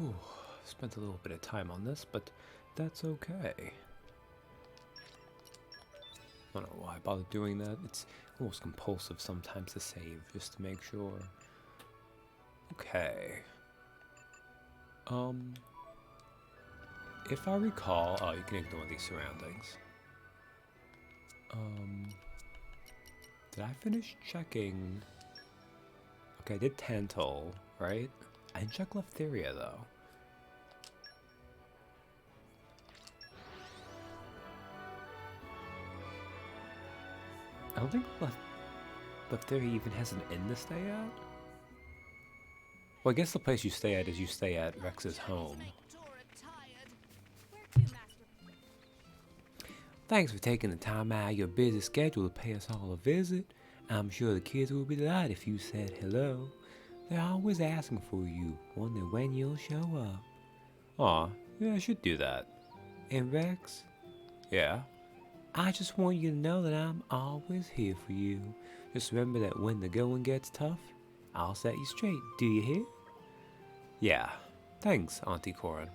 Whew, spent a little bit of time on this, but that's okay. I don't know why I bothered doing that. It's almost compulsive sometimes to save, just to make sure. Okay. If I recall, oh, you can ignore these surroundings. Did I finish checking? Okay, I did Tantal, right? I didn't check Leftheria, though. I don't think Leftheria even has an inn to stay at. Well, I guess the place you stay at is you stay at Rex's home. Thanks for taking the time out of your busy schedule to pay us all a visit. I'm sure the kids will be delighted if you said hello. They're always asking for you, wondering when you'll show up. Aw, yeah, I should do that. And Rex? Yeah? I just want you to know that I'm always here for you. Just remember that when the going gets tough, I'll set you straight. Do you hear? Yeah. Thanks, Auntie Corin.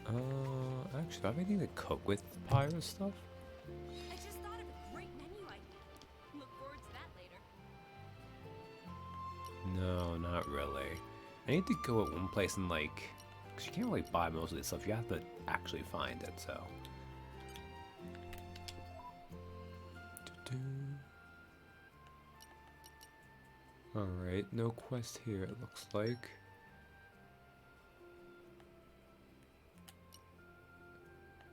Actually, do I have anything to cook with pirate stuff? I just thought of a great menu item. Look forward to that later. No, not really. I need to go at one place and like, because you can't really buy most of this stuff. You have to actually find it, so. Alright, no quest here, it looks like.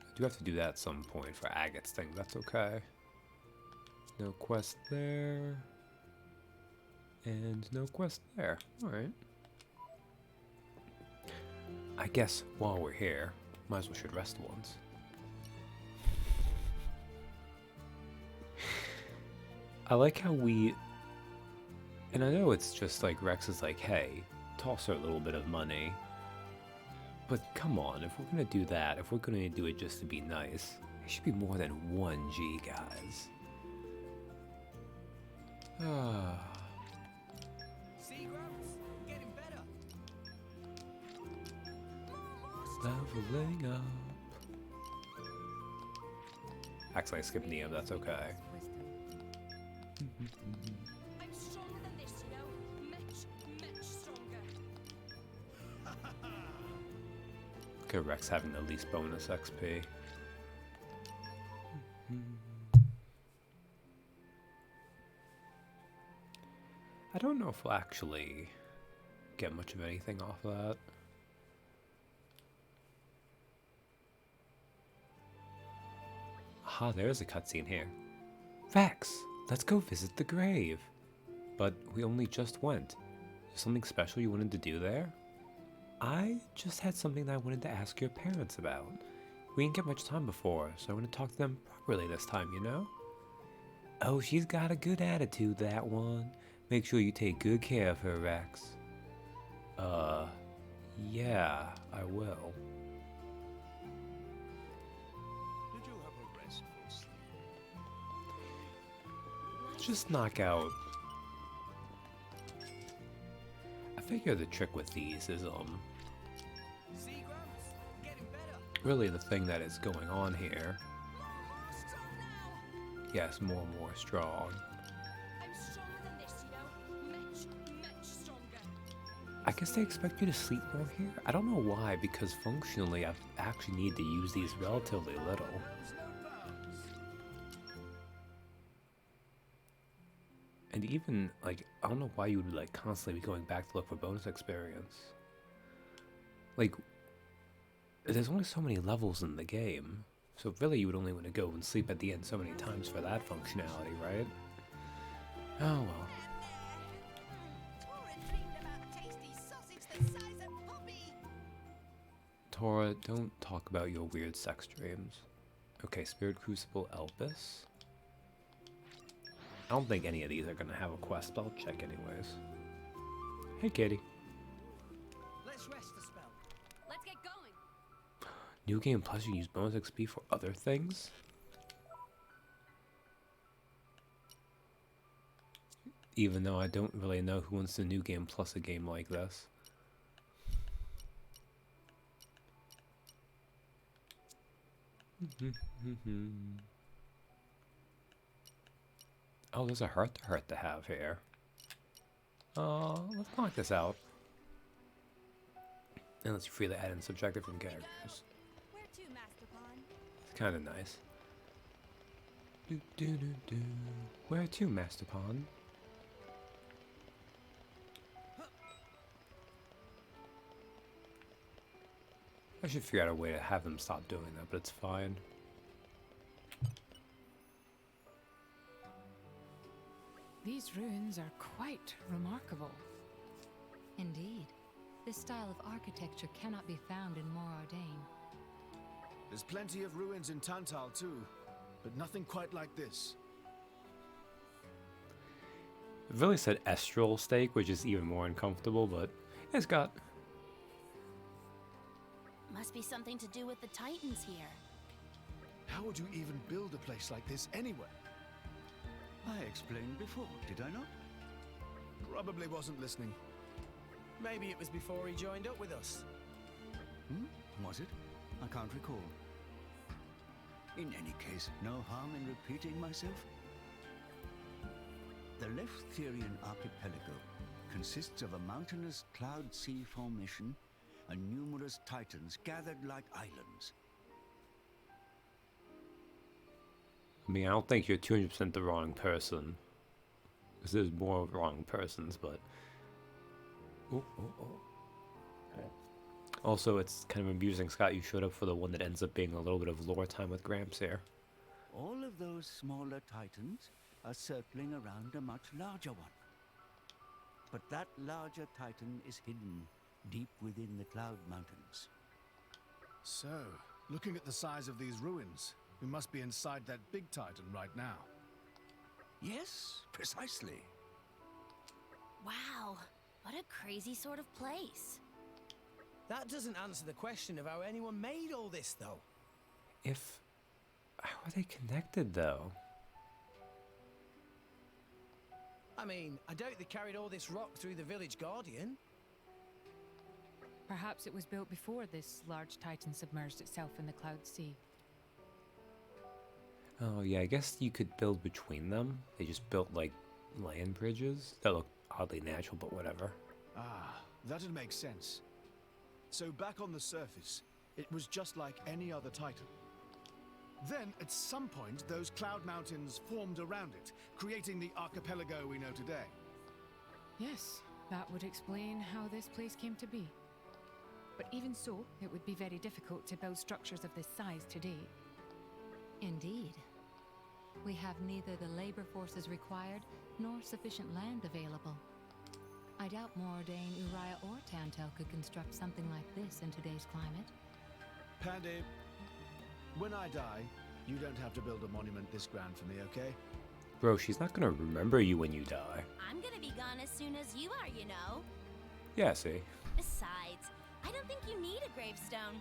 I do have to do that at some point for Agate's thing, that's okay. No quest there. And no quest there. Alright. I guess while we're here, might as well should rest once. I like how we... And I know it's just like Rex is like, hey, toss her a little bit of money. But come on, if we're gonna do that, if we're gonna do it just to be nice, it should be more than 1G, guys. Ah. Leveling up. Actually, I skipped Neo, that's okay. I'm stronger than this, you know? Much stronger. Okay, Rex having the least bonus XP. I don't know if we'll actually get much of anything off of that. Aha, there's a cutscene here. Rex, let's go visit the grave. But we only just went. Is something special you wanted to do there? I just had something that I wanted to ask your parents about. We didn't get much time before, so I want to talk to them properly this time, you know? Oh, she's got a good attitude, that one. Make sure you take good care of her, Rex. Yeah, I will. Just knock out. I figure the trick with these is really the thing that is going on here. Yes, more and more strong. I'm stronger than this, you know? Much stronger. I guess they expect you to sleep more here? I don't know why, because functionally I actually need to use these relatively little. And even, like, I don't know why you would, like, constantly be going back to look for bonus experience. Like, there's only so many levels in the game, so really you would only want to go and sleep at the end so many times for that functionality, right? Oh well. Tora, don't talk about your weird sex dreams. Okay, Spirit Crucible Elpis. I don't think any of these are gonna have a quest, but I'll check anyways. Hey, kitty. Let's rest a spell. Let's get going. New Game Plus, you can use bonus XP for other things? Even though I don't really know who wants to New Game Plus a game like this. Oh, there's a heart to have here. Let's knock this out. And let's freely add and subtract it from characters. Where to, Master Pawn? It's kind of nice. Where to, Master Pawn? I should figure out a way to have them stop doing that, but it's fine. These ruins are quite remarkable. Indeed. This style of architecture cannot be found in Morardain. There's plenty of ruins in Tantal too, but nothing quite like this. I've really said Estral steak, which is even more uncomfortable, but it's got... Must be something to do with the Titans here. How would you even build a place like this anyway? I explained before, did I not? Probably wasn't listening. Maybe it was before he joined up with us. Was it? I can't recall. In any case, no harm in repeating myself. The Leftherian archipelago consists of a mountainous cloud sea formation and numerous titans gathered like islands. I mean, I don't think you're 200% the wrong person. Because there's more wrong persons, but... Also, it's kind of amusing, Scott, you showed up for the one that ends up being a little bit of lore time with Gramps here. All of those smaller titans are circling around a much larger one. But that larger titan is hidden deep within the Cloud Mountains. So, looking at the size of these ruins, we must be inside that big titan right now. Yes, precisely. Wow, what a crazy sort of place. That doesn't answer the question of how anyone made all this, though. How are they connected, though? I mean, I doubt they carried all this rock through the village guardian. Perhaps it was built before this large titan submerged itself in the Cloud Sea. Oh, yeah, I guess you could build between them. They just built, like, land bridges that look oddly natural, but whatever. Ah, that'd make sense. So back on the surface, it was just like any other titan. Then, at some point, those cloud mountains formed around it, creating the archipelago we know today. Yes, that would explain how this place came to be. But even so, it would be very difficult to build structures of this size today. Indeed. We have neither the labor forces required nor sufficient land available. I doubt Mordain, Uriah, or Tantal could construct something like this in today's climate. Pandy, when I die, you don't have to build a monument this grand for me, okay? Bro, she's not gonna remember you when you die. I'm gonna be gone as soon as you are, you know. Yeah, see? Besides, I don't think you need a gravestone.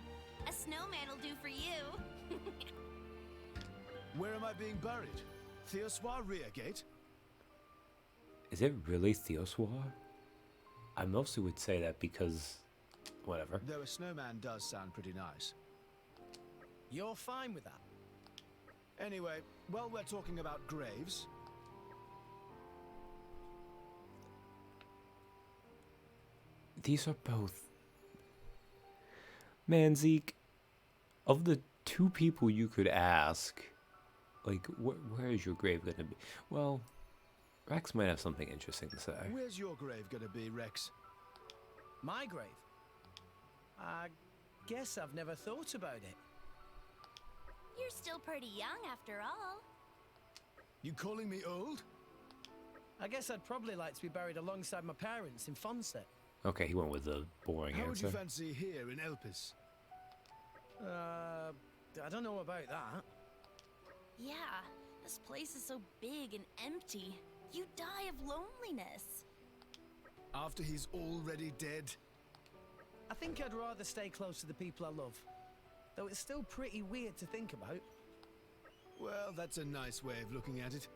A snowman'll do for you. Where am I being buried? Theoswar Reargate? Is it really Theoswar? I mostly would say that because... whatever. Though a snowman does sound pretty nice. You're fine with that? Anyway, while we're talking about graves... These are both... Man, Zeke, of the two people you could ask, like, where is your grave gonna be? Well, Rex might have something interesting to say. Where's your grave gonna be, Rex? My grave? I guess I've never thought about it. You're still pretty young after all. You calling me old? I guess I'd probably like to be buried alongside my parents in Fonset. Okay, he went with the boring How would answer. you fancy here in Elpis? I don't know about that. Yeah, this place is so big and empty. You die of loneliness. After he's already dead? I think I'd rather stay close to the people I love. Though it's still pretty weird to think about. Well, that's a nice way of looking at it.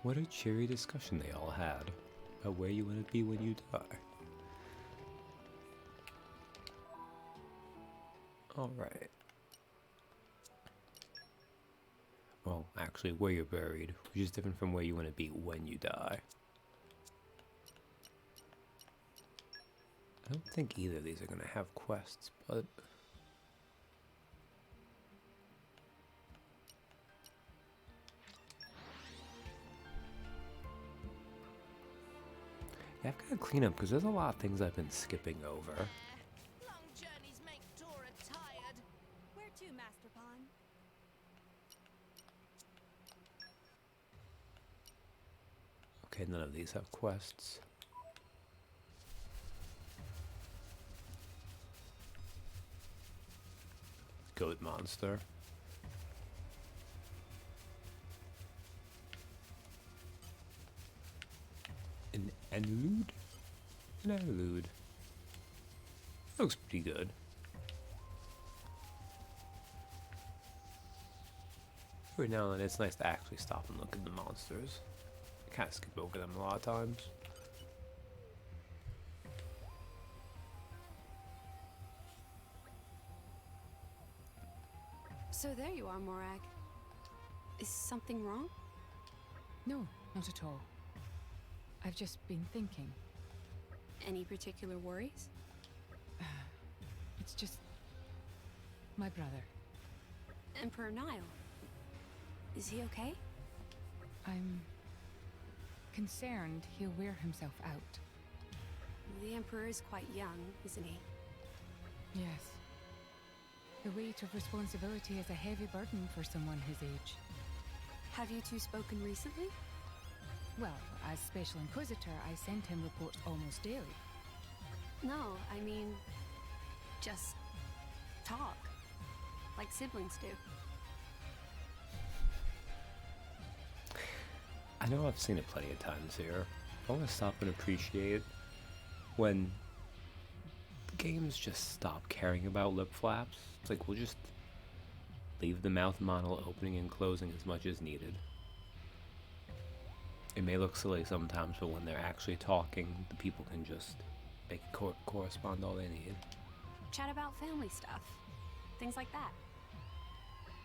What a cheery discussion they all had about where you want to be when you die. Alright. Well, actually, where you're buried, which is different from where you want to be when you die. I don't think either of these are going to have quests, but... yeah, I've got to clean up because there's a lot of things I've been skipping over. Long journeys make Dora tired. Where to, Master Pawn? Okay, none of these have quests. Goat monster. An elude? An elude. Looks pretty good. Every now and then it's nice to actually stop and look at the monsters. I kind of skip over them a lot of times. So there you are, Morag. Is something wrong? No, not at all. I've just been thinking. Any particular worries? It's just... my brother. Emperor Nile. Is he okay? I'm... concerned he'll wear himself out. The Emperor is quite young, isn't he? Yes. The weight of responsibility is a heavy burden for someone his age. Have you two spoken recently? Well, as Special Inquisitor, I sent him reports almost daily. No, I mean... just... talk. Like siblings do. I know I've seen it plenty of times here. I want to stop and appreciate when games just stop caring about lip flaps. It's like, we'll just leave the mouth model opening and closing as much as needed. It may look silly sometimes, but when they're actually talking, the people can just make it correspond all they need. Chat about family stuff. Things like that.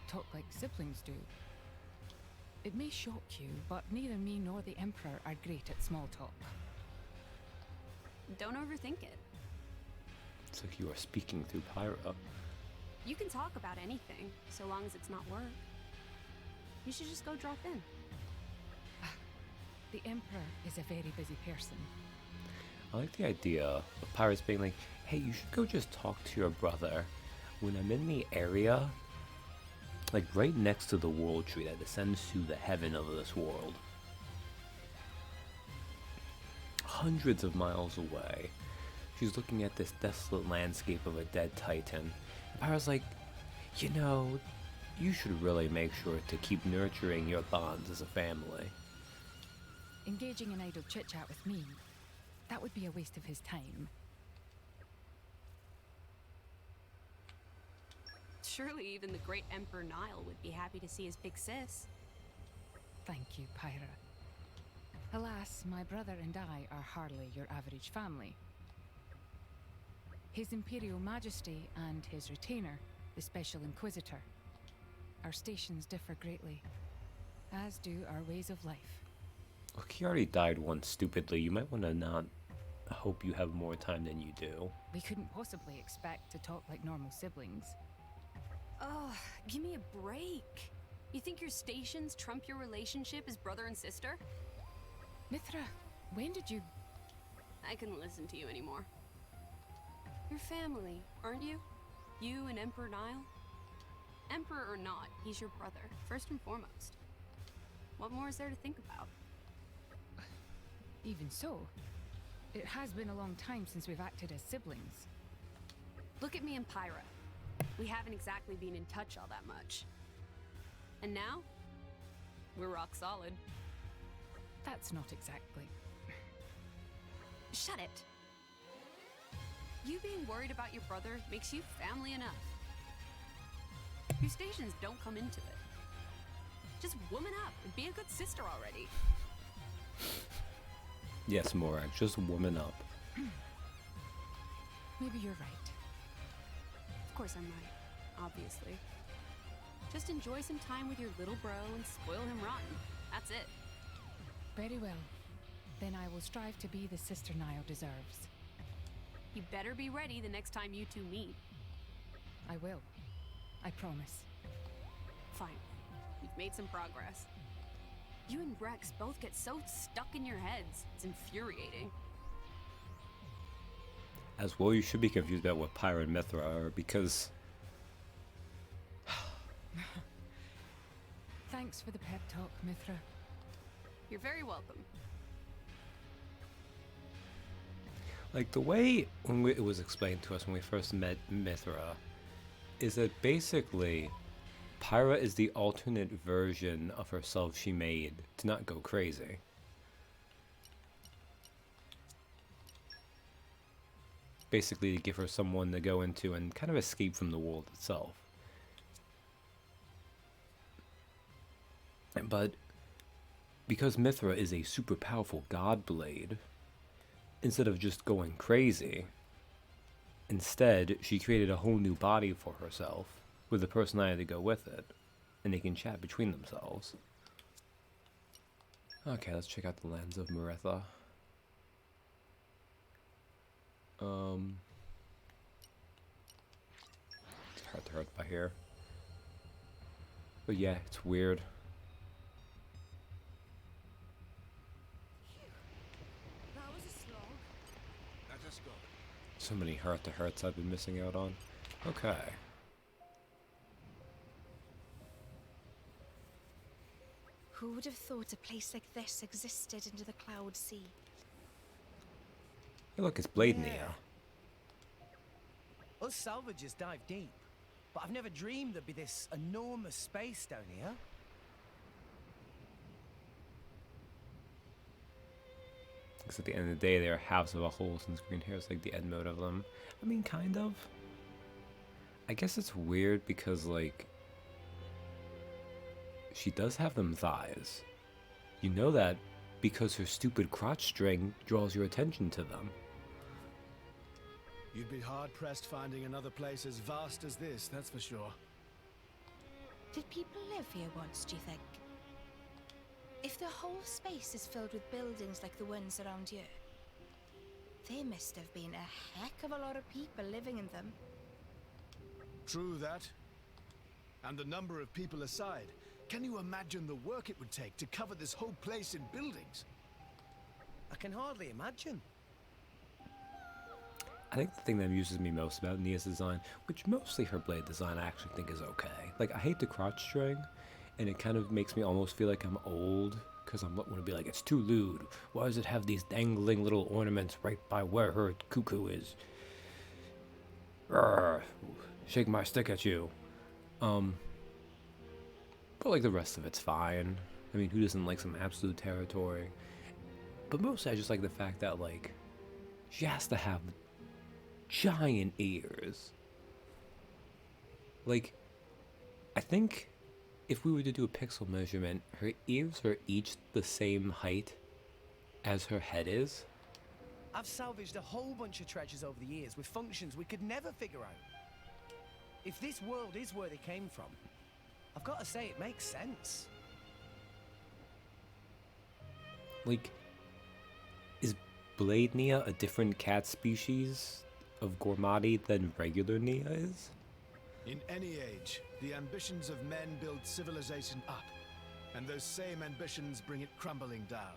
Talk like siblings do. It may shock you, but neither me nor the Emperor are great at small talk. Don't overthink it. It's like you are speaking through Pyra. You can talk about anything, so long as it's not work. You should just go drop in. The Emperor is a very busy person. I like the idea of Pyra's being like, hey, you should go just talk to your brother when I'm in the area, like right next to the world tree that descends to the heaven of this world. Hundreds of miles away. She's looking at this desolate landscape of a dead titan. And Pyra's like, you know, you should really make sure to keep nurturing your bonds as a family. Engaging in idle chit-chat with me, that would be a waste of his time. Surely even the great Emperor Nile would be happy to see his big sis. Thank you, Pyra. Alas, my brother and I are hardly your average family. His Imperial Majesty and his retainer, the Special Inquisitor. Our stations differ greatly, as do our ways of life. Look, he already died once stupidly. You might want to not hope you have more time than you do. We couldn't possibly expect to talk like normal siblings. Oh, give me a break. You think your stations trump your relationship as brother and sister? Mithra, when did you... I couldn't listen to you anymore. You're family, aren't you? You and Emperor Nile? Emperor or not, he's your brother, first and foremost. What more is there to think about? Even so, it has been a long time since we've acted as siblings. Look at me and Pyra. We haven't exactly been in touch all that much. And now, we're rock solid. That's not exactly. Shut it! You being worried about your brother makes you family enough. Your stations don't come into it. Just woman up and be a good sister already. Yes, Morag, just woman up. Maybe you're right. Of course I'm right. obviously. Just enjoy some time with your little bro and spoil him rotten. That's it. Very well. Then I will strive to be the sister Niall deserves. You better be ready the next time you two meet. I will. I promise. Fine. You've made some progress. You and Rex both get so stuck in your heads. It's infuriating. As well, you should be confused about what Pyra and Mithra are, because... Thanks for the pep talk, Mithra. You're very welcome. Like, the way it was explained to us when we first met Mithra is that basically Pyra is the alternate version of herself she made to not go crazy. Basically to give her someone to go into and kind of escape from the world itself. But because Mithra is a super powerful god blade, instead of just going crazy, instead she created a whole new body for herself with a personality to go with it, and they can chat between themselves. Okay, let's check out the lands of Meretha. It's hard to hurt by here. But yeah, it's weird. That was a slog. Let us go. So many heart-to-hearts I've been missing out on. Okay. Who would have thought a place like this existed under the Cloud Sea? Hey look, it's Blade Yeah. Nia. Us salvagers dive deep, but I've never dreamed there'd be this enormous space down here. Because at the end of the day, they're halves of a whole, since green hair is like the end mode of them. I mean, kind of. I guess it's weird because, like, she does have them thighs. You know that because her stupid crotch string draws your attention to them. You'd be hard-pressed finding another place as vast as this, that's for sure. Did people live here once, do you think? If the whole space is filled with buildings like the ones around here, there must have been a heck of a lot of people living in them. True that. And the number of people aside, can you imagine the work it would take to cover this whole place in buildings? I can hardly imagine. I think the thing that amuses me most about Nia's design, which mostly her blade design I actually think is okay. Like, I hate the crotch string, and it kind of makes me almost feel like I'm old, because I'm going to be like, it's too lewd. Why does it have these dangling little ornaments right by where her cuckoo is? Urgh, shake my stick at you. But like the rest of it's fine. I mean, who doesn't like some absolute territory? But mostly I just like the fact that, like, she has to have giant ears. Like, I think if we were to do a pixel measurement, her ears are each the same height as her head is. I've salvaged a whole bunch of treasures over the years with functions we could never figure out. If this world is where they came from, I've got to say it makes sense. Like, is Blade Nia a different cat species of Gormati than regular Nia is? In any age, the ambitions of men build civilization up, and those same ambitions bring it crumbling down.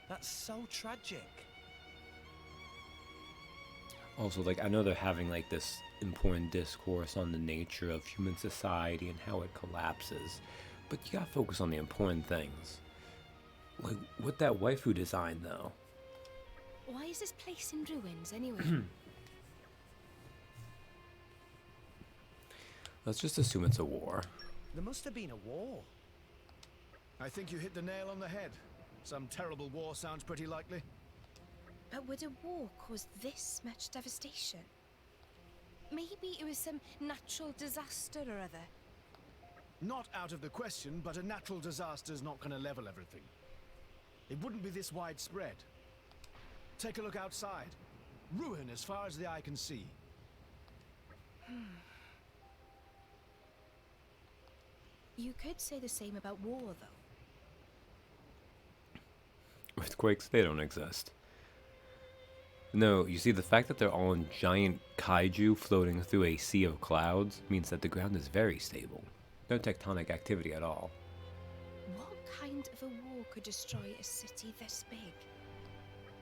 That's so tragic. Also, like, I know they're having, like, this important discourse on the nature of human society and how it collapses, but you gotta focus on the important things. Like, with that waifu design, though. Why is this place in ruins anyway? Let's just assume it's a war. There must have been a war. I think you hit the nail on the head. Some terrible war sounds pretty likely. But would a war cause this much devastation? Maybe it was some natural disaster or other. Not out of the question, but a natural disaster's not gonna level everything. It wouldn't be this widespread. Take a look outside. Ruin as far as the eye can see. You could say the same about war, though. Earthquakes, they don't exist. No, you see, the fact that they're all in giant kaiju floating through a sea of clouds means that the ground is very stable. No tectonic activity at all. What kind of a war could destroy a city this big?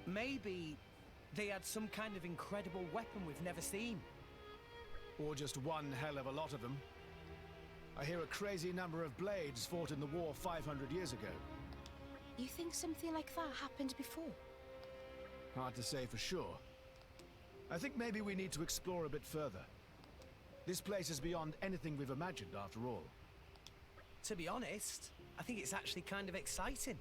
Maybe they had some kind of incredible weapon we've never seen. Or just one hell of a lot of them. I hear a crazy number of blades fought in the war 500 years ago. You think something like that happened before? Hard to say for sure. I think maybe we need to explore a bit further. This place is beyond anything we've imagined, after all. To be honest, I think it's actually kind of exciting.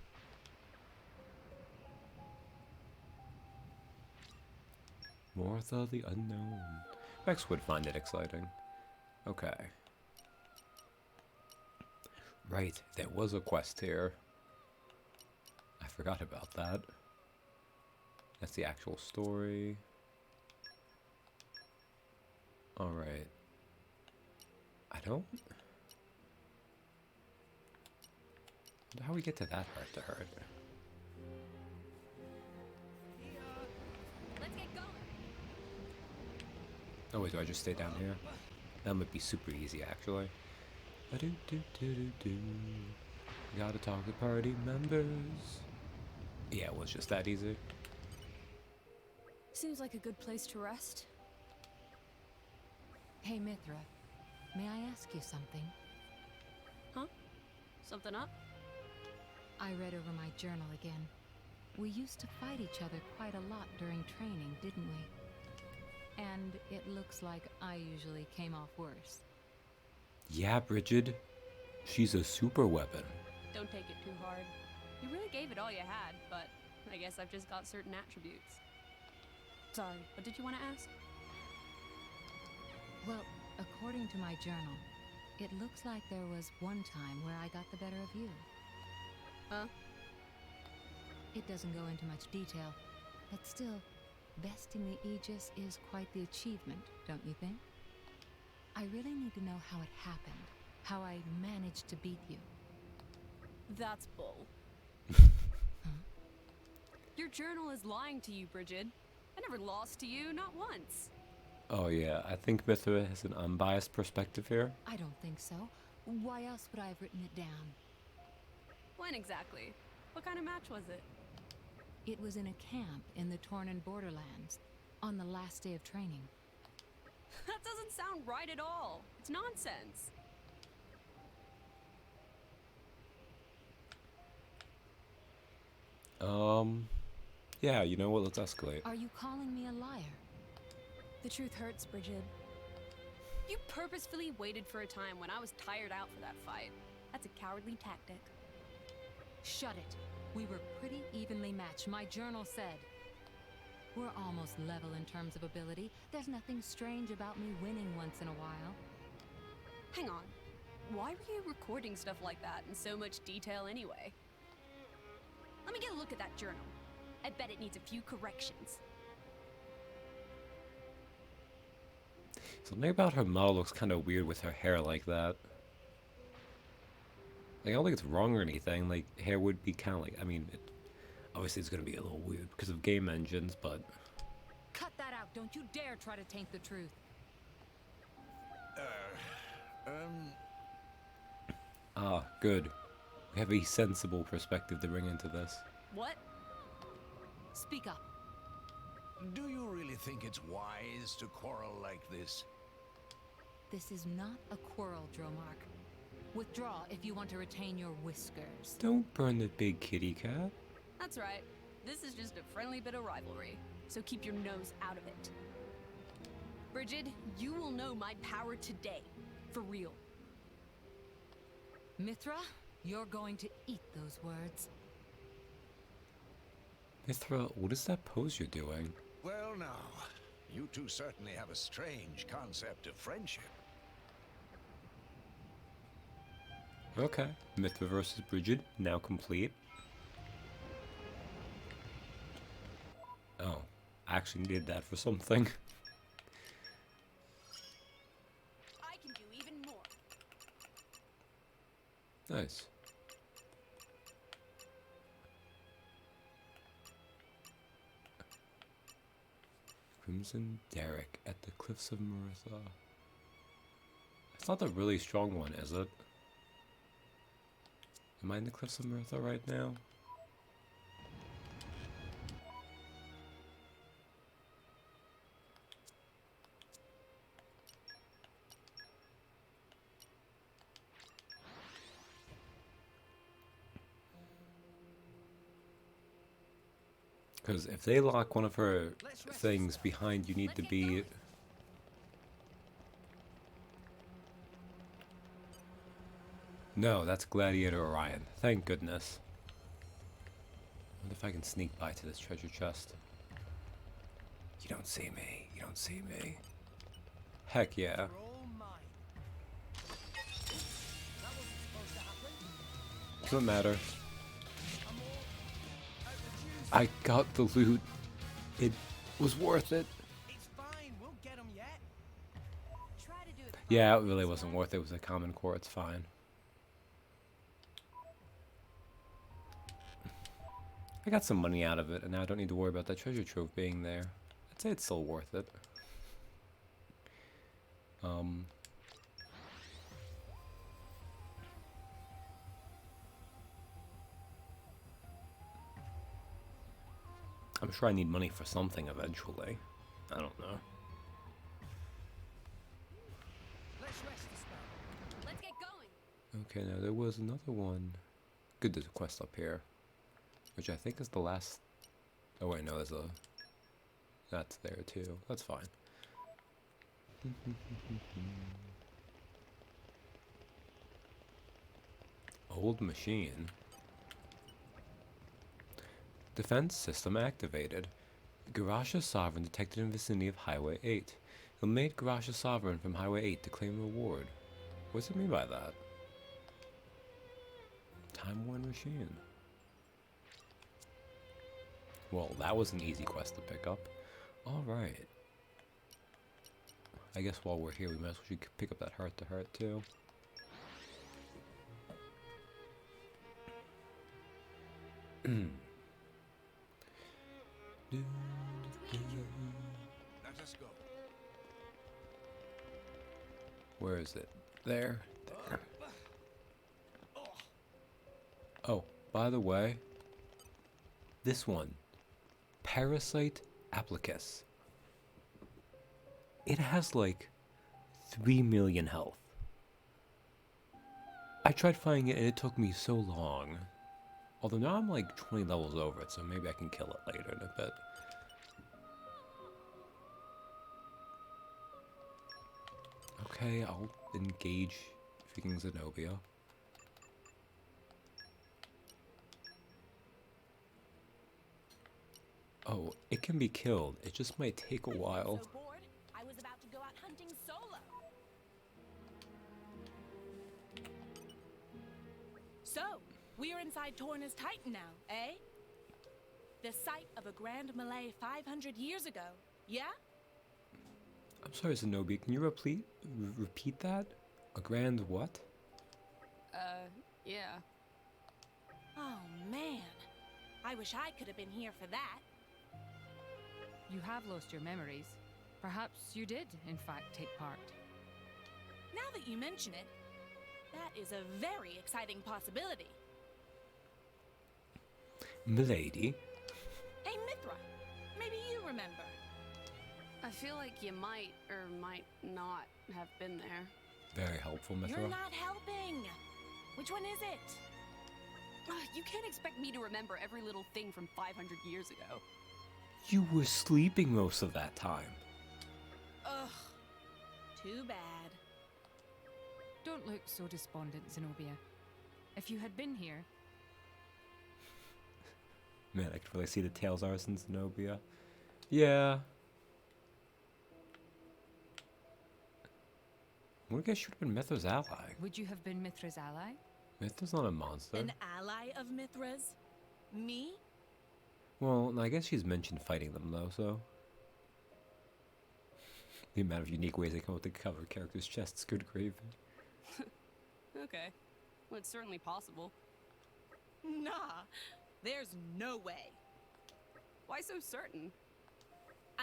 Martha the Unknown. Rex would find it exciting. Okay. Right, there was a quest here. I forgot about that. That's the actual story. Alright. I don't... How do we get to that part to hurt? Let's get going. Oh wait, do I just stay down here? That might be super easy, actually. Do. Gotta talk to party members. Yeah, it was just that easy. Seems like a good place to rest. Hey, Mithra. May I ask you something? Huh? Something up? I read over my journal again. We used to fight each other quite a lot during training, didn't we? And it looks like I usually came off worse. Yeah, Bridget. She's a super weapon. Don't take it too hard. You really gave it all you had, but I guess I've just got certain attributes. Sorry, what did you want to ask? Well, according to my journal, it looks like there was one time where I got the better of you. Huh? It doesn't go into much detail, but still, besting the Aegis is quite the achievement, don't you think? I really need to know how it happened, how I managed to beat you. That's bull. Your journal is lying to you, Bridget. I never lost to you, not once. Oh yeah, I think Mithra has an unbiased perspective here. I don't think so. Why else would I have written it down? When exactly? What kind of match was it? It was in a camp in the Tornan borderlands, on the last day of training. That doesn't sound right at all. It's nonsense. Yeah, you know what, let's escalate. Are you calling me a liar? The truth hurts, Bridget. You purposefully waited for a time when I was tired out for that fight. That's a cowardly tactic. Shut it. We were pretty evenly matched, my journal said. We're almost level in terms of ability. There's nothing strange about me winning once in a while. Hang on. Why were you recording stuff like that in so much detail anyway? Let me get a look at that journal. I bet it needs a few corrections. Something about her model looks kind of weird with her hair like that. Like, I don't think it's wrong or anything. Like, hair would be kind of like, I mean, obviously it's going to be a little weird because of game engines, but... Cut that out. Don't you dare try to taint the truth. Ah, good. We have a sensible perspective to bring into this. What? Speak up. Do you really think it's wise to quarrel like this? This is not a quarrel, Dromark. Withdraw if you want to retain your whiskers. Don't burn the big kitty cat. That's right. This is just a friendly bit of rivalry, so keep your nose out of it. Bridget, you will know my power today. For real. Mithra, you're going to eat those words. Mithra, what is that pose you're doing? Well now, you two certainly have a strange concept of friendship. Okay, Mithra versus Bridget, now complete. Oh, I actually needed that for something. I can do even more. Nice. Crimson Derrick at the Cliffs of Maritha. It's not the really strong one, is it? Am I in the Cliffs of Maritha right now? Because if they lock one of her things behind, you need to be... No, that's Gladiator Orion. Thank goodness. I wonder if I can sneak by to this treasure chest. You don't see me. You don't see me. Heck yeah. They're all mine. That wasn't supposed to happen. Doesn't matter. I'm all out the juice. I got the loot. It was worth it. It's fine. We'll get them yet. Try to do it. Yeah, it really wasn't worth it. It was a common core. It's fine. I got some money out of it, and now I don't need to worry about that treasure trove being there. I'd say it's still worth it. I'm sure I need money for something eventually. I don't know. Let's rest a spell. Let's get going. Okay, now there was another one. Good, there's a quest up here. Which I think is the last... Oh wait, no, there's a... That's there too. That's fine. Old machine. Defense system activated. Garasha Sovereign detected in vicinity of Highway 8. Eliminate Garasha Sovereign from Highway 8 to claim reward. What does it mean by that? Time-worn machine. Well, that was an easy quest to pick up. Alright. I guess while we're here, we might as well pick up that heart-to-heart too. Let us go. Where is it? There. There. Oh, by the way, this one. Parasite Applicus. It has like 3 million health. I tried finding it and it took me so long. Although now I'm like 20 levels over it, so maybe I can kill it later in a bit. Okay, I'll engage freaking Zenobia. Oh, it can be killed. It just might take a while. So bored, I was about to go out hunting solo. So, we're inside Torna's Titan now, eh? The site of a grand melee 500 years ago, yeah? I'm sorry, Zenobia. Can you repeat that? A grand what? Yeah. Oh man, I wish I could have been here for that. You have lost your memories. Perhaps you did, in fact, take part. Now that you mention it, that is a very exciting possibility. Milady? Hey Mithra, maybe you remember. I feel like you might or might not have been there. Very helpful, Mithra. You're not helping. Which one is it? You can't expect me to remember every little thing from 500 years ago. You were sleeping most of that time. Ugh, too bad. Don't look so despondent, Zenobia. If you had been here... Man, I could really see the tails are in Zenobia. Yeah. I guess should have been Mithra's ally. Would you have been Mithra's ally? Mithra's not a monster. An ally of Mithra's? Me? Well, I guess she's mentioned fighting them though, so... The amount of unique ways they come up to cover characters' chests, good gravy. Okay. Well, it's certainly possible. Nah, there's no way. Why so certain?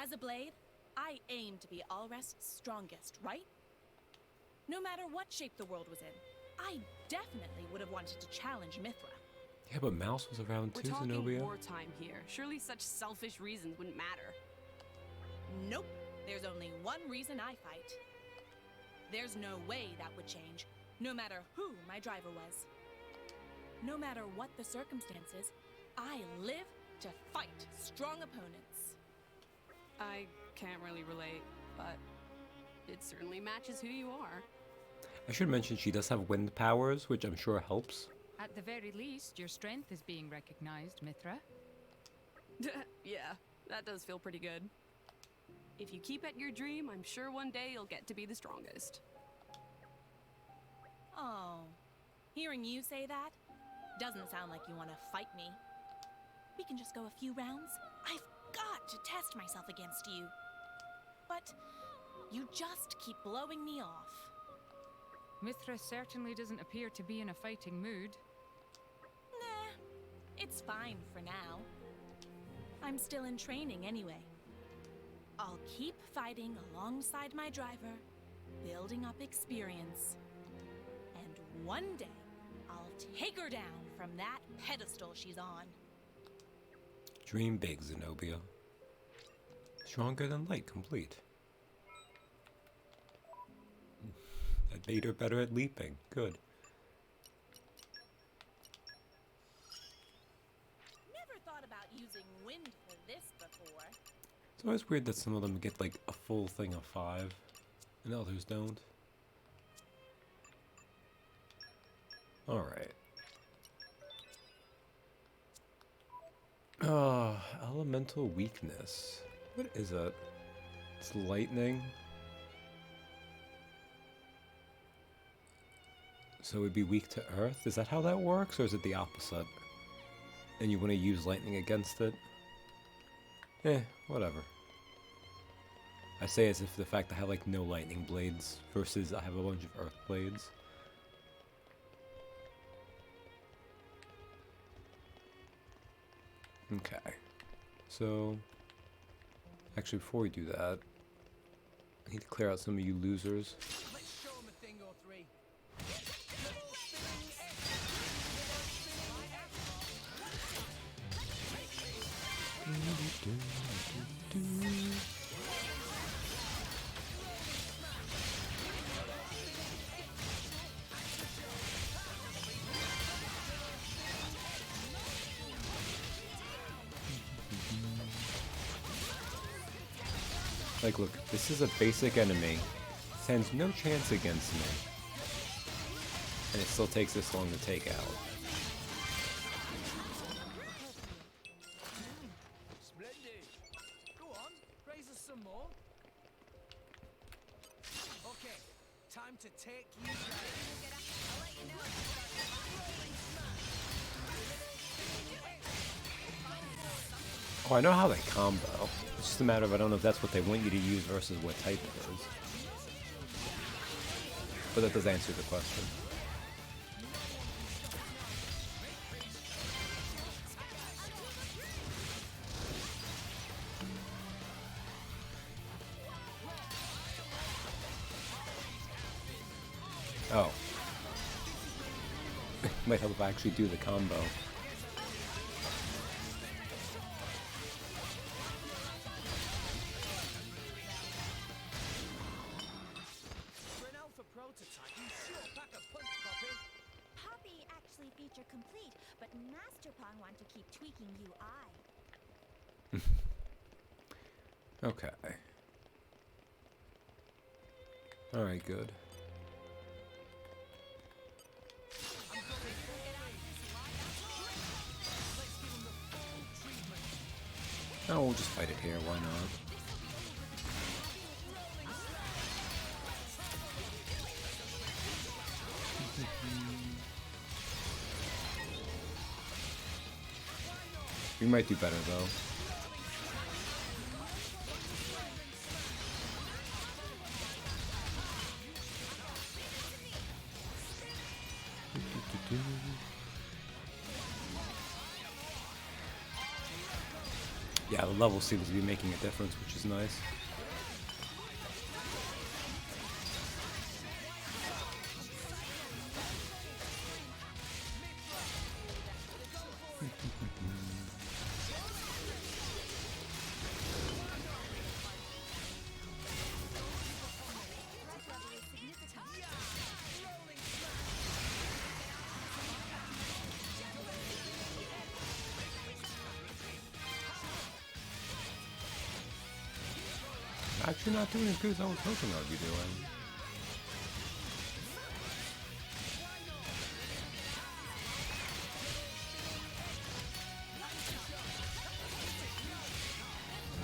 As a blade, I aim to be Alrest's strongest, right? No matter what shape the world was in, I definitely would have wanted to challenge Mithra. Yeah, but Mouse was around We're too, talking Zenobia. wartime here. Surely such selfish reasons wouldn't matter. Nope, there's only one reason I fight. There's no way that would change, no matter who my driver was. No matter what the circumstances, I live to fight strong opponents. I can't really relate, but it certainly matches who you are. I should mention she does have wind powers, which I'm sure helps. At the very least, your strength is being recognized, Mithra. Yeah, that does feel pretty good. If you keep at your dream, I'm sure one day you'll get to be the strongest. Oh, hearing you say that doesn't sound like you want to fight me. We can just go a few rounds. I've got to test myself against you. But you just keep blowing me off. Mithra certainly doesn't appear to be in a fighting mood. Nah, it's fine for now. I'm still in training anyway. I'll keep fighting alongside my driver, building up experience. And one day, I'll take her down from that pedestal she's on. Dream big, Zenobia. Stronger than light, complete. That made her better at leaping. Good. Never thought about using wind for this before. It's always weird that some of them get like a full thing of 5 and others don't. Alright. Elemental weakness. What is it? It's lightning. So it would be weak to earth? Is that how that works, or is it the opposite? And you want to use lightning against it? Whatever. I say as if the fact I have like no lightning blades versus I have a bunch of earth blades. Okay. So, actually before we do that, I need to clear out some of you losers. Let's show 'em a thing or three. Like, look, this is a basic enemy. Stands no chance against me. And it still takes this long to take out. Splendid. Go on, raise us some more. Okay, time to take you down. Oh, I know how they combo. It's just a matter of I don't know if that's what they want you to use versus what type it is. But that does answer the question. Oh. Might help if I actually do the combo. For an alpha prototype, you sure pack a punch, Poppy. Poppy actually feature complete, but Master Pong want to keep tweaking UI. Okay. Alright, good. Oh, we'll just fight it here, why not? We might do better though. Yeah, the level seems to be making a difference, which is nice. Actually not doing as good as I was hoping I would be doing.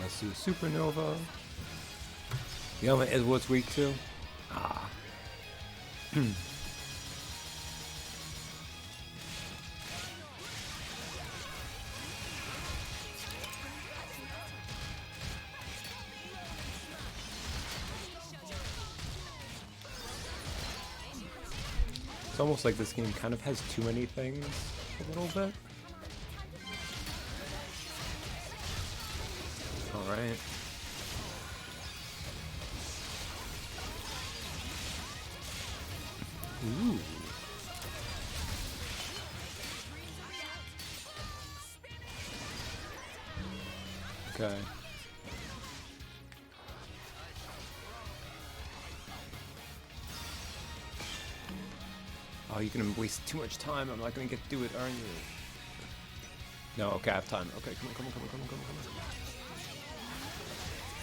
Let's do Supernova. The other is what's weak to. Ah. It's almost like this game kind of has too many things a little bit. Alright. Ooh. Okay. Oh, you're gonna waste too much time. I'm not gonna get to do it, aren't you? No, okay, I have time. Okay, come on.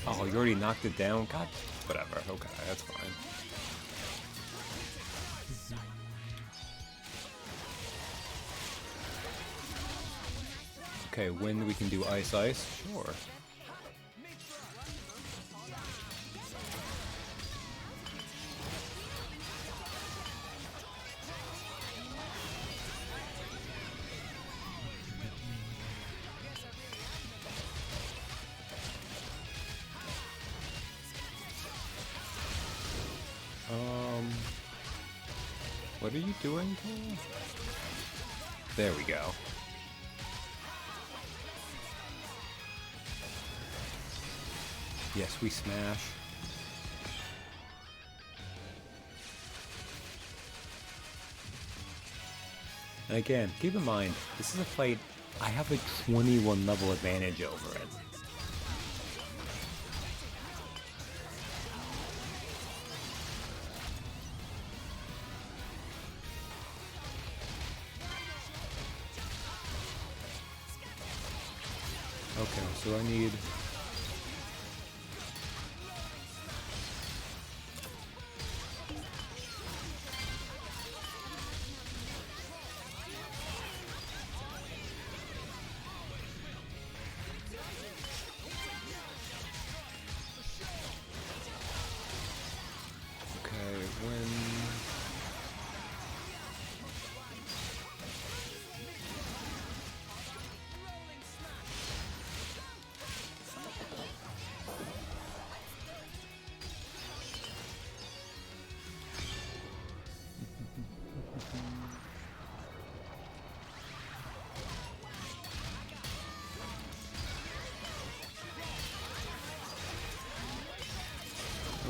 Oh, you already knocked it down? God, whatever. Okay, that's fine. Okay, when we can do ice, sure. What are you doing, Cole? There we go. Yes, we smash. And again, keep in mind, this is a fight I have a 21 level advantage over it. Okay, so I need... Okay, when...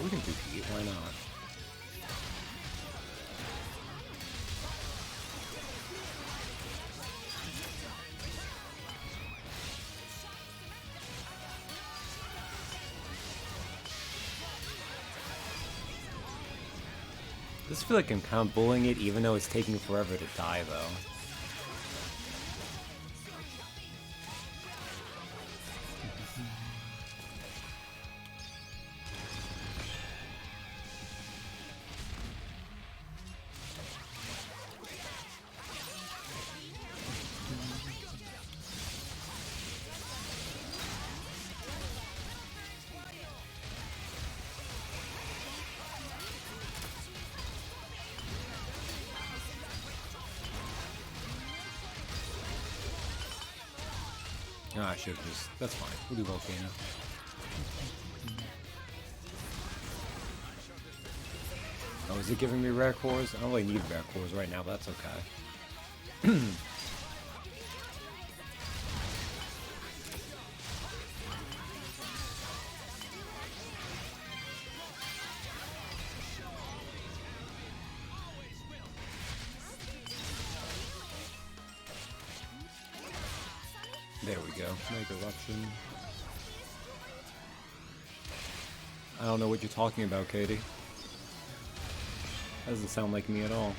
We can do heat, why not? I just feel like I'm kind of bullying it, even though it's taking forever to die, though. Ah, I should have just... That's fine. We'll do Volcano. Oh, is it giving me rare cores? I don't really need rare cores right now, but that's okay. There we go. Mega eruption. I don't know what you're talking about, Katie. That doesn't sound like me at all.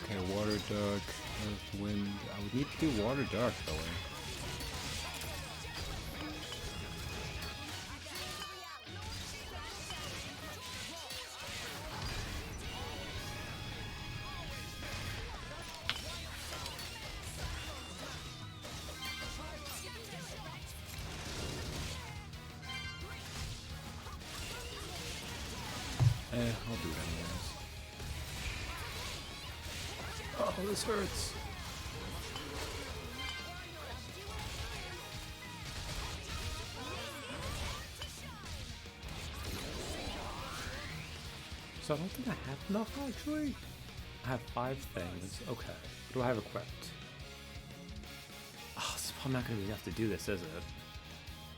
Okay, water dark, earth, wind. I would need to do water dark though. I'll do it anyways. Oh, this hurts. So I don't think I have enough actually. I have 5 things. Okay. What do I have equipped? Oh, it's probably not gonna be enough to do this, is it?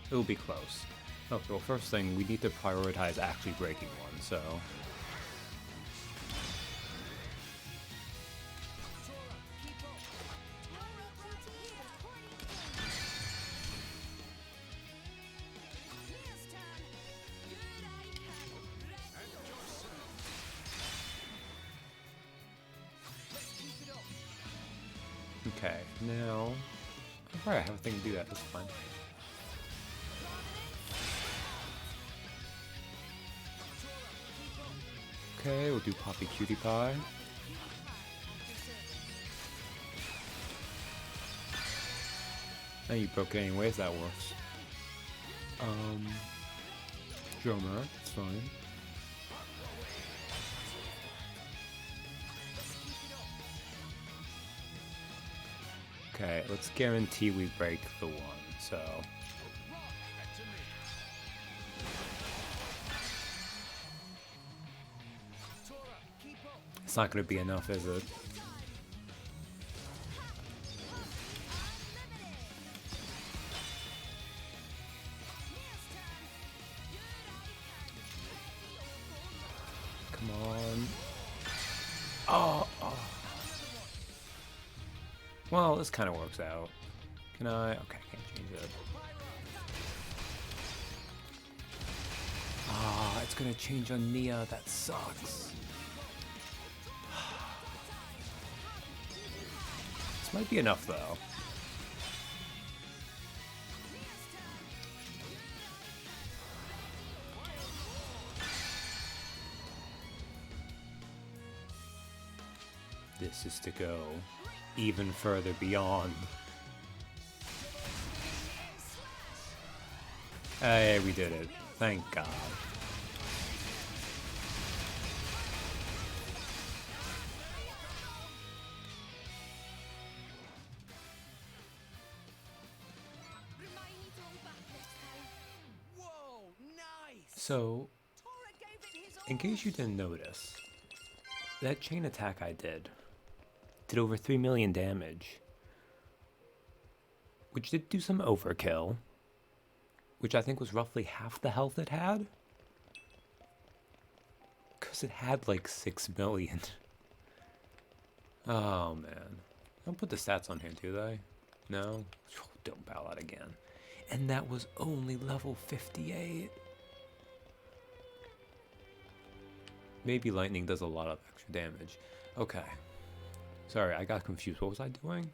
It'll be close. Okay, well first thing, we need to prioritize actually breaking one, so... Okay, now... Alright, I have a thing to do that, that's fine. Okay, we'll do Poppy Cutie Pie. And you broke it anyways, that works. Drummer, it's fine. Okay, let's guarantee we break the one, so... It's not gonna be enough, is it? Come on. Oh! Well, this kind of works out. Can I? Okay, I can't change it. Ah, it's gonna change on Nia. That sucks. This might be enough, though. This is to go even further beyond. Hey, we did it. Thank God. Whoa, nice. So, in case you didn't notice, that chain attack I did over 3 million damage, which did do some overkill, which I think was roughly half the health it had, because it had like 6 million. Oh man, don't put the stats on here, do they? No? Don't bow out again. And that was only level 58. Maybe lightning does a lot of extra damage. Okay. Sorry, I got confused. What was I doing?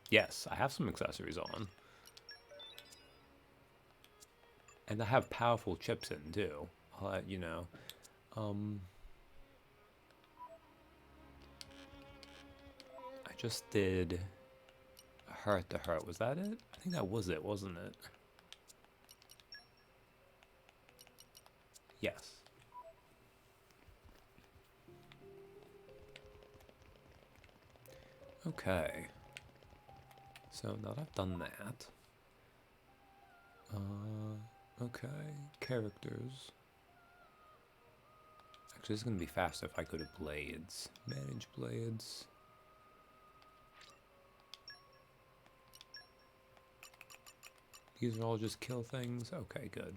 Yes, I have some accessories on. And I have powerful chips in, too. I'll let you know. I just did Hurt to Hurt. Was that it? I think that was it, wasn't it? Yes. Okay. So now that I've done that, okay, characters. Actually, this is going to be faster if I go to blades. Manage blades. These are all just kill things? Okay, good.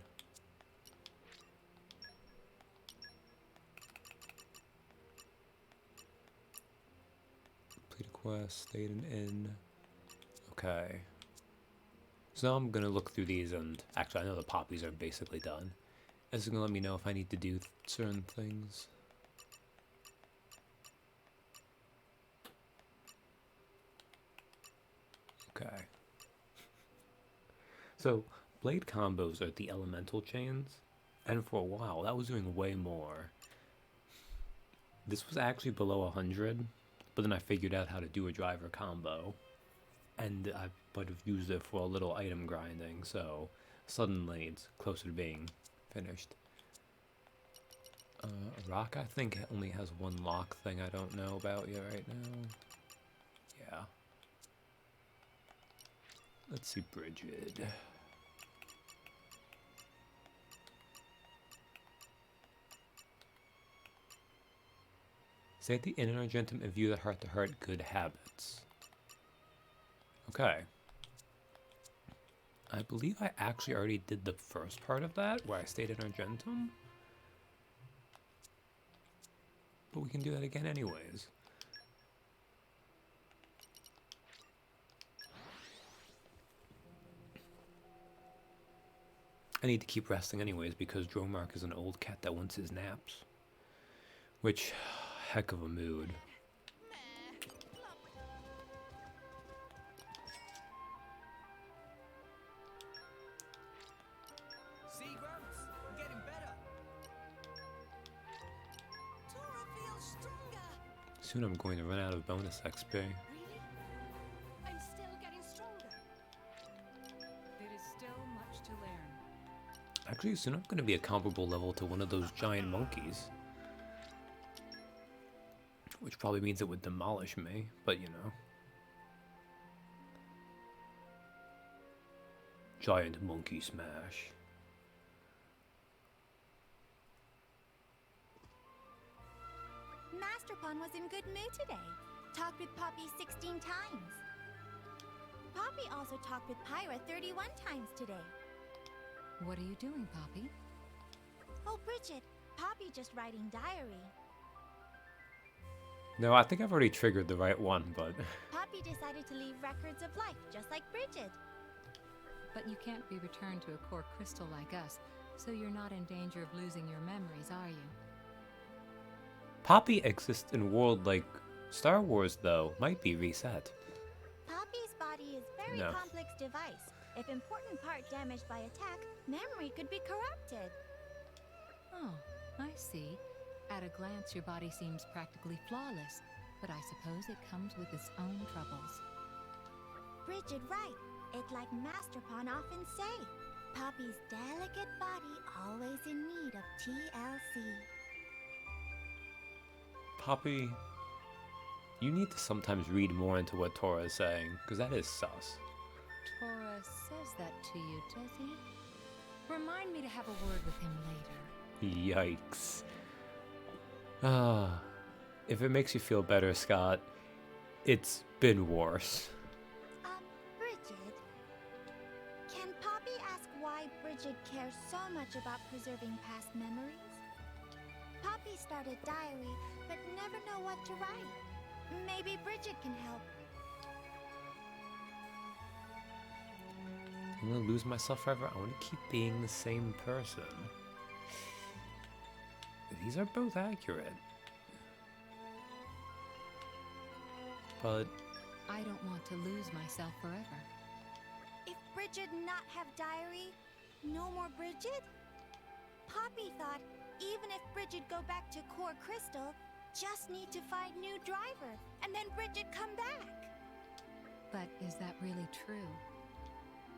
Complete a quest, stayed an inn. Okay. So I'm going to look through these and... Actually, I know the poppies are basically done. This is going to let me know if I need to do certain things. Okay. So, blade combos are the elemental chains, and for a while that was doing way more. This was actually below 100, but then I figured out how to do a driver combo, and I might have used it for a little item grinding, so suddenly it's closer to being finished. Rock, I think, only has one lock thing I don't know about yet right now. Yeah. Let's see, Bridget. Stay at the inn in Argentum and view the heart-to-heart good habits. Okay. I believe I actually already did the first part of that, where I stayed in Argentum. But we can do that again anyways. I need to keep resting anyways because Dromark is an old cat that wants his naps. Which, heck of a mood. See, Grumps? I'm getting better. Tora feels stronger. Soon I'm going to run out of bonus XP. Really? I'm still getting stronger. There is still much to learn. Actually, soon I'm going to be a comparable level to one of those giant monkeys. Which probably means it would demolish me, but you know. Giant monkey smash. Master Pawn was in good mood today. Talked with Poppy 16 times. Poppy also talked with Pyra 31 times today. What are you doing, Poppy? Oh, Bridget, Poppy just writing diary. No, I think I've already triggered the right one, but... Poppy decided to leave records of life, just like Bridget. But you can't be returned to a core crystal like us, so you're not in danger of losing your memories, are you? Poppy exists in a world like Star Wars, though. Might be reset. Poppy's body is very No. complex device. If important part damaged by attack, memory could be corrupted. Oh, I see. At a glance, your body seems practically flawless, but I suppose it comes with its own troubles. Bridget right. It like Master Pawn often say. Poppy's delicate body always in need of TLC. Poppy, you need to sometimes read more into what Tora is saying, because that is sus. Tora says that to you, does he? Remind me to have a word with him later. Yikes. Ah, if it makes you feel better, Scott, it's been worse. Bridget, can Poppy ask why Bridget cares so much about preserving past memories? Poppy started diary, but never know what to write. Maybe Bridget can help. I'm gonna lose myself forever. I want to keep being the same person. These are both accurate. But... I don't want to lose myself forever. If Bridget not have diary, no more Bridget? Poppy thought even if Bridget go back to Core Crystal, just need to find new driver, and then Bridget come back. But is that really true?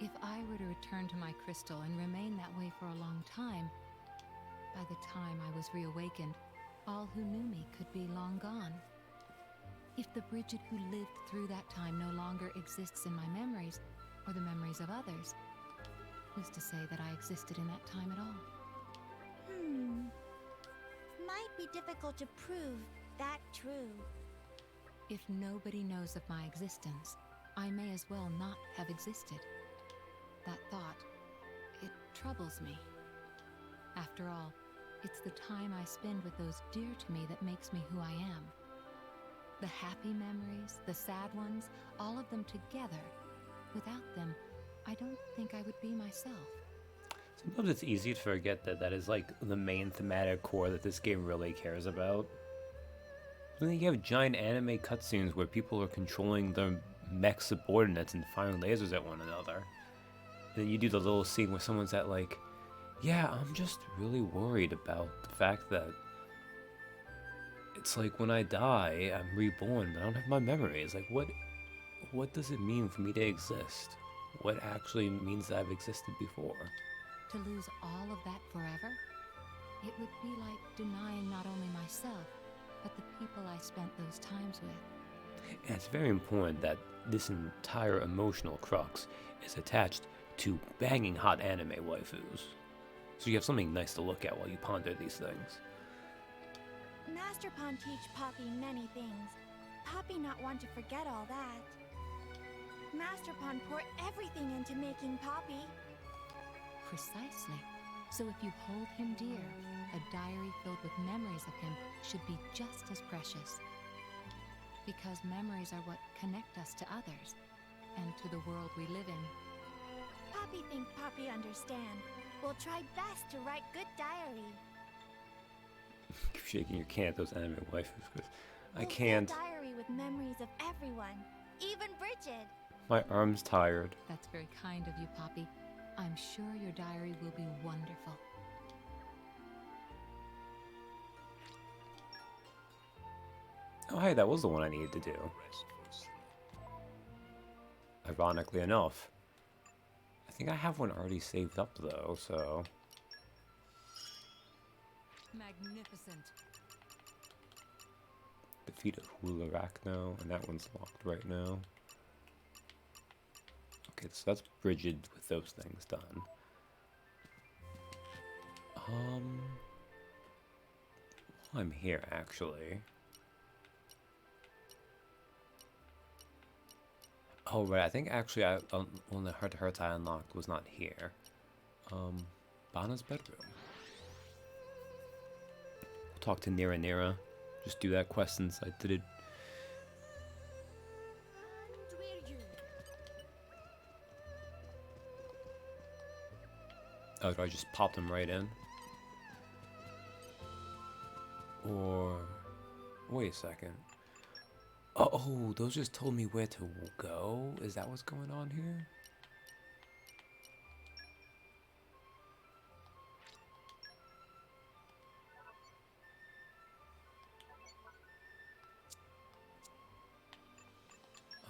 If I were to return to my crystal and remain that way for a long time, by the time I was reawakened, all who knew me could be long gone. If the Bridget who lived through that time no longer exists in my memories, or the memories of others, who's to say that I existed in that time at all? Might be difficult to prove that true. If nobody knows of my existence, I may as well not have existed. That thought, it troubles me. After all, it's the time I spend with those dear to me that makes me who I am. The happy memories, the sad ones, all of them together. Without them, I don't think I would be myself. Sometimes it's easy to forget that that is like the main thematic core that this game really cares about. And then you have giant anime cutscenes where people are controlling their mech subordinates and firing lasers at one another. And then you do the little scene where someone's at like, yeah, I'm just really worried about the fact that it's like when I die, I'm reborn, but I don't have my memories. Like, what does it mean for me to exist? What actually means that I've existed before? To lose all of that forever? It would be like denying not only myself, but the people I spent those times with. And it's very important that this entire emotional crux is attached to banging hot anime waifus. So you have something nice to look at while you ponder these things. Master Pawn teach Poppy many things. Poppy not want to forget all that. Master Pawn pour everything into making Poppy. Precisely. So if you hold him dear, a diary filled with memories of him should be just as precious. Because memories are what connect us to others, and to the world we live in. Poppy think Poppy understand. We'll try best to write good diary. Keep shaking your can at those anime waifus, because I We'll can't. fill diary with memories of everyone, even Bridget. My arm's tired. That's very kind of you, Poppy. I'm sure your diary will be wonderful. Oh, hey, that was the one I needed to do. Ironically enough. I think I have one already saved up, though, so... Magnificent. Defeat a Hularachno, and that one's locked right now. Okay, so that's Bridget with those things done. While I'm here, actually. Oh, right, I think actually one of the heart-to-hearts I unlocked was not here. Bana's bedroom. We'll talk to Nira. Just do that quest since I did it. Oh, do I just pop them right in? Or... Wait a second. Oh, those just told me where to go? Is that what's going on here?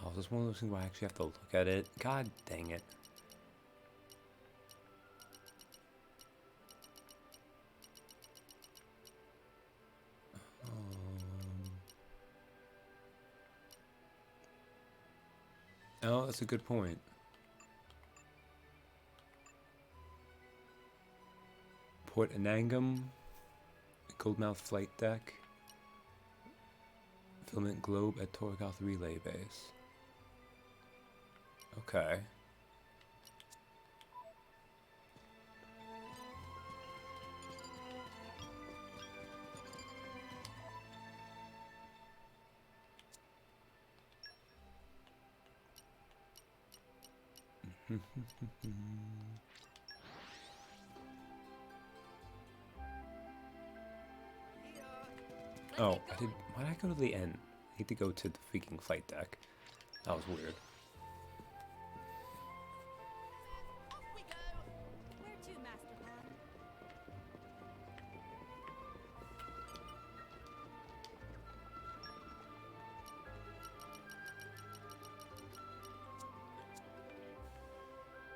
Oh, is this one of those things where I actually have to look at it? God dang it. Oh, that's a good point. Port Anangum, Goldmouth Flight Deck, Filament Globe at Torgoth Relay Base. Okay. Oh, why did I go to the end? I need to go to the freaking flight deck. That was weird. Off we go. Where to, Master Pawn?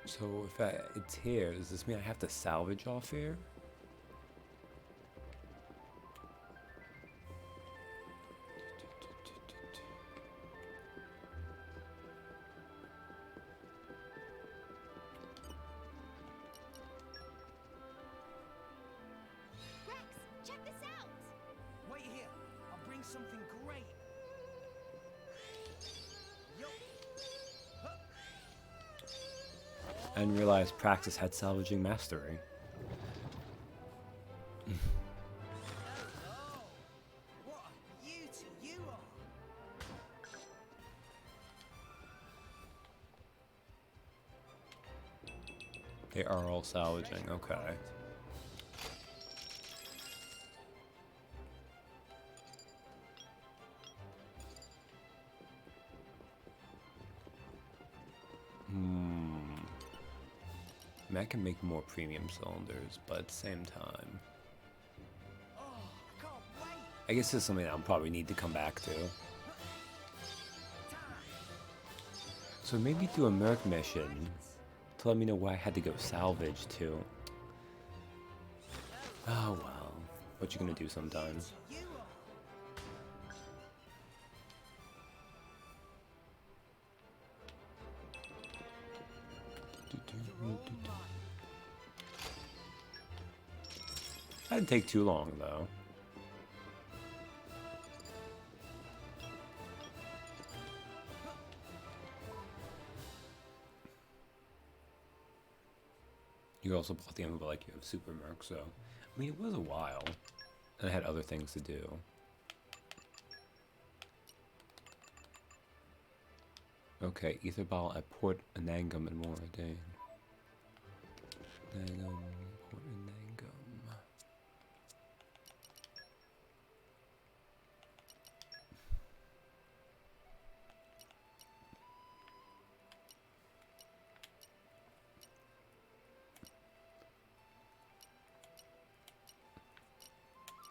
So if it's here, does this mean I have to salvage off here? Rex, check this out. something great. Yup. I didn't realize Praxis had salvaging mastery. Hello. What a beauty you are. They are all salvaging, okay. I mean, I can make more premium cylinders, but at the same time, Oh, I can't wait. I guess this is something I'll probably need to come back to. So maybe do a Merc mission to let me know where I had to go salvage to. Oh well, what you gonna do sometimes. You are. That didn't take too long though. You also bought the envelope like you have Super Merc, so I mean it was a while, and I had other things to do. Okay, ether bottle at Port Anangum and Moradane. Anangum, Port Anangum.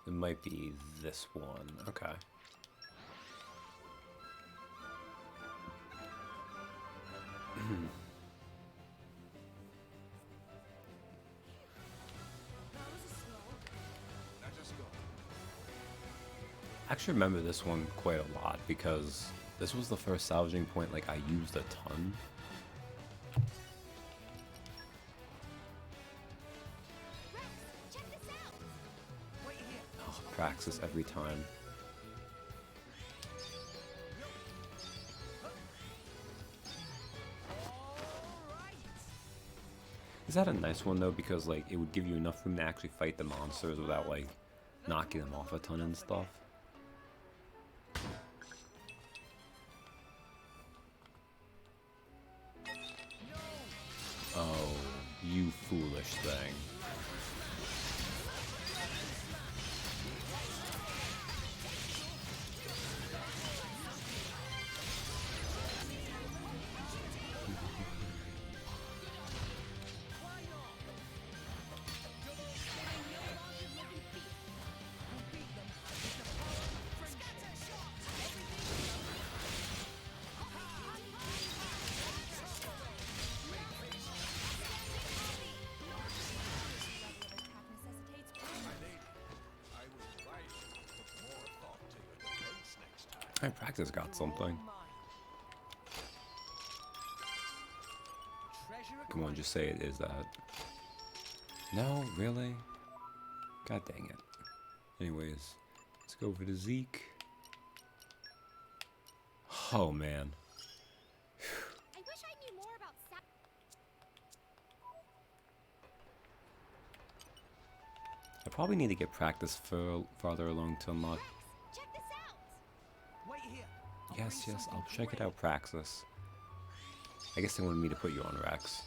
It might be this one. Okay. I actually remember this one quite a lot because this was the first salvaging point like I used a ton. Check this out. Wait here. Oh, Praxis every time. Is that a nice one though? Because like it would give you enough room to actually fight the monsters without like knocking them off a ton and stuff. Oh, you foolish thing. I Praxis got something. Come on, just say it is that. No, really? God dang it. Anyways, let's go over to Zeke. Oh man. I wish I knew more about I probably need to get practice farther along to unlock. Check this out. Wait here. Yes, yes, I'll check it out, Praxis. I guess they wanted me to put you on Rex.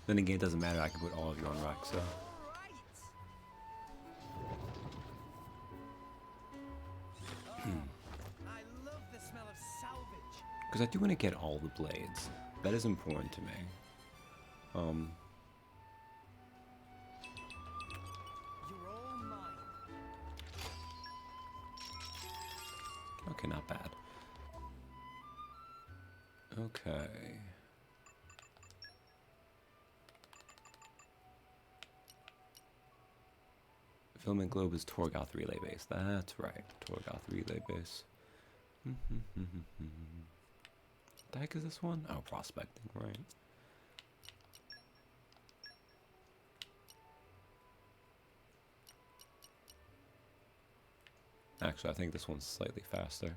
Then again, it doesn't matter, I can put all of you on Rex, so. I love the smell of salvage. Because I do want to get all the blades. That is important to me. You're all mine. Okay, not bad. Okay. Filament Globe is Torgoth Relay Base. That's right, Torgoth Relay Base. What the heck is this one? Oh, prospecting, right. Actually, I think this one's slightly faster.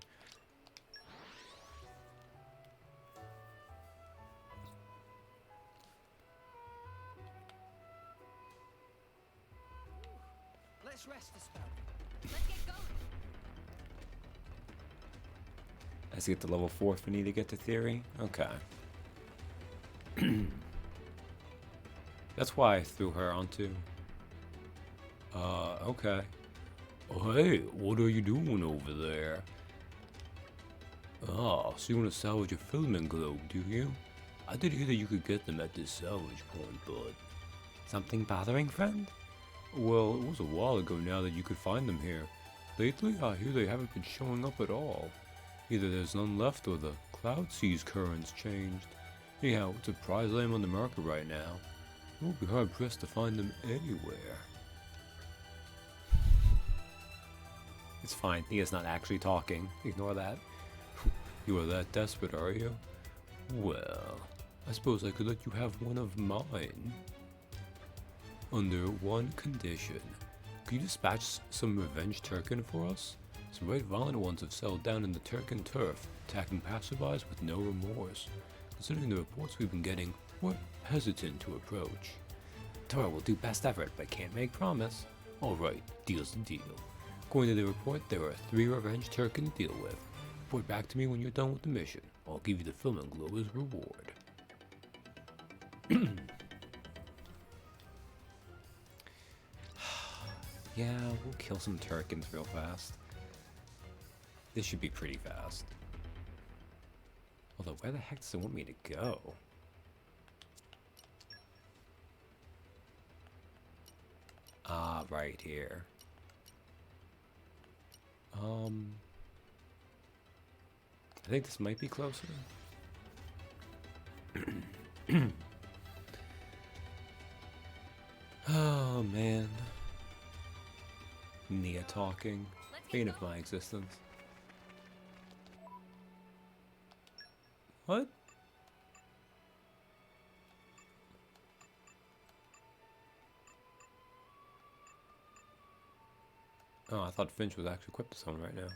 Let's rest a spell. Let's get going. Let's get to level 4 if we need to get to theory. Okay. That's why I threw her onto. Okay. Oh, hey, what are you doing over there? Ah, so you want to salvage a filament globe, do you? I did hear that you could get them at this salvage point, but... Something bothering, friend? Well, it was a while ago now that you could find them here. Lately, I hear they haven't been showing up at all. Either there's none left or the Cloud Sea's currents changed. Anyhow, it's a prize item on the market right now. It won't be hard pressed to find them anywhere. It's fine, he is not actually talking. Ignore that. You are that desperate, are you? Well, I suppose I could let you have one of mine. Under one condition. Could you dispatch some revenge Turkin for us? Some right violent ones have settled down in the Turkin turf, attacking passerbys with no remorse. Considering the reports we've been getting, we're hesitant to approach. Tora will do best effort, but can't make promise. Alright, deal's the deal. According to the report, there are 3 revenge Turkin to deal with. Report back to me when you're done with the mission. I'll give you the filament globe as reward. Yeah, we'll kill some Turkins real fast. This should be pretty fast. Although, where the heck does it want me to go? Ah, right here. I think this might be closer. Oh, man. Nia talking. Bane of my existence. What? Oh, I thought Finch was actually equipped to someone right now.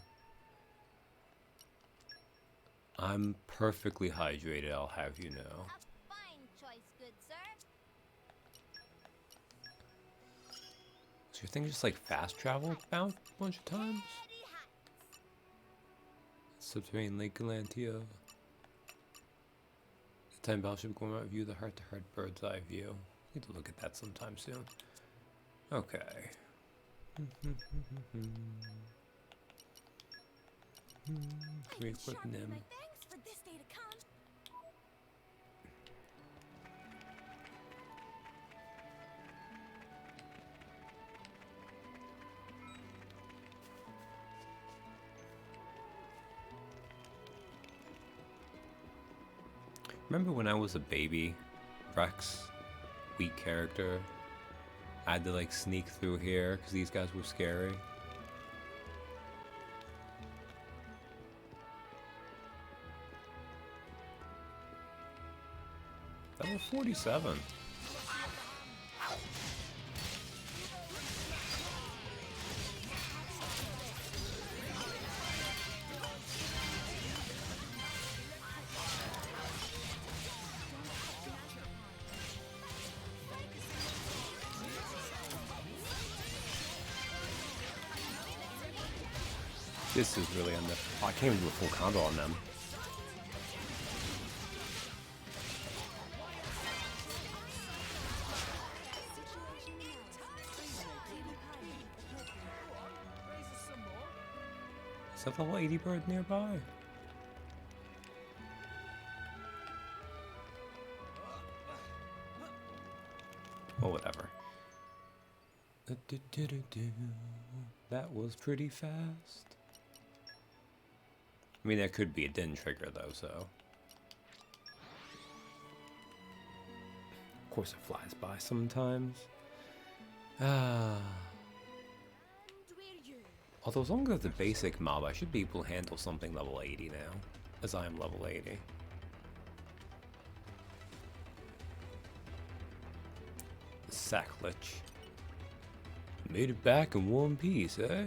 I'm perfectly hydrated, I'll have you know. A fine choice, good sir. So your thing just like fast travel bound a bunch of times? Subterranean Lake Galantia. The time battleship going out view the heart-to-heart bird's eye view. Need to look at that sometime soon. Okay. Re-equipping them. Thanks for this day to come. Remember when I was a baby, Rex, weak character, I had to like sneak through here because these guys were scary. Level 47. This is really on the... Oh, I can't even do a full combo on them. Is that level 80 bird nearby? Oh, whatever. That was pretty fast. I mean, that could be a din trigger, though, so... Of course it flies by sometimes. Although, as long as it's a basic mob, I should be able to handle something level 80 now, as I am level 80. Sacklich. Made it back in one piece, eh?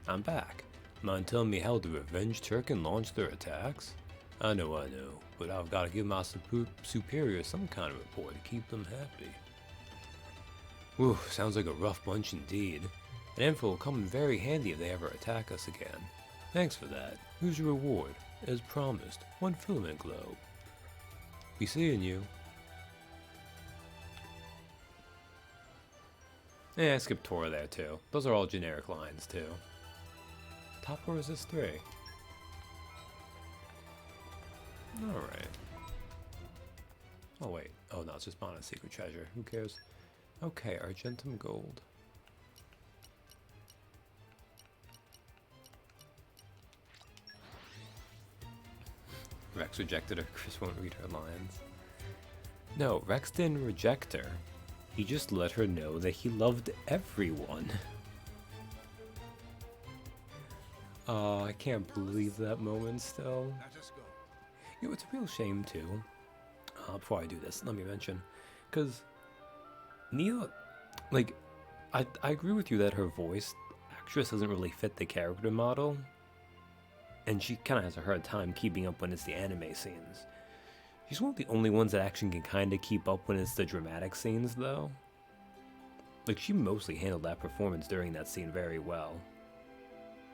I'm back. Mind telling me how the Revenge Turk launched their attacks? I know, but I've got to give my superiors some kind of report to keep them happy. Whew, sounds like a rough bunch indeed. An info will come in very handy if they ever attack us again. Thanks for that. Here's your reward. As promised, 1 filament globe. Be seeing you. Yeah, I skipped Tora there too. Those are all generic lines too. Top or resist 3? Alright. Oh wait. Oh no, it's just Bana's secret treasure. Who cares? Okay, Argentum gold. Rex rejected her. Chris won't read her lines. No, Rex didn't reject her. He just let her know that he loved everyone. Oh, I can't believe that moment still. You know, it's a real shame too. Before I do this, let me mention. Because Nia, like, I agree with you that her voice actress doesn't really fit the character model. And she kind of has a hard time keeping up when it's the anime scenes. She's one of the only ones that actually can kind of keep up when it's the dramatic scenes, though. Like, she mostly handled that performance during that scene very well.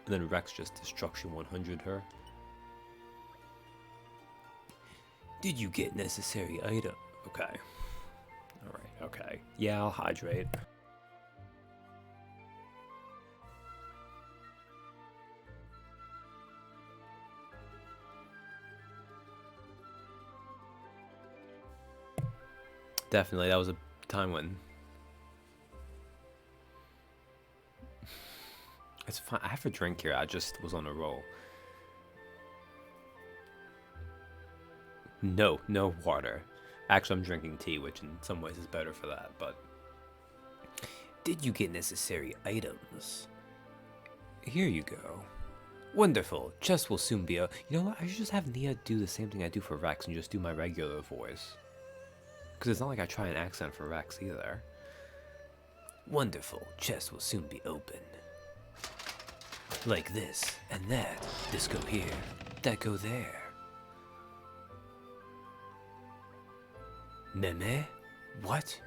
And then Rex just Destruction 100'd her. Did you get necessary item? Okay. Alright, okay. Yeah, I'll hydrate. Definitely, that was a time when... It's fine. I have a drink here. I just was on a roll. No water. Actually, I'm drinking tea, which in some ways is better for that, but... Did you get necessary items? Here you go. Wonderful. Chest will soon be a... You know what? I should just have Nia do the same thing I do for Rex and just do my regular voice. Because it's not like I try an accent for Rex either. Wonderful. Chest will soon be open. Like this and that. This go here. That go there. Meme? What?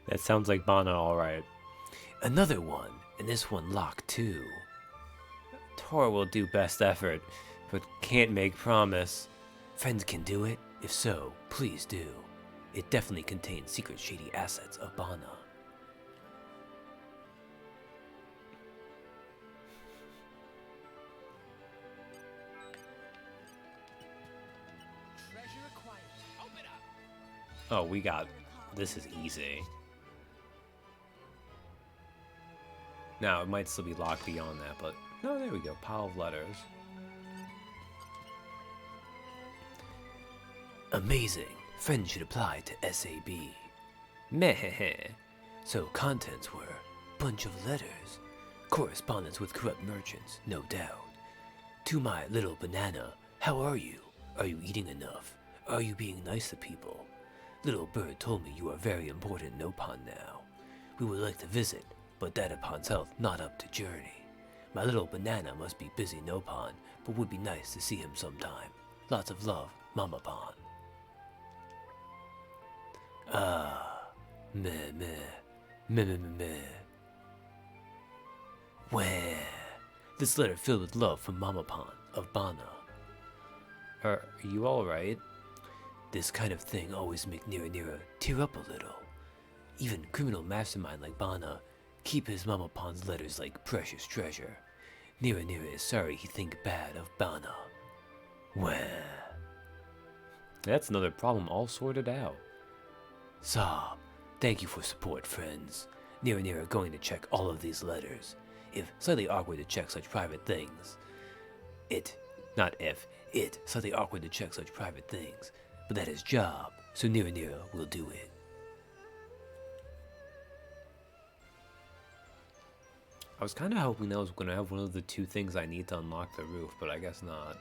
That sounds like Bana, alright. Another one, and this one locked too. Tor will do best effort, but can't make promise. Friends can do it? If so, please do. It definitely contains secret shady assets of Bana. Oh, we got... This is easy. Now, it might still be locked beyond that, but... No, there we go. Pile of letters. Amazing. Friends should apply to SAB. Meh. So contents were... Bunch of letters. Correspondence with corrupt merchants, no doubt. To my little banana, how are you? Are you eating enough? Are you being nice to people? Little bird told me you are very important Nopon now. We would like to visit, but Datapon's health not up to journey. My little banana must be busy Nopon, but would be nice to see him sometime. Lots of love, Mama Pon. Meh. Wah. This letter filled with love from Mama Pon of Bana. Are you alright? This kind of thing always make Nira tear up a little. Even criminal mastermind like Bana keep his Mama Pon's letters like precious treasure. Nira is sorry he think bad of Bana. Well, that's another problem all sorted out. Sob, thank you for support, friends. Nira going to check all of these letters. If slightly awkward to check such private things. Slightly awkward to check such private things. But that is job, so Nira will do it. I was kind of hoping that was going to have one of the two things I need to unlock the roof, but I guess not.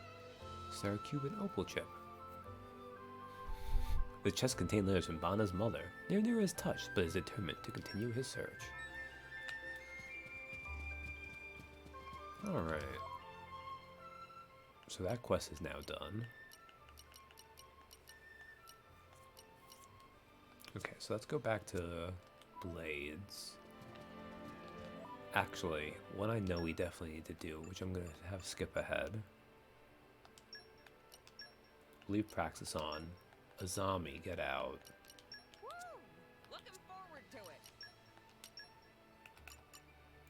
Star Cube and Opal Chip. The chest contained letters from Bana's mother. Nira is touched, but is determined to continue his search. Alright. So that quest is now done. Okay, so let's go back to Blades. Actually, what I know we definitely need to do, which I'm going to have skip ahead. Leave Praxis on. Azami, get out. Woo! Looking forward to it.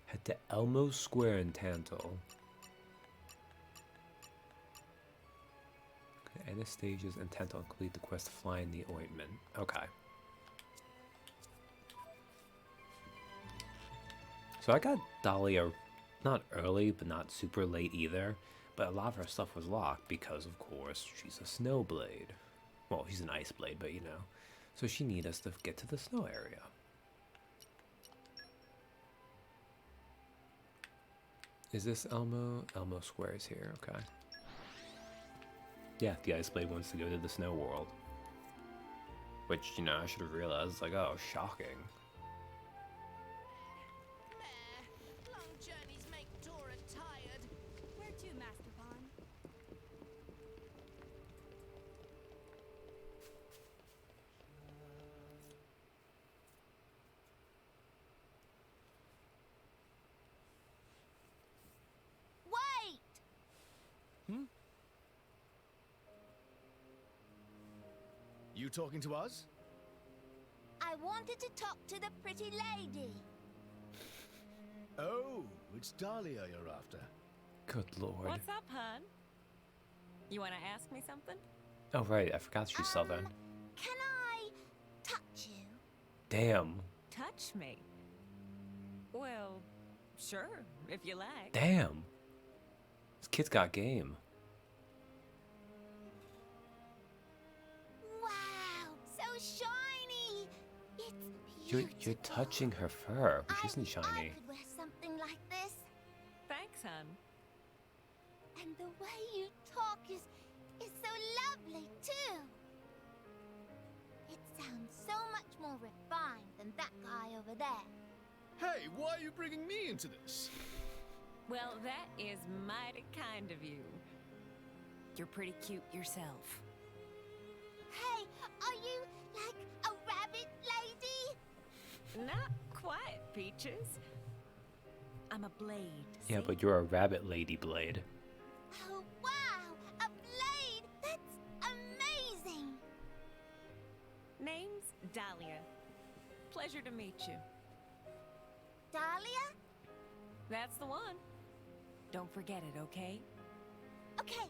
Head to Elmo Square in Tantal. Anastasia's intent on complete the quest to fly in the ointment. Okay. So I got Dahlia not early, but not super late either. But a lot of her stuff was locked because, of course, she's a Snowblade. Well, she's an Ice Blade, but you know. So she needs us to get to the snow area. Is this Elmo? Elmo Square is here, okay. Yeah, the Ice Blade wants to go to the snow world. Which, you know, I should have realized, like, oh, shocking. Long journeys make Dora tired. Where to, Master Pawn? Wait! You talking to us? I wanted to talk to the pretty lady. Oh, it's Dahlia you're after. Good lord. What's up, hon? You want to ask me something? Oh, right, I forgot she's Southern. Can I touch you? Damn. Touch me? Well, sure, if you like. Damn. This kid's got game. Wow, so shiny! It's You're beautiful. touching her fur, which isn't I shiny. could wear something like this. Thanks, hon. And the way you talk is so lovely, too. It sounds so much more refined than that guy over there. Hey, why are you bringing me into this? Well, that is mighty kind of you. You're pretty cute yourself. Hey, are you like a rabbit lady? Not quite, Peaches. I'm a blade. Yeah, see? but you're a rabbit lady blade. Oh, wow, a blade! That's amazing! Name's Dahlia. Pleasure to meet you. Dahlia? That's the one. Don't forget it, okay? Okay.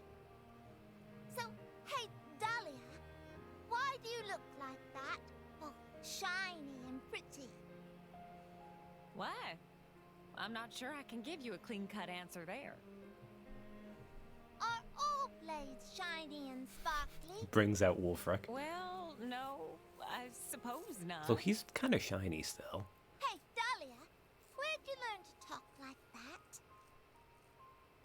So, hey, Dahlia, why do you look like that? Oh, shiny and pretty. Why? I'm not sure I can give you a clean-cut answer there. Are all blades shiny and sparkly? Brings out Wolfric. Well, no, I suppose not. So he's kind of shiny still. Hey, Dahlia, where'd you learn to talk like that?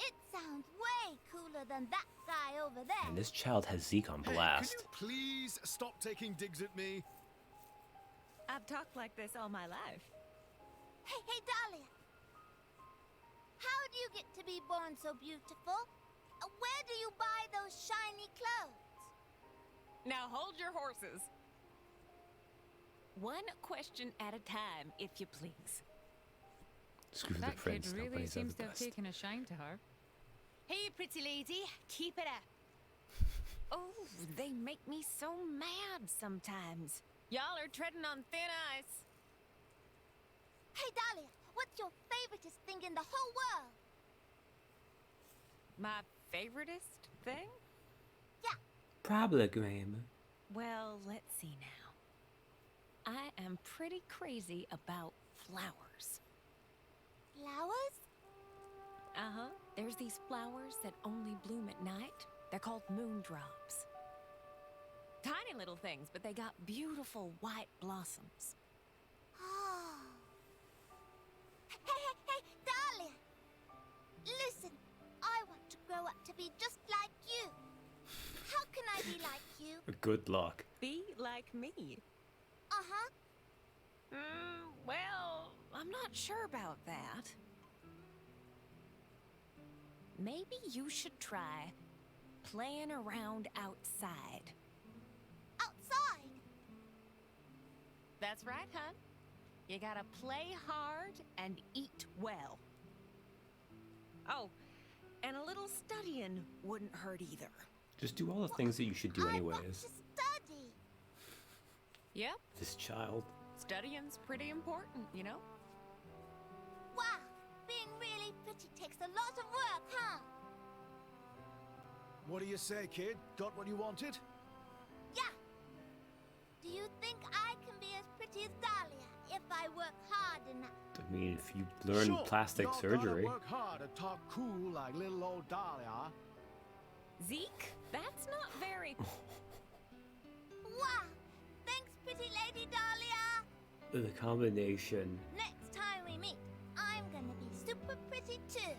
It sounds way cooler than that guy over there. And this child has Zeke on Hey, blast. could you please stop taking digs at me? I've talked like this all my life. Hey, Dahlia. How do you get to be born so beautiful? Where do you buy those shiny clothes? Now hold your horses. One question at a time, if you please. Screw the That kid prince. really Nobody's seems ever to have best. taken a shine to her. Hey, pretty lady, keep it up. Oh, they make me so mad sometimes. Y'all are treading on thin ice. Hey, Dahlia, what's your favoriteest thing in the whole world? My favoritist thing? Probably grandma. Well, let's see now. I am pretty crazy about flowers. Flowers? Uh-huh. There's these flowers that only bloom at night. They're called moondrops. Tiny little things, but they got beautiful white blossoms. Oh. Hey, Dahlia! Listen, I want to grow up to be just like you. How can I be like you? Good luck. Be like me. Uh-huh. Well, I'm not sure about that. maybe you should try playing around outside. Outside? That's right, hun. You gotta play hard and eat well. Oh, and a little studying wouldn't hurt either. Just do all the things that you should do I've got anyways. to study. Yep, This child. studying's pretty important, you know? Wow, being really pretty takes a lot of work, huh? What do you say, kid? Got what you wanted? Yeah. Do you think I can be as pretty as Dahlia if I work hard enough? I mean, if you learn Sure, plastic you're surgery. Gotta work hard and talk cool like little old Dahlia. Zeke, that's not very... Wow, thanks, pretty lady Dahlia. The combination Next time we meet, I'm gonna be super pretty too.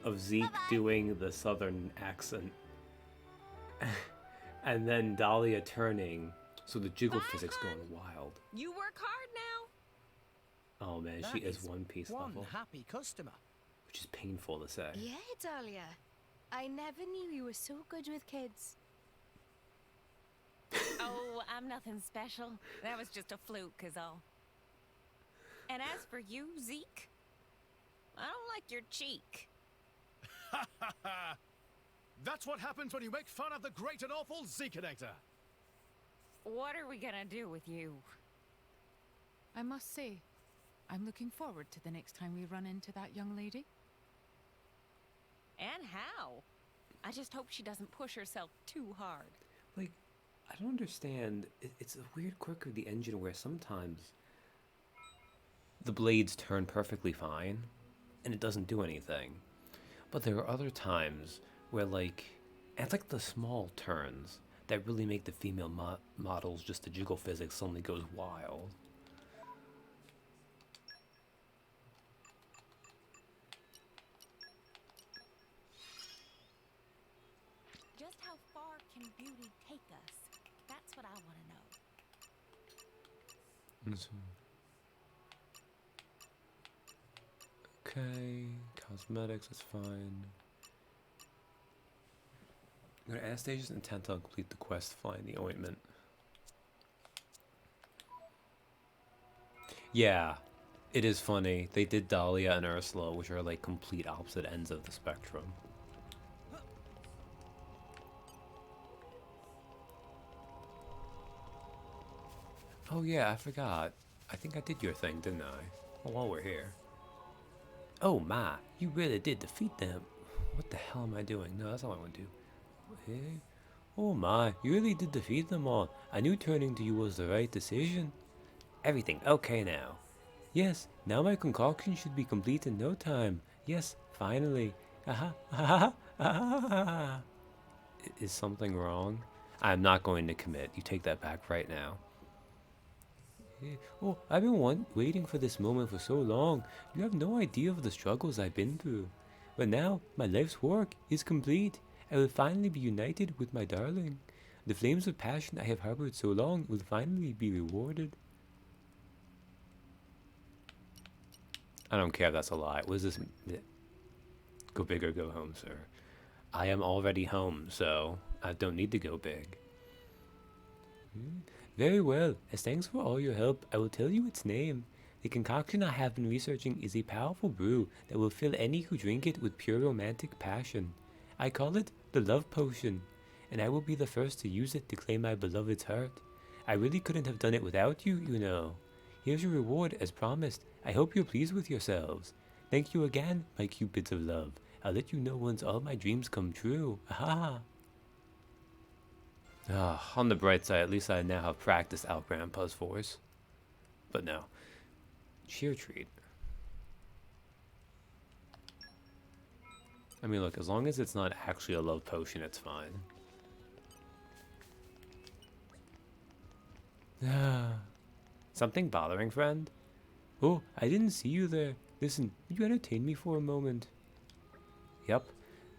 of Zeke Bye-bye. doing the southern accent and then Dahlia turning, so the jiggle Bye, physics hon. going wild. You work hard now. Oh man, That she is One Piece one level, happy customer. which is painful to say. Yeah, Dahlia. I never knew you were so good with kids. Oh, I'm nothing special. That was just a fluke, is all. And as for you, Zeke, I don't like your cheek. That's what happens when you make fun of the great and awful Zekenator. What are we gonna do with you? I must say, I'm looking forward to the next time we run into that young lady. And how? I just hope she doesn't push herself too hard. Like, I don't understand. It's a weird quirk of the engine where sometimes the blades turn perfectly fine and it doesn't do anything. But there are other times where, like, it's like the small turns that really make the female models, just the jiggle physics suddenly goes wild. Just how far can beauty take us? That's what I want to know. Okay, cosmetics, that's fine. Go to Anastasia's intent to complete the quest, find the ointment. Yeah, it is funny. They did Dahlia and Ursula, which are like complete opposite ends of the spectrum. Oh yeah, I forgot. I think I did your thing, didn't I? Well, while we're here. Oh my, you really did defeat them. What the hell am I doing? No, that's not what I want to do. Hey. Oh my, you really did defeat them all. I knew turning to you was the right decision. Everything okay now. Yes, now my concoction should be complete in no time. Yes, finally. Aha, aha, aha. Is something wrong? I'm not going to commit. You take that back right now. Oh, I've been waiting for this moment for so long. You have no idea of the struggles I've been through. But now, my life's work is complete. I will finally be united with my darling. The flames of passion I have harbored so long will finally be rewarded. I don't care if that's a lie. What is this? Go big or go home, sir. I am already home, so I don't need to go big. Very well. As thanks for all your help, I will tell you its name. The concoction I have been researching is a powerful brew that will fill any who drink it with pure romantic passion. I call it the Love Potion, and I will be the first to use it to claim my beloved's heart. I really couldn't have done it without you, you know. Here's your reward, as promised. I hope you're pleased with yourselves. Thank you again, my cupids of love. I'll let you know once all my dreams come true. Aha! On the bright side, at least I now have practiced out Grandpa's voice. But no. Cheer treat. I mean, look, as long as it's not actually a love potion, it's fine. Something bothering, friend? Oh, I didn't see you there. Listen, would you entertain me for a moment? Yep.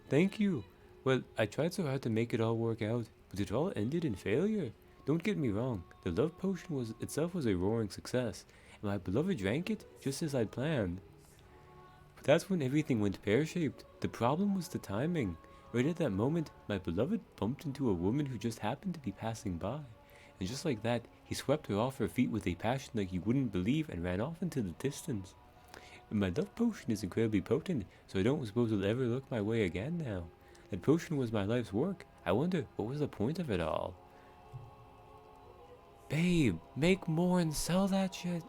Thank you. Well, I tried so hard to make it all work out, but it all ended in failure. Don't get me wrong, the love potion itself was a roaring success, and my beloved drank it just as I'd planned. But That's when everything went pear-shaped. The problem was the timing. Right at that moment, my beloved bumped into a woman who just happened to be passing by. And just like that, he swept her off her feet with a passion like you wouldn't believe and ran off into the distance. My love potion is incredibly potent, so I don't suppose it'll ever look my way again now. That potion was my life's work. I wonder, what was the point of it all? Babe, make more and sell that shit.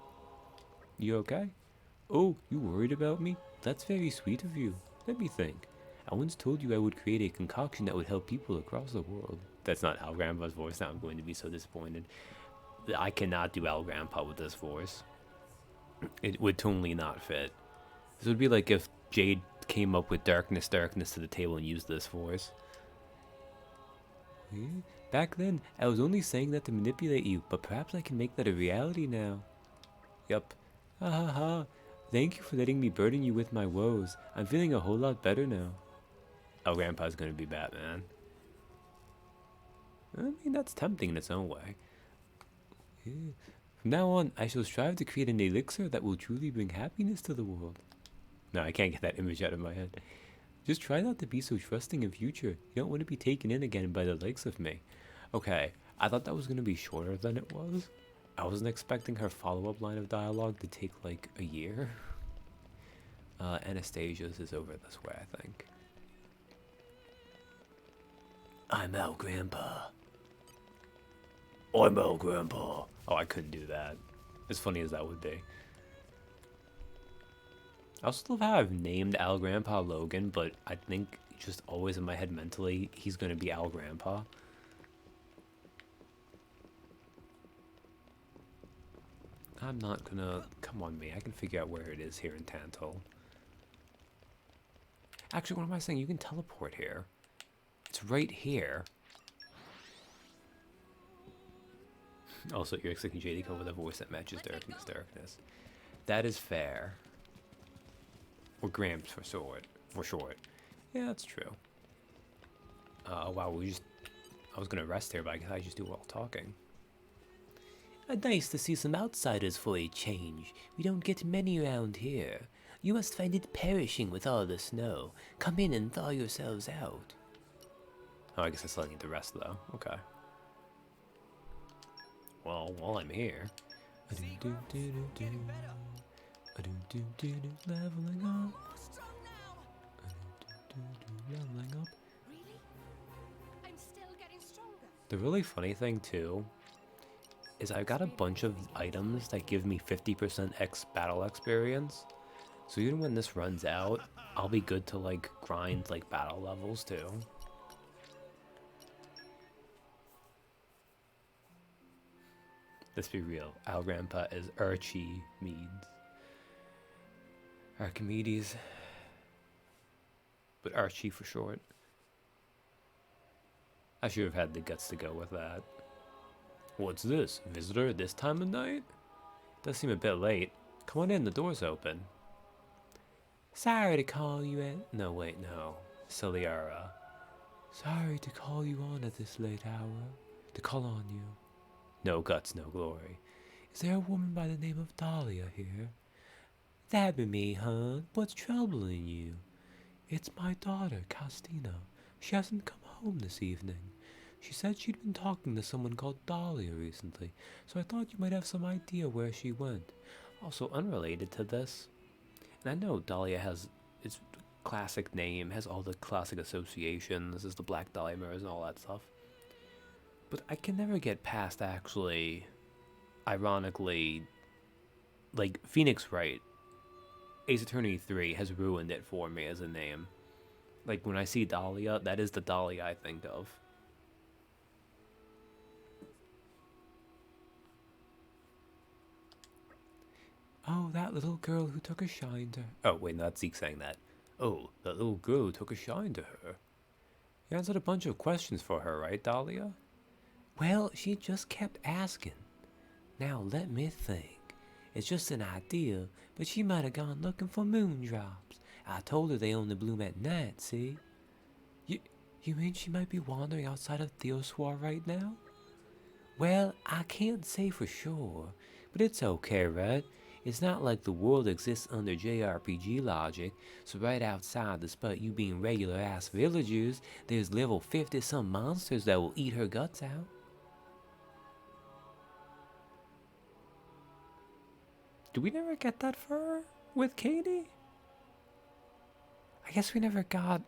You okay? Oh, you worried about me? That's very sweet of you. Let me think. I once told you I would create a concoction that would help people across the world. That's not Al Grandpa's voice. Now I'm going to be so disappointed. I cannot do Al Grandpa with this voice. It would totally not fit. This would be like if Jade came up with darkness to the table and used this voice. Back then, I was only saying that to manipulate you, but perhaps I can make that a reality now. Yup. Ha ha ha. Thank you for letting me burden you with my woes. I'm feeling a whole lot better now. Oh, Grandpa's gonna be Batman. I mean, that's tempting in its own way. From now on, I shall strive to create an elixir that will truly bring happiness to the world. No, I can't get that image out of my head. Just try not to be so trusting in future. You don't want to be taken in again by the likes of me. Okay, I thought that was going to be shorter than it was. I wasn't expecting her follow-up line of dialogue to take like a year. Anastasia's is over this way, I think. I'm Al Grandpa. I'm Al Grandpa. Oh, I couldn't do that. As funny as that would be. I also love how I've named Al Grandpa Logan, but I think just always in my head mentally, he's going to be Al Grandpa. I'm not gonna... Come on, me. I can figure out where it is here in Tantal. Actually, what am I saying? You can teleport here. It's right here. Also, you're expecting Jade to come with a voice that matches darkness. That is fair. Or Gramps for short. Yeah, that's true. Wow, I was gonna rest here, but I guess I just do all talking. Nice to see some outsiders for a change. We don't get many around here. You must find it perishing with all the snow. Come in and thaw yourselves out. Oh, I guess I still need the rest though. Okay. Well, while I'm here. Leveling up. Leveling up. Really? I'm still getting stronger. The really funny thing too is I've got a bunch of items that give me 50% X battle experience. So even when this runs out, I'll be good to like grind like battle levels too. Let's be real, Al Grandpa is Archimedes. Archimedes. But Archie for short. I should have had the guts to go with that. What's this? Visitor at this time of night? Does seem a bit late. Come on in, the door's open. Sorry to call you in. No, wait, no. Ciliara. Sorry to call you on at this late hour. To call on you. No guts, no glory. Is there a woman by the name of Dahlia here? That be me, hon. What's troubling you? It's my daughter, Castina. She hasn't come home this evening. She said she'd been talking to someone called Dahlia recently, so I thought you might have some idea where she went. Also, unrelated to this, and I know Dahlia has its classic name, has all the classic associations, this is the Black Dahlia mirrors and all that stuff. But I can never get past actually, ironically, like, Phoenix Wright, Ace Attorney 3 has ruined it for me as a name. Like, when I see Dahlia, that is the Dahlia I think of. Oh, that little girl who took a shine to her. Oh, wait, no, that's Zeke saying that. Oh, that little girl who took a shine to her. You answered a bunch of questions for her, right, Dahlia? Well, she just kept asking. Now, let me think. It's just an idea, but she might have gone looking for moondrops. I told her they only bloom at night, see? You mean she might be wandering outside of Theoswar right now? Well, I can't say for sure, but it's okay, right? It's not like the world exists under JRPG logic, so right outside, despite you being regular-ass villagers, there's level 50-some monsters that will eat her guts out. Do we never get that far with Katie? I guess we never got...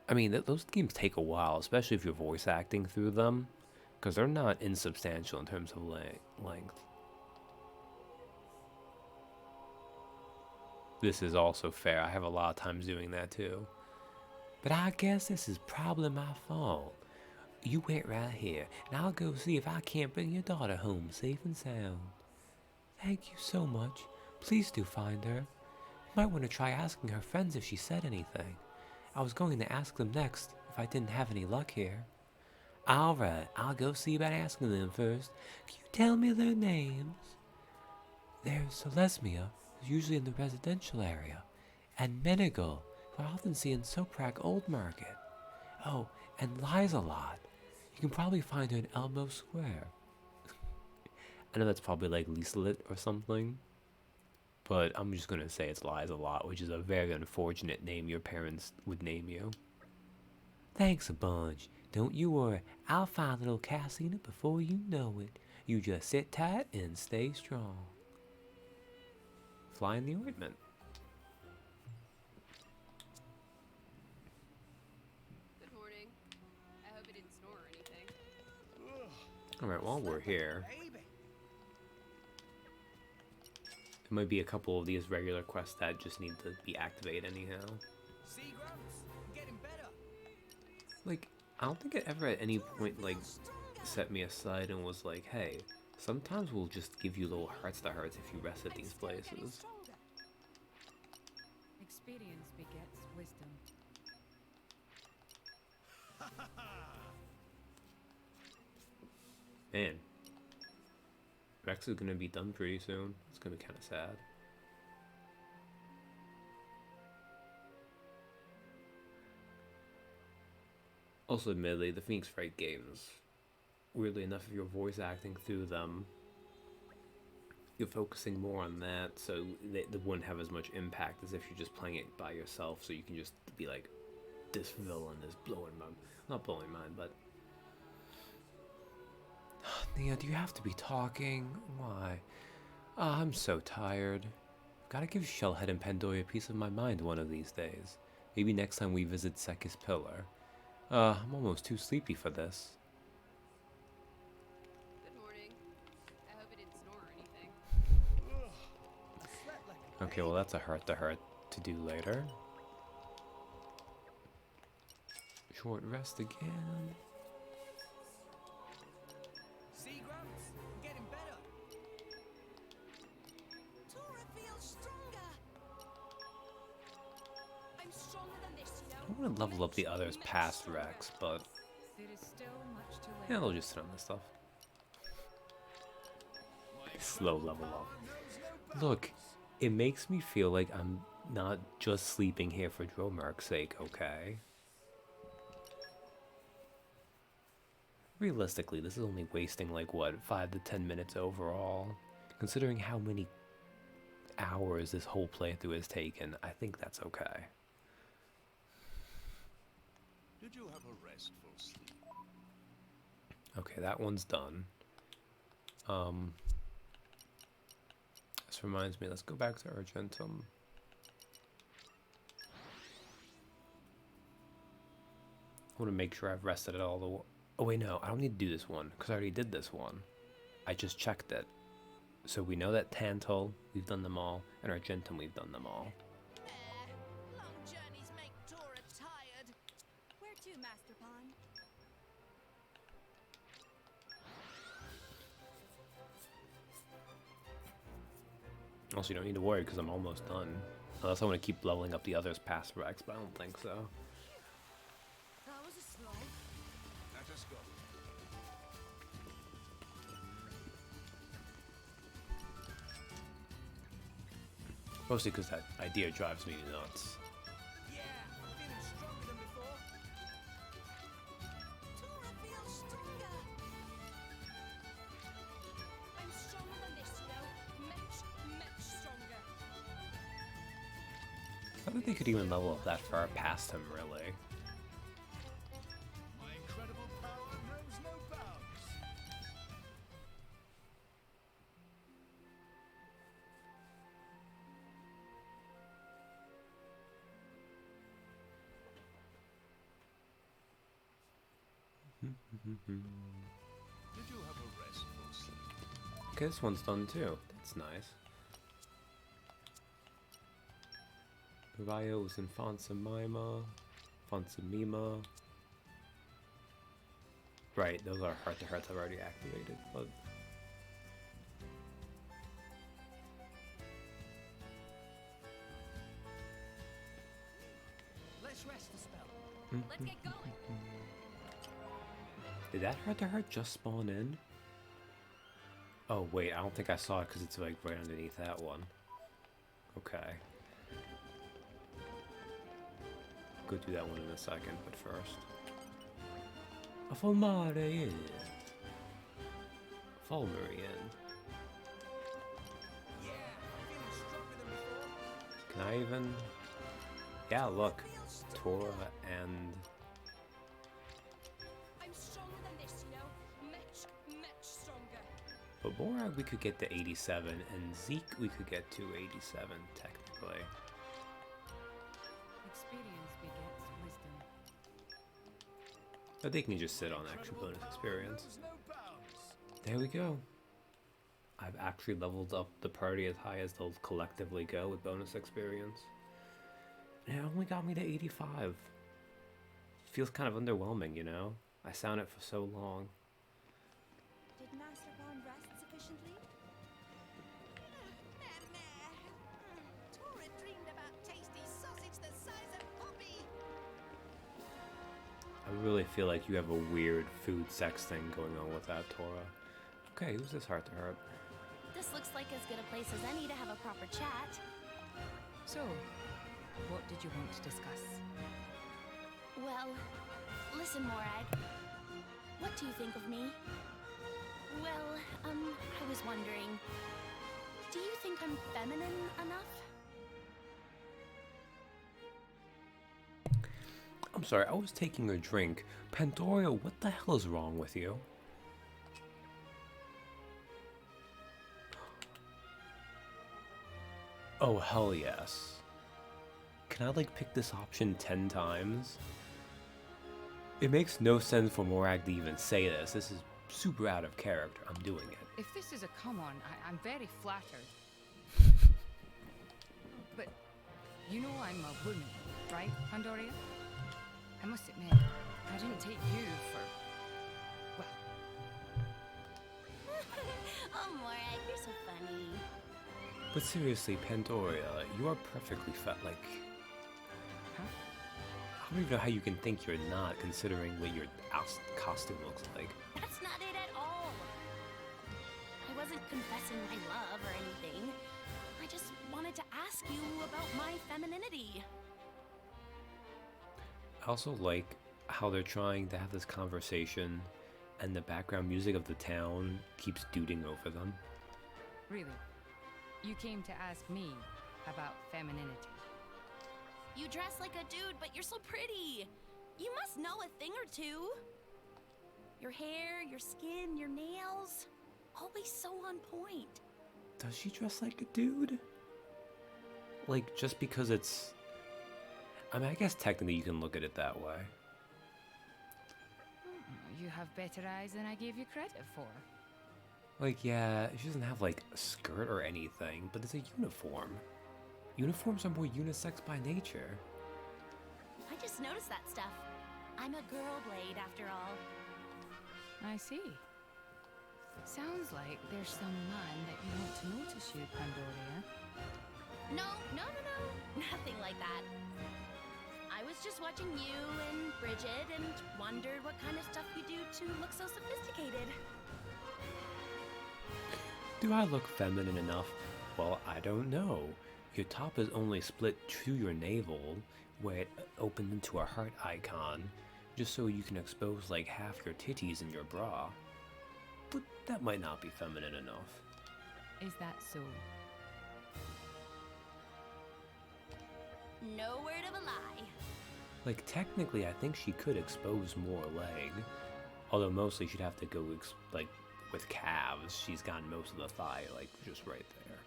I mean, those games take a while, especially if you're voice acting through them, because they're not insubstantial in terms of length. This is also fair. I have a lot of times doing that too. But I guess this is probably my fault. You wait right here, and I'll go see if I can't bring your daughter home safe and sound. Thank you so much. Please do find her. You might want to try asking her friends if she said anything. I was going to ask them next if I didn't have any luck here. Alright, I'll go see about asking them first. Can you tell me their names? There's Celesmia, who's usually in the residential area, and Menegal, who I often see in Soprak Old Market. Oh, and Lizelot. You can probably find her in Elmo Square. I know that's probably like Liselet or something, but I'm just gonna say it's Lizelot, which is a very unfortunate name your parents would name you. Thanks a bunch. Don't you worry, I'll find little Cassina before you know it. You just sit tight and stay strong. Fly in the ointment. Good morning. I hope it didn't snore or anything. Alright, while we're here, there might be a couple of these regular quests that just need to be activated anyhow. See, Grumps? I'm getting better. Like, I don't think it ever at any point, like, set me aside and was like, hey, sometimes we'll just give you little hearts to hearts if you rest at these places. Experience begets wisdom. Man, Rex is gonna be done pretty soon. It's gonna be kind of sad. Also, admittedly, the Phoenix Wright games, weirdly enough, if you're voice acting through them, you're focusing more on that, so they wouldn't have as much impact as if you're just playing it by yourself, so you can just be like, this villain is blowing my... not blowing mine, but... Nia, do you have to be talking? Why? I'm so tired. Gotta give Shellhead and Pandoria a piece of my mind one of these days. Maybe next time we visit Sekis Pillar. I'm almost too sleepy for this. Good morning. I hope it didn't snore or anything. Okay, well that's a heart-to-heart to do later. Short rest again. See, Grumps? I'm getting better. Tora feels stronger. I'm stronger than this, you know. I want to level up the others past Rex, but There is still much to learn. yeah, they'll just sit on this stuff. Slow level up. Look, it makes me feel like I'm not just sleeping here for Dromark's sake, okay? Realistically, this is only wasting like, what, 5 to 10 minutes overall? Considering how many hours this whole playthrough has taken, I think that's okay. Did you have a restful sleep? Okay, that one's done. This reminds me, let's go back to Argentum. I want to make sure I've rested it all the way. Oh wait, no, I don't need to do this one, because I already did this one. I just checked it. So we know that Tantal, we've done them all, and Argentum, we've done them all. Long journeys make Tora tired. Where to, Master Pawn? Also, you don't need to worry, because I'm almost done. Unless I want to keep leveling up the others past Rex, but I don't think so. That was a slog. Let us go. Mostly because that idea drives me nuts. Yeah, I'm feeling stronger than before. Tora feels stronger. I'm stronger I don't think they could even level up that far past him, really. My incredible power knows no bounds. Did you have a restful sleep? Okay, this one's done too. That's nice. Uriah was in Fonsamima. Right, those are heart-to-hearts I've already activated, but... Let's rest a spell. Let's get going. Did that heart-to-heart just spawn in? Oh wait, I don't think I saw it because it's like right underneath that one. Okay. Go do that one in a second, but first. A Fulmarian. Fulmarian. Yeah, I'm feeling stronger than before. Can I even... Yeah, look. Tora and... I'm stronger than this, you know? Much stronger. But Morag we could get to 87, and Zeke we could get to 87, technically. Experience begets wisdom. But they can just sit on extra bonus experience. Knows no bounds. There we go. I've actually leveled up the party as high as they'll collectively go with bonus experience. And it only got me to 85. Feels kind of underwhelming, you know? I sound it for so long. Did Master Bond rest sufficiently? Tora dreamed about tasty sausage the size of Poppy. I really feel like you have a weird food sex thing going on with that, Tora. Okay, who's this heart-to-heart? This looks like as good a place as any to have a proper chat. So, what did you want to discuss? Well, listen, Morag. What do you think of me? Well, I was wondering, do you think I'm feminine enough? I'm sorry, I was taking a drink. Pandoria, what the hell is wrong with you? Oh, hell yes. Can I, like, pick this option 10 times? It makes no sense for Morag to even say this. This is super out of character. I'm doing it. If this is a come-on, I'm very flattered. But, you know I'm a woman, right, Pandoria? I must admit, I didn't take you for... well... Oh, Morag, you're so funny. But seriously, Pandoria, you are perfectly fat, like... Huh? I don't even know how you can think you're not, considering what your costume looks like. That's not it at all. I wasn't confessing my love or anything. I just wanted to ask you about my femininity. I also like how they're trying to have this conversation and the background music of the town keeps duding over them. Really? You came to ask me about femininity. You dress like a dude, but you're so pretty. You must know a thing or two. Your hair, your skin, your nails, always so on point. Does she dress like a dude? Like, just because it's... I mean, I guess technically you can look at it that way. You have better eyes than I gave you credit for. Like, yeah, she doesn't have, like, a skirt or anything, but it's a uniform. Uniforms are more unisex by nature. I just noticed that stuff. I'm a girl blade, after all. I see. Sounds like there's some man that you want to notice you, Pandoria. No, nothing like that. I was just watching you and Bridget and wondered what kind of stuff you do to look so sophisticated. Do I look feminine enough? Well, I don't know. Your top is only split to your navel, where it opened into a heart icon, just so you can expose like half your titties in your bra. But that might not be feminine enough. Is that so? No word of a lie. Like, technically, I think she could expose more leg. Although mostly she'd have to go, like, with calves. She's got most of the thigh, like, just right there.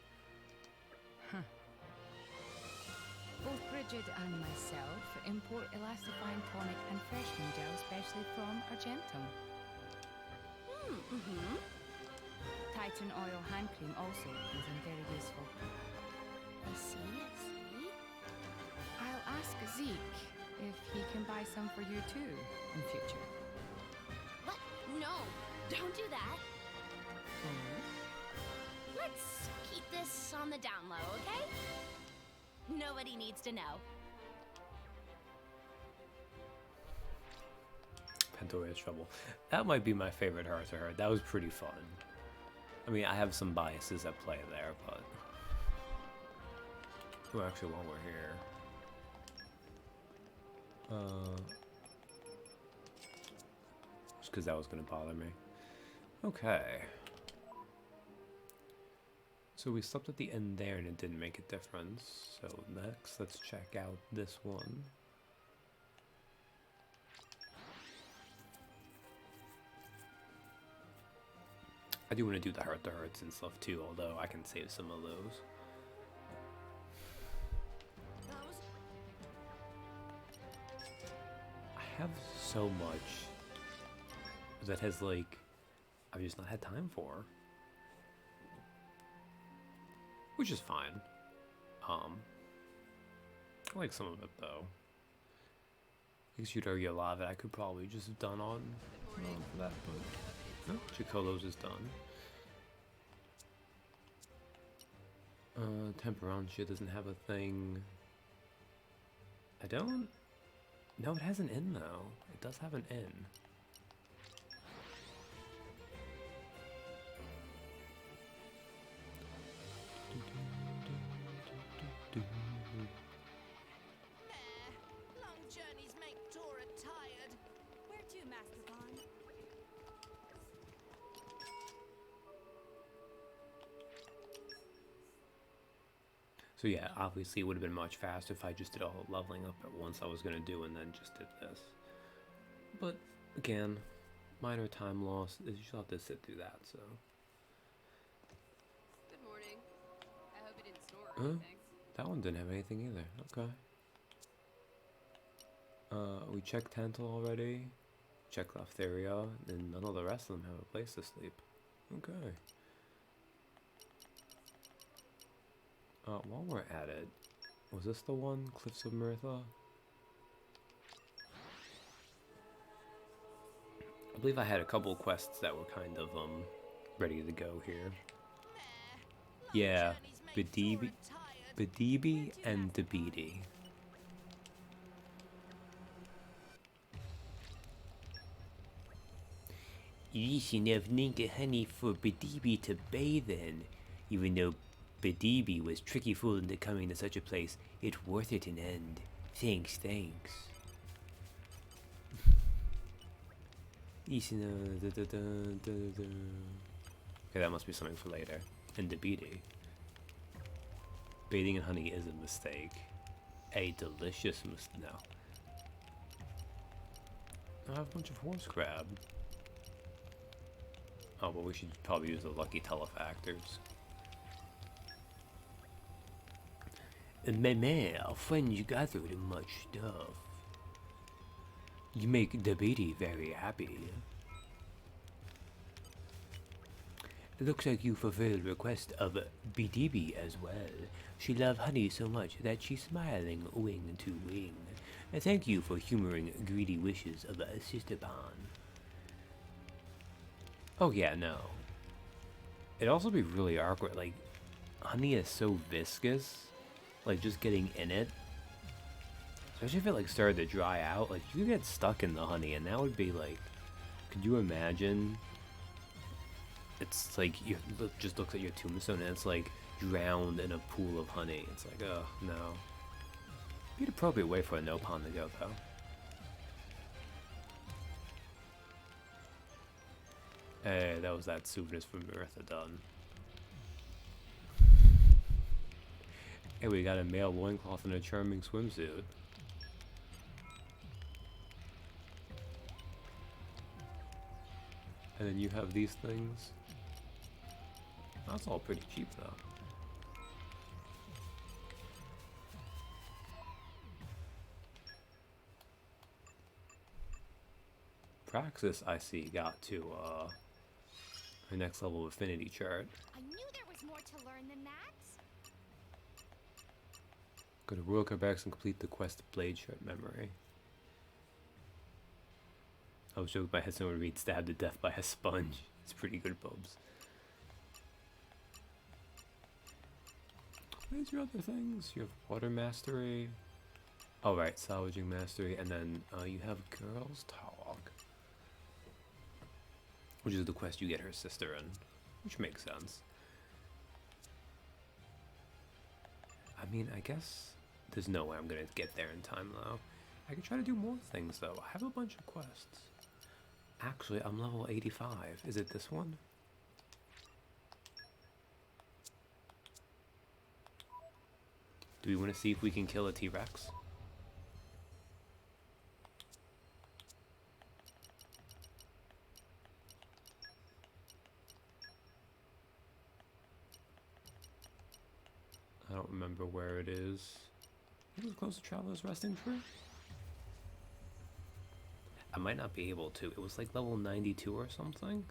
Huh. Both Bridget and myself import elastifying tonic and freshening gel specially from Argentum. Titan oil hand cream also proven very useful. I see. I'll ask Zeke if he can buy some for you too in future. What? No, don't do that. Let's keep this on the down low, okay? Nobody needs to know. Pantoria's Trouble. That might be my favorite heart-to-heart. That was pretty fun. I mean, I have some biases at play there, but... Oh, actually, while we're here... Just because that was going to bother me. Okay. So we stopped at the end there and it didn't make a difference. So next, let's check out this one. I do want to do the heart-to-hearts and stuff too, although I can save some of those. I have so much that has, like, I've just not had time for. Which is fine. I like some of it though. I guess you'd argue a lot of it I could probably just have done on that, but no, Chicolo's is done. Temperantia doesn't have a thing. I don't? No, it has an N though. It does have an N. Long journeys make Tora tired. Where to, Master Bond? So yeah, obviously it would have been much faster if I just did all the leveling up at once I was going to do and then just did this. But again, minor time loss. You still have to sit through that, so. Good morning. I hope it didn't snore or anything. That one didn't have anything either. Okay. We checked Tantal already. Checked Leftheria, and none of the rest of them have a place to sleep. Okay. While we're at it, was this the one, Cliffs of Mirtha? I believe I had a couple quests that were kind of, ready to go here. Yeah, Bedibi and Debidi. You should have Ninka honey for Bedibi to bathe in, even though Bedibi was tricky fool into coming to such a place. It's worth it in end. Thanks. Okay, that must be something for later. And Debidi. Bathing in honey is a mistake. A delicious mistake. No. I have a bunch of horse crab. Oh, but we should probably use the lucky telefactors. Man, our friends gathered much stuff. You make Debidi very happy. It looks like you fulfilled the request of Bedibi as well. She loved honey so much that she's smiling wing to wing. And thank you for humoring greedy wishes of Sister Pan. Oh yeah, no. It'd also be really awkward, like, honey is so viscous, like, just getting in it. Especially if it, like, started to dry out, like, you could get stuck in the honey, and that would be, like, could you imagine? It's like, you just looks at your tombstone, and it's, like, drowned in a pool of honey. It's like, oh, no. Be an appropriate way for a no pond to go, though. Hey, that was that souvenirs from Mirtha done. Hey, we got a male loincloth and a charming swimsuit. And then you have these things. That's all pretty cheap though. Praxis, I see, got to her next level affinity chart. I knew there was more to learn than that. Go to Royal Carbax and complete the quest Blade Shirt Memory. I was joking my head someone would read stabbed to death by a sponge. It's pretty good, Bubs. Where's your other things? You have Water Mastery. Oh right, Salvaging Mastery, and then you have Girls Talk. Which is the quest you get her sister in. Which makes sense. I mean, I guess there's no way I'm gonna get there in time though. I can try to do more things though. I have a bunch of quests. Actually, I'm level 85. Is it this one? Do we want to see if we can kill a T-Rex? I don't remember where it is. It was close to Traveler's Resting Tree? I might not be able to. It was like level 92 or something.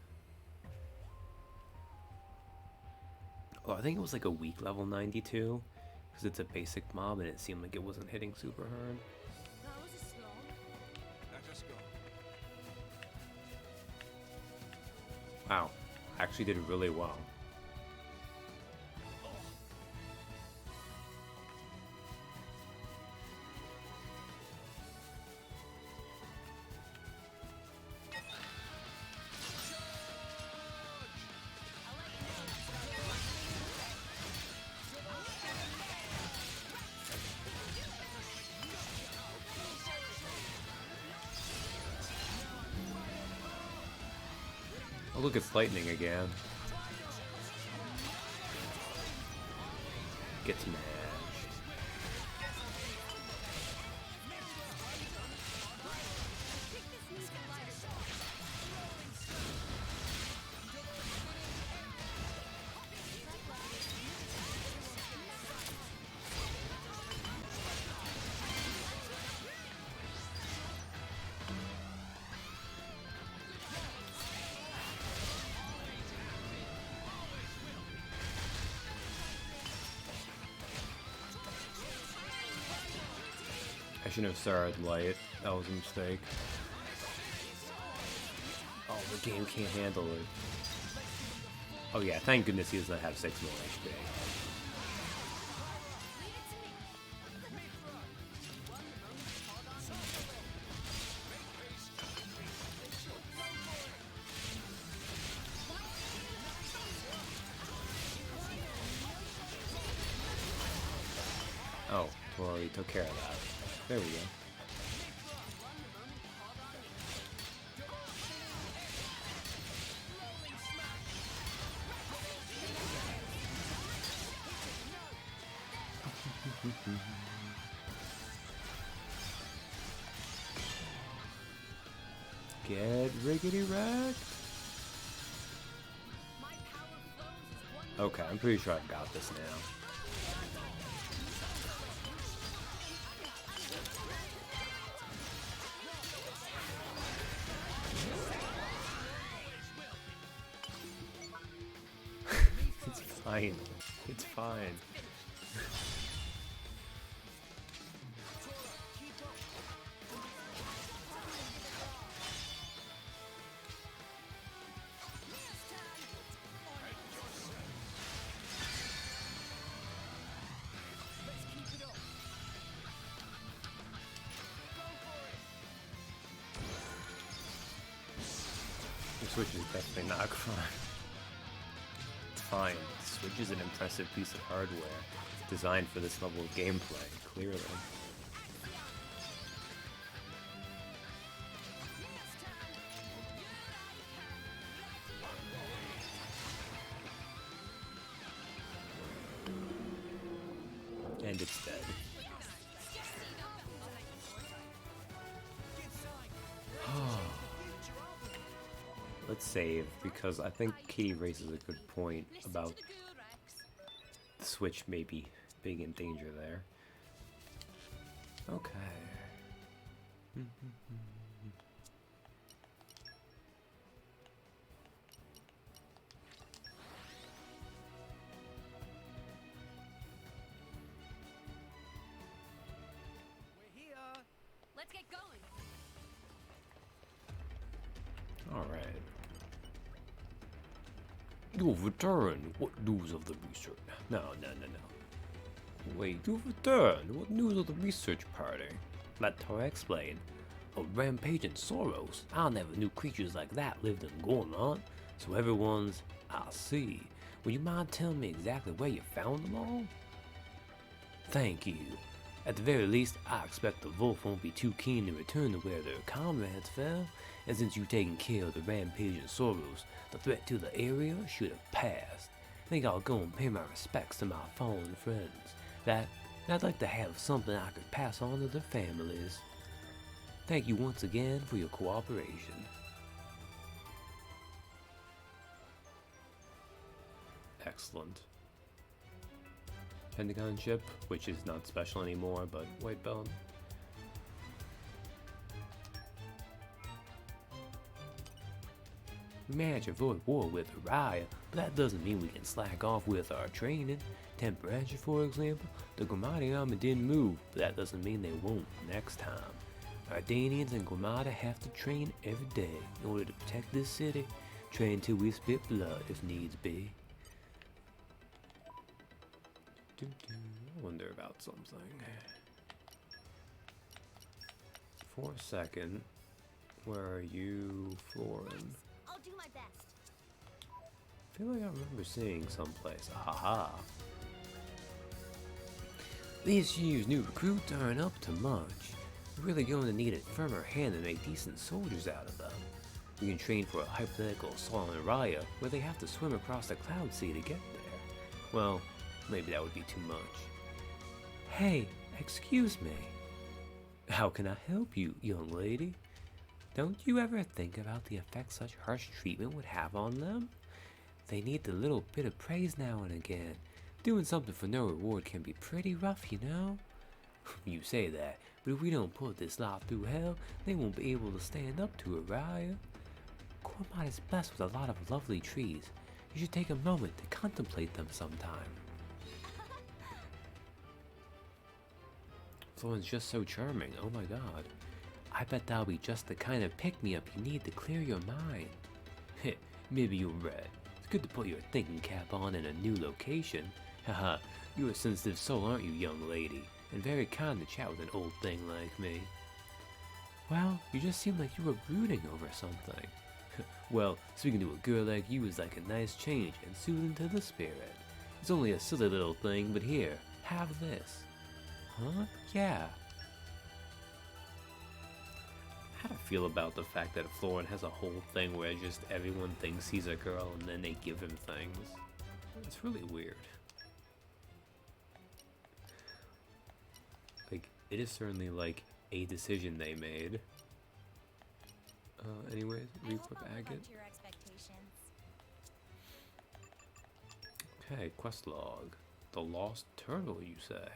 Oh, I think it was like a weak level 92. Because it's a basic mob and it seemed like it wasn't hitting super hard. Let us go. Wow. Actually did really well. Oh look, it's lightning again. Get smashed. I shouldn't have started light. That was a mistake. Oh, the game can't handle it. Oh yeah, thank goodness he does not have 6 more HP. Oh, well, he took care of that. There we go. Get riggedy wrecked. Okay, I'm pretty sure I've got this now. It's fine. It's fine. The Switch is definitely not fun. It's fine. The Switch is an impressive piece of hardware designed for this level of gameplay, clearly. And it's dead. Let's save, because I think Kitty raises a good point about the Switch maybe being in danger there. Okay. We're here. Let's get going. Alright. You've returned. What news of the research? No. Wait, you've returned. What news of the research party? Let her explain. A rampaging Soros. I never knew creatures like that lived in Gornont. So everyone's... I see. Would you mind telling me exactly where you found them all? Thank you. At the very least, I expect the Wolf won't be too keen to return to where their comrades fell. And since you've taken care of the rampaging Soros, the threat to the area should have passed. I think I'll go and pay my respects to my fallen friends. I'd like to have something I could pass on to their families. Thank you once again for your cooperation. Excellent. Pentagon ship, which is not special anymore, but white belt. We managed to avoid war with Araya, but that doesn't mean we can slack off with our training. Temperature, for example, the Gramada army didn't move, but that doesn't mean they won't next time. Our Danians and Gramada have to train every day in order to protect this city. Train till we spit blood if needs be. I wonder about something. For a second, where are you, Florin? I'll do my best. I feel like I remember seeing someplace. Aha! This year's new recruits aren't up to much. We're really going to need a firmer hand to make decent soldiers out of them. We can train for a hypothetical assault on Araya, where they have to swim across the Cloud Sea to get there. Well, maybe that would be too much. Hey, excuse me. How can I help you, young lady? Don't you ever think about the effect such harsh treatment would have on them? They need the little bit of praise now and again. Doing something for no reward can be pretty rough, you know? You say that, but if we don't put this lot through hell, they won't be able to stand up to Araya. Cormont is blessed with a lot of lovely trees. You should take a moment to contemplate them sometime. Florin's just so charming, oh my god. I bet that'll be just the kind of pick-me-up you need to clear your mind. Heh, maybe you're right. It's good to put your thinking cap on in a new location. Haha, you're a sensitive soul, aren't you, young lady? And very kind to chat with an old thing like me. Well, you just seem like you were brooding over something. Well, speaking to a girl like you is like a nice change and soothing to the spirit. It's only a silly little thing, but here, have this. Huh? Yeah. How do I feel about the fact that Florin has a whole thing where just everyone thinks he's a girl and then they give him things? It's really weird. Like, it is certainly like a decision they made. Anyways, re-equip agate. Okay, quest log. The lost turtle, you say?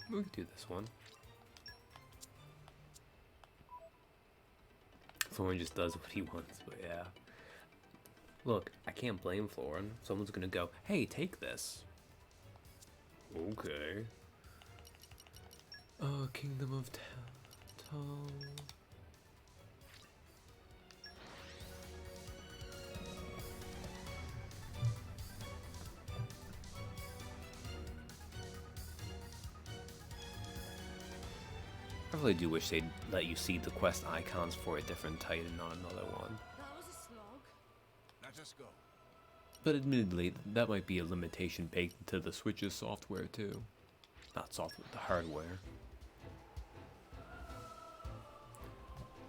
We can do this one. Florin just does what he wants, but yeah. Look, I can't blame Florin. Someone's gonna go, hey, take this. Okay. Kingdom of Tal. I really do wish they'd let you see the quest icons for a different Titan on another one. That was a slog. Let us go. But admittedly, that might be a limitation baked into the Switch's software too. Not software, the hardware.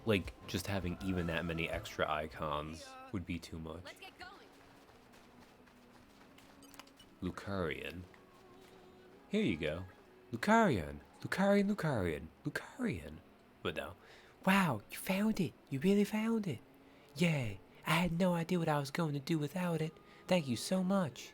Like, just having even that many extra icons would be too much. Let's get going. Lucarian. Here you go. Lucarian. Lucarian, Lucarian. Lucarian. But no. Wow, you found it. You really found it. Yay. I had no idea what I was going to do without it. Thank you so much.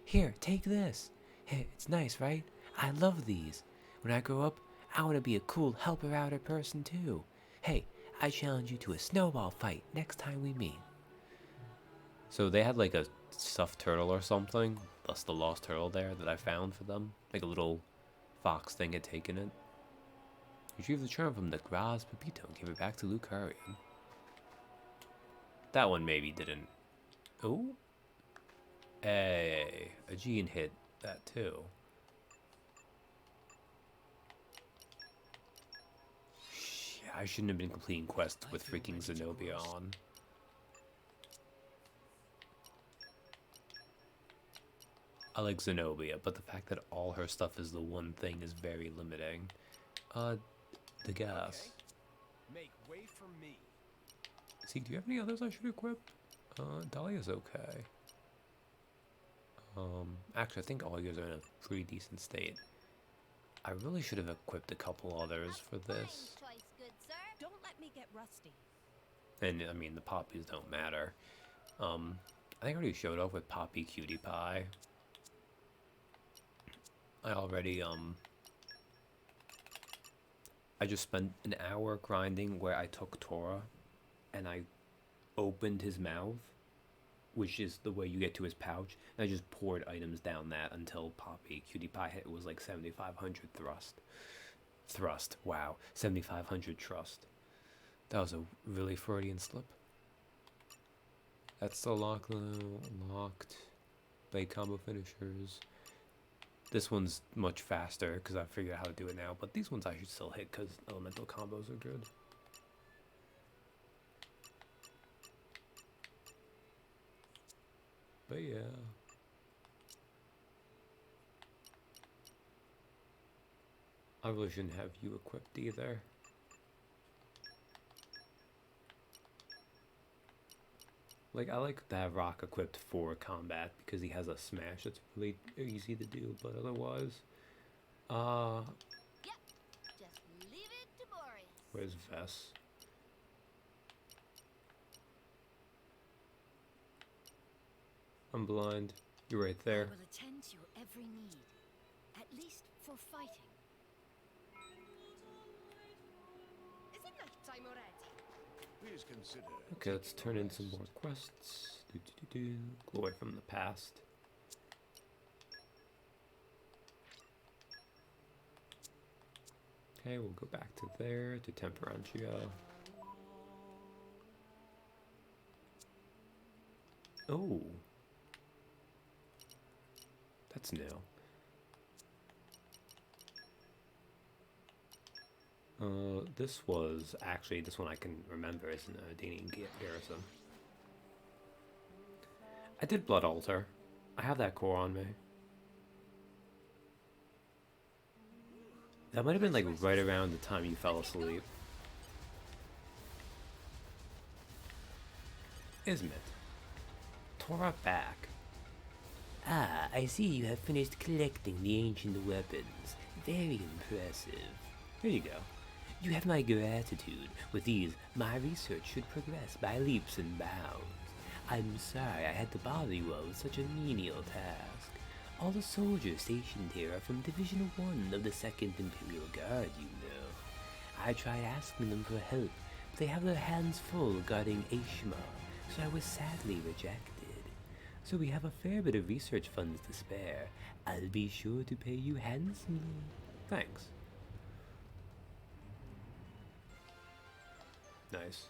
Here, take this. Hey, it's nice, right? I love these. When I grow up, I want to be a cool helper-outer person too. Hey, I challenge you to a snowball fight next time we meet. So they had like a stuffed turtle or something. That's the lost turtle there that I found for them. Like a little fox thing had taken it. Retrieve the charm from the Graz Pepito and give it back to Lucarian. That one maybe didn't. Oh? Hey, a gene hit that too. Shit, I shouldn't have been completing quests with freaking Zenobia on. I like Zenobia, but the fact that all her stuff is the one thing is very limiting. The gas. Make way for me. See, do you have any others I should equip? Dahlia's okay. Actually, I think all yours are in a pretty decent state. I really should have equipped a couple others for this. Don't let me get rusty. And, I mean, the poppies don't matter. I think I already showed off with Poppy Cutie Pie. I already, I just spent an hour grinding where I took Tora and I opened his mouth, which is the way you get to his pouch, and I just poured items down that until Poppy Cutie Pie hit. It was like 7,500 thrust. Wow, 7,500 trust. That was a really Freudian slip. That's the locked. Blade combo finishers. This one's much faster because I figured out how to do it now, but these ones I should still hit because elemental combos are good. But yeah. I really shouldn't have you equipped either. Like, I like to have Rock equipped for combat because he has a smash that's really easy to do, but otherwise, Yep. Just leave it to Boreas. where's Vess? I'm blind. You're right there. I will attend to your every need, at least for fighting. Is it night time already? Please consider. Okay, let's turn in some more quests. Glory from the past. Okay, we'll go back to there, to Temperantia. Oh. That's new. This was actually, this one I can remember is in a Danian garrison. I did Blood Altar. I have that core on me. That might have been like right around the time you fell asleep. Isn't it? Tora back. Ah, I see you have finished collecting the ancient weapons. Very impressive. Here you go. You have my gratitude. With these, my research should progress by leaps and bounds. I'm sorry I had to bother you all with such a menial task. All the soldiers stationed here are from Division 1 of the 2nd Imperial Guard, you know. I tried asking them for help, but they have their hands full guarding Ashma, so I was sadly rejected. So we have a fair bit of research funds to spare. I'll be sure to pay you handsomely. Thanks. Nice.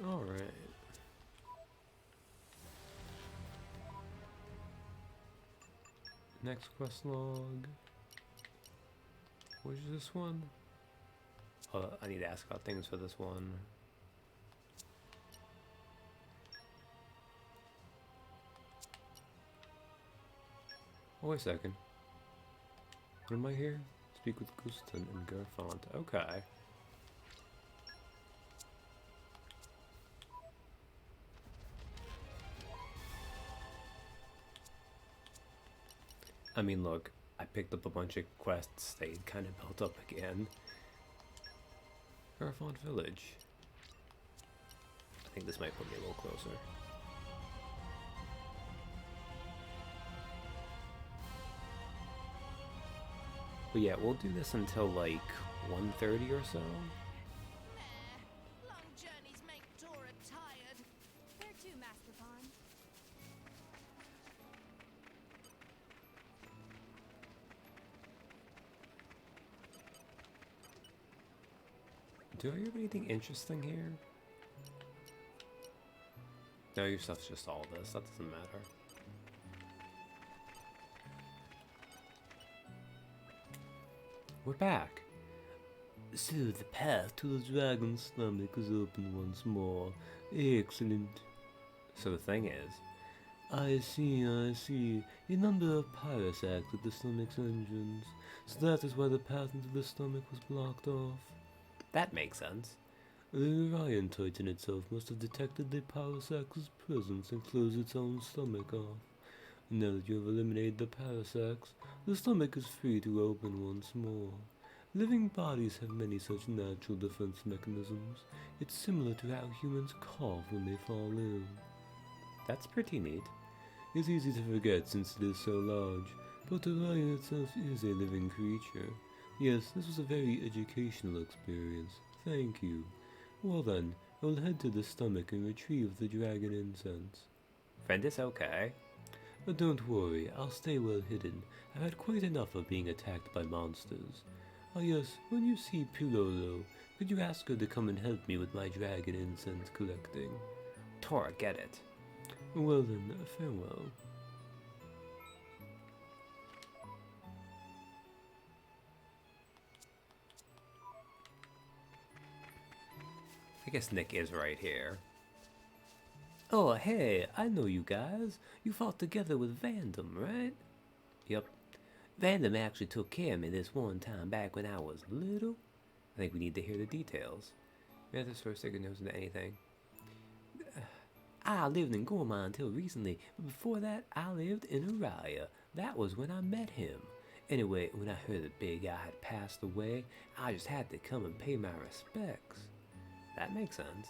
All right. Next quest log. What is this one? Oh, I need to ask about things for this one. Oh, wait a second. What am I here? Speak with Guston and Gerfont. Okay. I mean, look, I picked up a bunch of quests. They kind of built up again. Garfont Village. I think this might put me a little closer. But yeah, we'll do this until like 1:30 or so. Long journeys make Tora tired. Where to, Master Pond? Do I have anything interesting here? No, your stuff's just all this. That doesn't matter. We're back. So the path to the dragon's stomach is open once more. Excellent. So the thing is, I see. A number of pirates act at the stomach's entrance. So that is why the path into the stomach was blocked off. That makes sense. The Orion Titan itself must have detected the Parasax's presence and closed its own stomach off. Now that you have eliminated the Parasax, the stomach is free to open once more. Living bodies have many such natural defense mechanisms. It's similar to how humans cough when they fall ill. That's pretty neat. It's easy to forget since it is so large, but Orion itself is a living creature. Yes, this was a very educational experience. Thank you. Well then, I will head to the stomach and retrieve the dragon incense. Friend is okay. But don't worry, I'll stay well hidden. I've had quite enough of being attacked by monsters. Oh yes, when you see Pilolo, could you ask her to come and help me with my dragon incense collecting? Tora, get it. Well then, farewell. I guess Nick is right here. Oh, hey, I know you guys. You fought together with Vandam, right? Yep. Vandam actually took care of me this one time back when I was little. I think we need to hear the details. Yeah, this first second knows into anything. I lived in Gorma until recently, but before that, I lived in Araya. That was when I met him. Anyway, when I heard that Big Guy had passed away, I just had to come and pay my respects. That makes sense.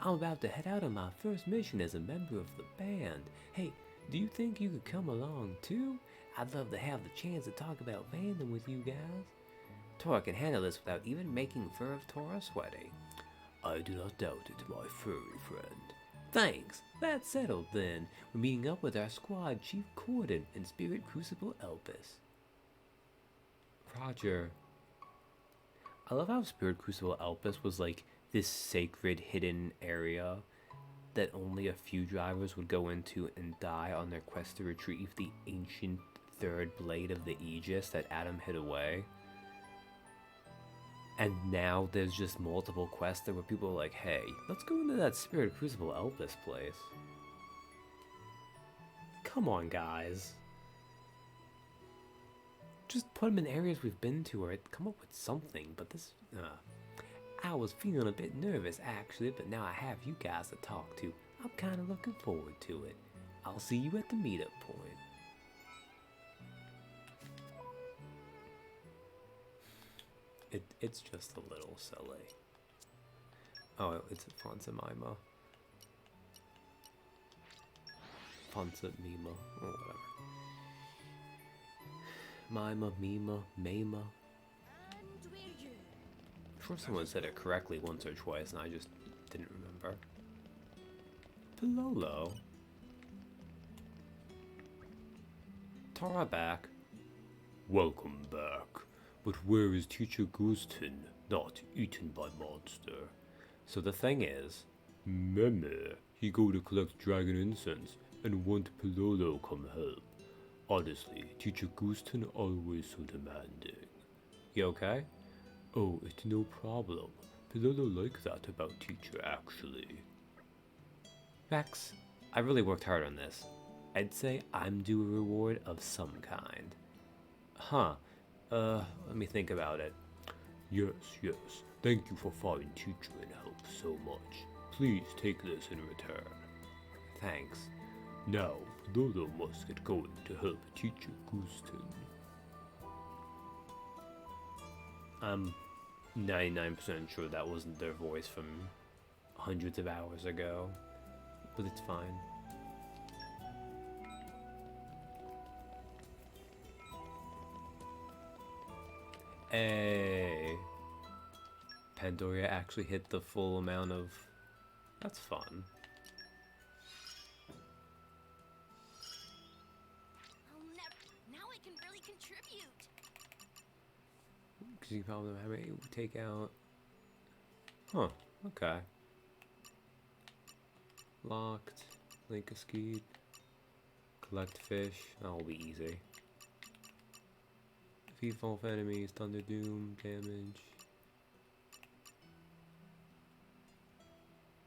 I'm about to head out on my first mission as a member of the band. Hey, do you think you could come along too? I'd love to have the chance to talk about Vandam with you guys. Tora can handle this without even making fur of Tora sweaty. I do not doubt it, my furry friend. Thanks. That's settled then. We're meeting up with our squad Chief Corden and Spirit Crucible Elpis. Roger. I love how Spirit Crucible Elpis was like this sacred hidden area that only a few drivers would go into and die on their quest to retrieve the ancient third blade of the Aegis that Adam hid away. And now there's just multiple quests there where people are like, hey, let's go into that Spirit Crucible Elpis place. Come on, guys. Just put them in areas we've been to or come up with something, but this... I was feeling a bit nervous actually, but now I have you guys to talk to. I'm kind of looking forward to it. I'll see you at the meetup point. It's just a little silly. Oh, it's Fonsa Mima. Fonsa Mima, or whatever. Mima, Mima, Mima. I'm sure someone said it correctly once or twice and I just didn't remember. Pilolo. Tora back. Welcome back. But where is Teacher Gustin? Not eaten by monster. So the thing is, Meme, he go to collect dragon incense and want Pilolo come help. Honestly, Teacher Gustin always so demanding. You okay? Oh, it's no problem. Pilolo like that about Teacher, actually. Max, I really worked hard on this. I'd say I'm due a reward of some kind. Huh. Let me think about it. Yes. Thank you for following Teacher and help so much. Please take this in return. Thanks. Now, Dodo must get going to help Teacher Gusten. I'm 99% sure that wasn't their voice from hundreds of hours ago, but it's fine. Hey, Pandoria actually hit the full amount of. That's fun. Now I can really contribute. Because you probably have to take out. Huh, okay. Locked, link a skeet, collect fish, that'll be easy. Defeat off enemies, thunder doom, damage.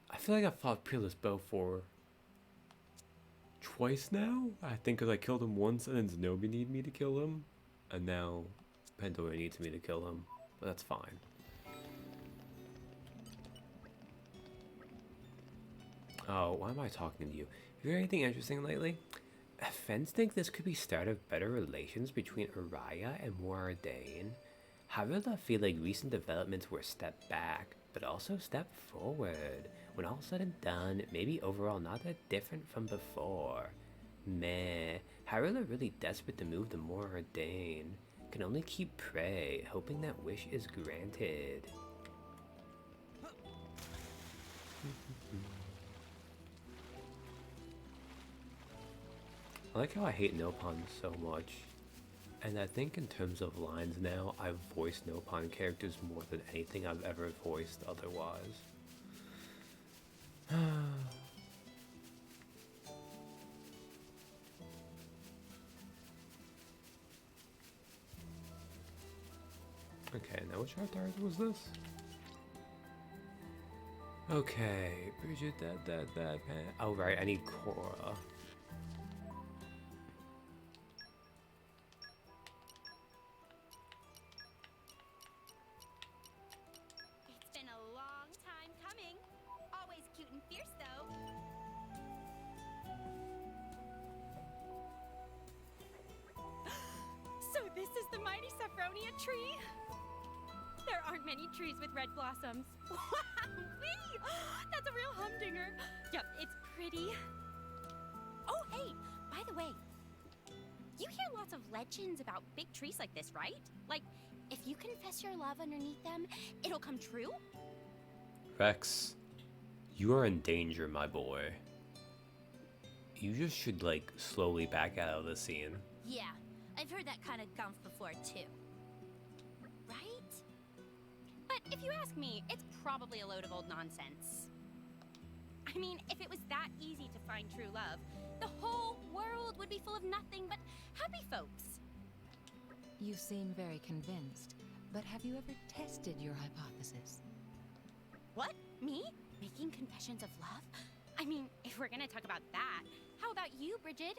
I feel like I've fought Peerless Bow twice now? I think because I killed him once and then Zenobia needed me to kill him. And now Pandoria needs me to kill him. But that's fine. Oh, why am I talking to you? Have you heard anything interesting lately? Fans think this could be start of better relations between Uriah and Moradane. However, I feel like recent developments were a step back, but also a step forward. When all said and done, maybe overall not that different from before. Meh, Harilla really desperate to move to Moradane. Can only keep pray, hoping that wish is granted. I like how I hate Nopon so much. And I think in terms of lines now, I've voiced Nopon characters more than anything I've ever voiced otherwise. Okay, now which avatar was this? Okay, Bridget, that, oh right, I need Cora. It's been a long time coming. Always cute and fierce, though. So this is the mighty Saffronia tree? There aren't many trees with red blossoms. Wowee! That's a real humdinger. Yep, it's pretty. Oh, hey, by the way, you hear lots of legends about big trees like this, right? Like, if you confess your love underneath them, it'll come true? Rex, you are in danger, my boy. You just should, like, slowly back out of the scene. Yeah, I've heard that kind of gumph before, too. Right? But if you ask me, it's probably a load of old nonsense. I mean, if it was that easy to find true love, the whole world would be full of nothing but happy folks. You seem very convinced, but have you ever tested your hypothesis? What? Me? Making confessions of love? I mean, if we're gonna talk about that, how about you, Bridget?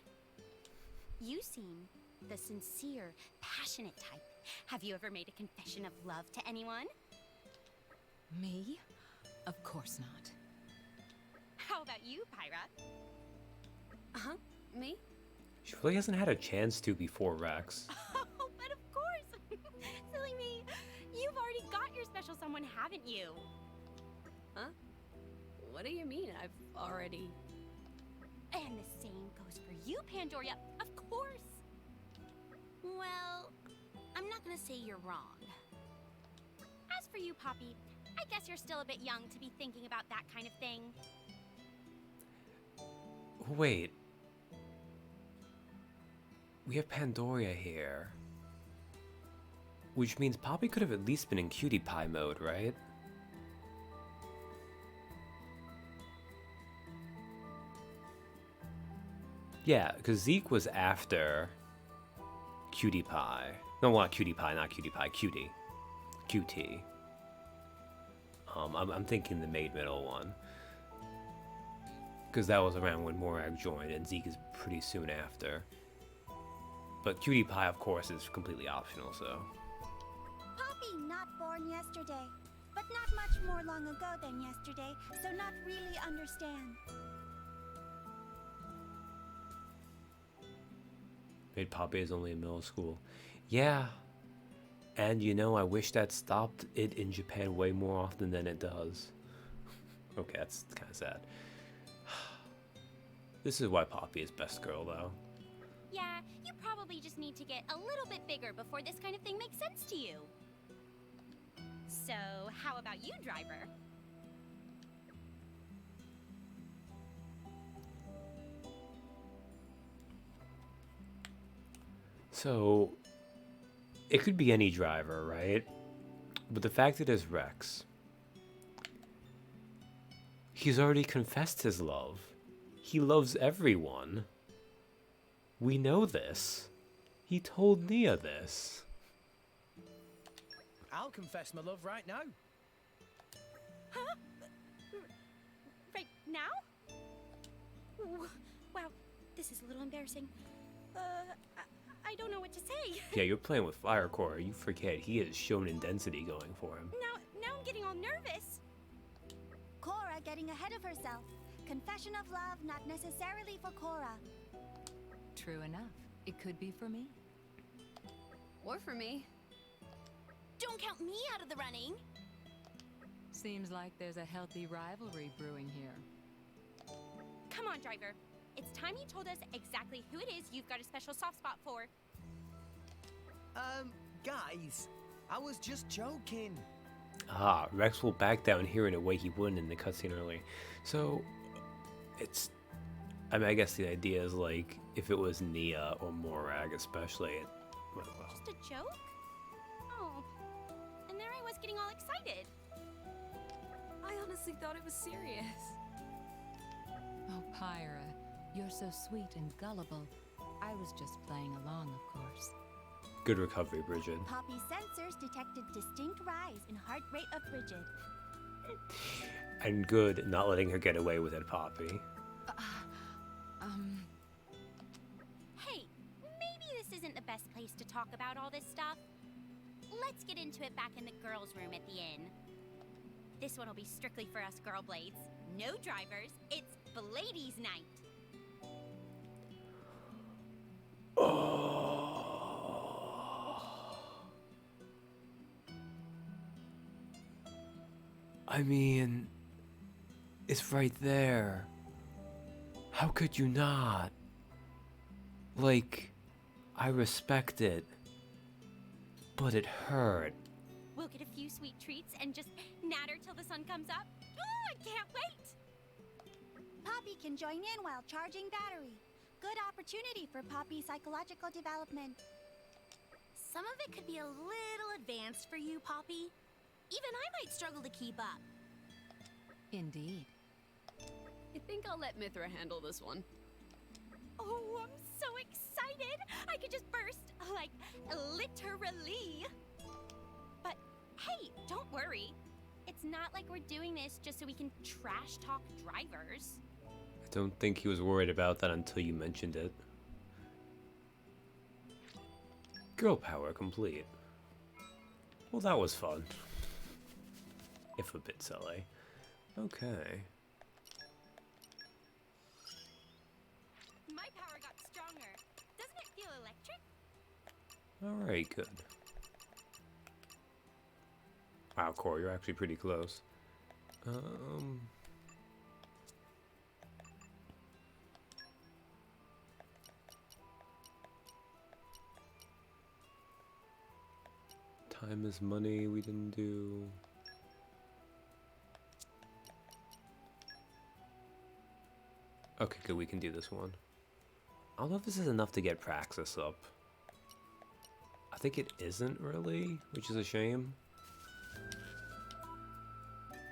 You seem the sincere, passionate type. Have you ever made a confession of love to anyone? Me? Of course not. How about you, Pyra? Uh-huh. Me? She really hasn't had a chance to before Rex. Oh, but of course! Silly me. You've already got your special someone, haven't you? Huh? What do you mean, I've already... And the same goes for you, Pandoria, of course! Well, I'm not gonna say you're wrong. As for you, Poppy, I guess you're still a bit young to be thinking about that kind of thing. Wait. We have Pandoria here. Which means Poppy could have at least been in Cutie Pie mode, right? Yeah, because Zeke was after Cutie Pie. No, not Cutie Pie, not Cutie Pie, Cutie. QT. I'm thinking the Maid Middle one. Because that was around when Morag joined, and Zeke is pretty soon after. But Cutie Pie, of course, is completely optional, so... Poppy not born yesterday, but not much more long ago than yesterday, so not really understand. Wait, Poppy is only in middle school. Yeah. And you know, I wish that stopped it in Japan way more often than it does. Okay, that's kind of sad. This is why Poppy is best girl, though. Yeah, you probably just need to get a little bit bigger before this kind of thing makes sense to you. So, how about you, driver? So, it could be any driver, right? But the fact that it's Rex, he's already confessed his love. He loves everyone. We know this. He told Nia this. I'll confess my love right now. Huh? Right now? Wow, this is a little embarrassing. I don't know what to say. Yeah, you're playing with Fire Core. You forget he has shonen density going for him. Now I'm getting all nervous. Cora getting ahead of herself. Confession of love, not necessarily for Cora. True enough. It could be for me. Or for me. Don't count me out of the running. Seems like there's a healthy rivalry brewing here. Come on, driver. It's time you told us exactly who it is you've got a special soft spot for. Guys, I was just joking. Ah, Rex will back down here in a way he wouldn't in the cutscene earlier. So, it's... I mean, I guess the idea is, like, if it was Nia or Morag especially, it went well. Just a joke? Oh. And there I was getting all excited. I honestly thought it was serious. Oh, Pyra, you're so sweet and gullible. I was just playing along, of course. Good recovery, Bridget. Poppy's sensors detected distinct rise in heart rate of Bridget. And good not letting her get away with it, Poppy. Hey, maybe this isn't the best place to talk about all this stuff. Let's get into it back in the girls' room at the inn. This one will be strictly for us girl blades. No drivers. It's Bladies night. I mean, it's right there. How could you not? Like, I respect it, but it hurt. We'll get a few sweet treats and just natter till the sun comes up. Oh, I can't wait! Poppy can join in while charging battery. Good opportunity for Poppy's psychological development. Some of it could be a little advanced for you, Poppy. Even I might struggle to keep up. Indeed. I think I'll let Mithra handle this one. Oh, I'm so excited! I could just burst, like, literally. But hey, don't worry. It's not like we're doing this just so we can trash talk drivers. I don't think he was worried about that until you mentioned it. Girl power complete. Well, that was fun. If a bit silly. Okay. My power got stronger. Doesn't it feel electric? Alright, good. Wow, Core, you're actually pretty close. Time is money, we didn't do. Okay, good, we can do this one. I don't know if this is enough to get Praxis up. I think it isn't really, which is a shame.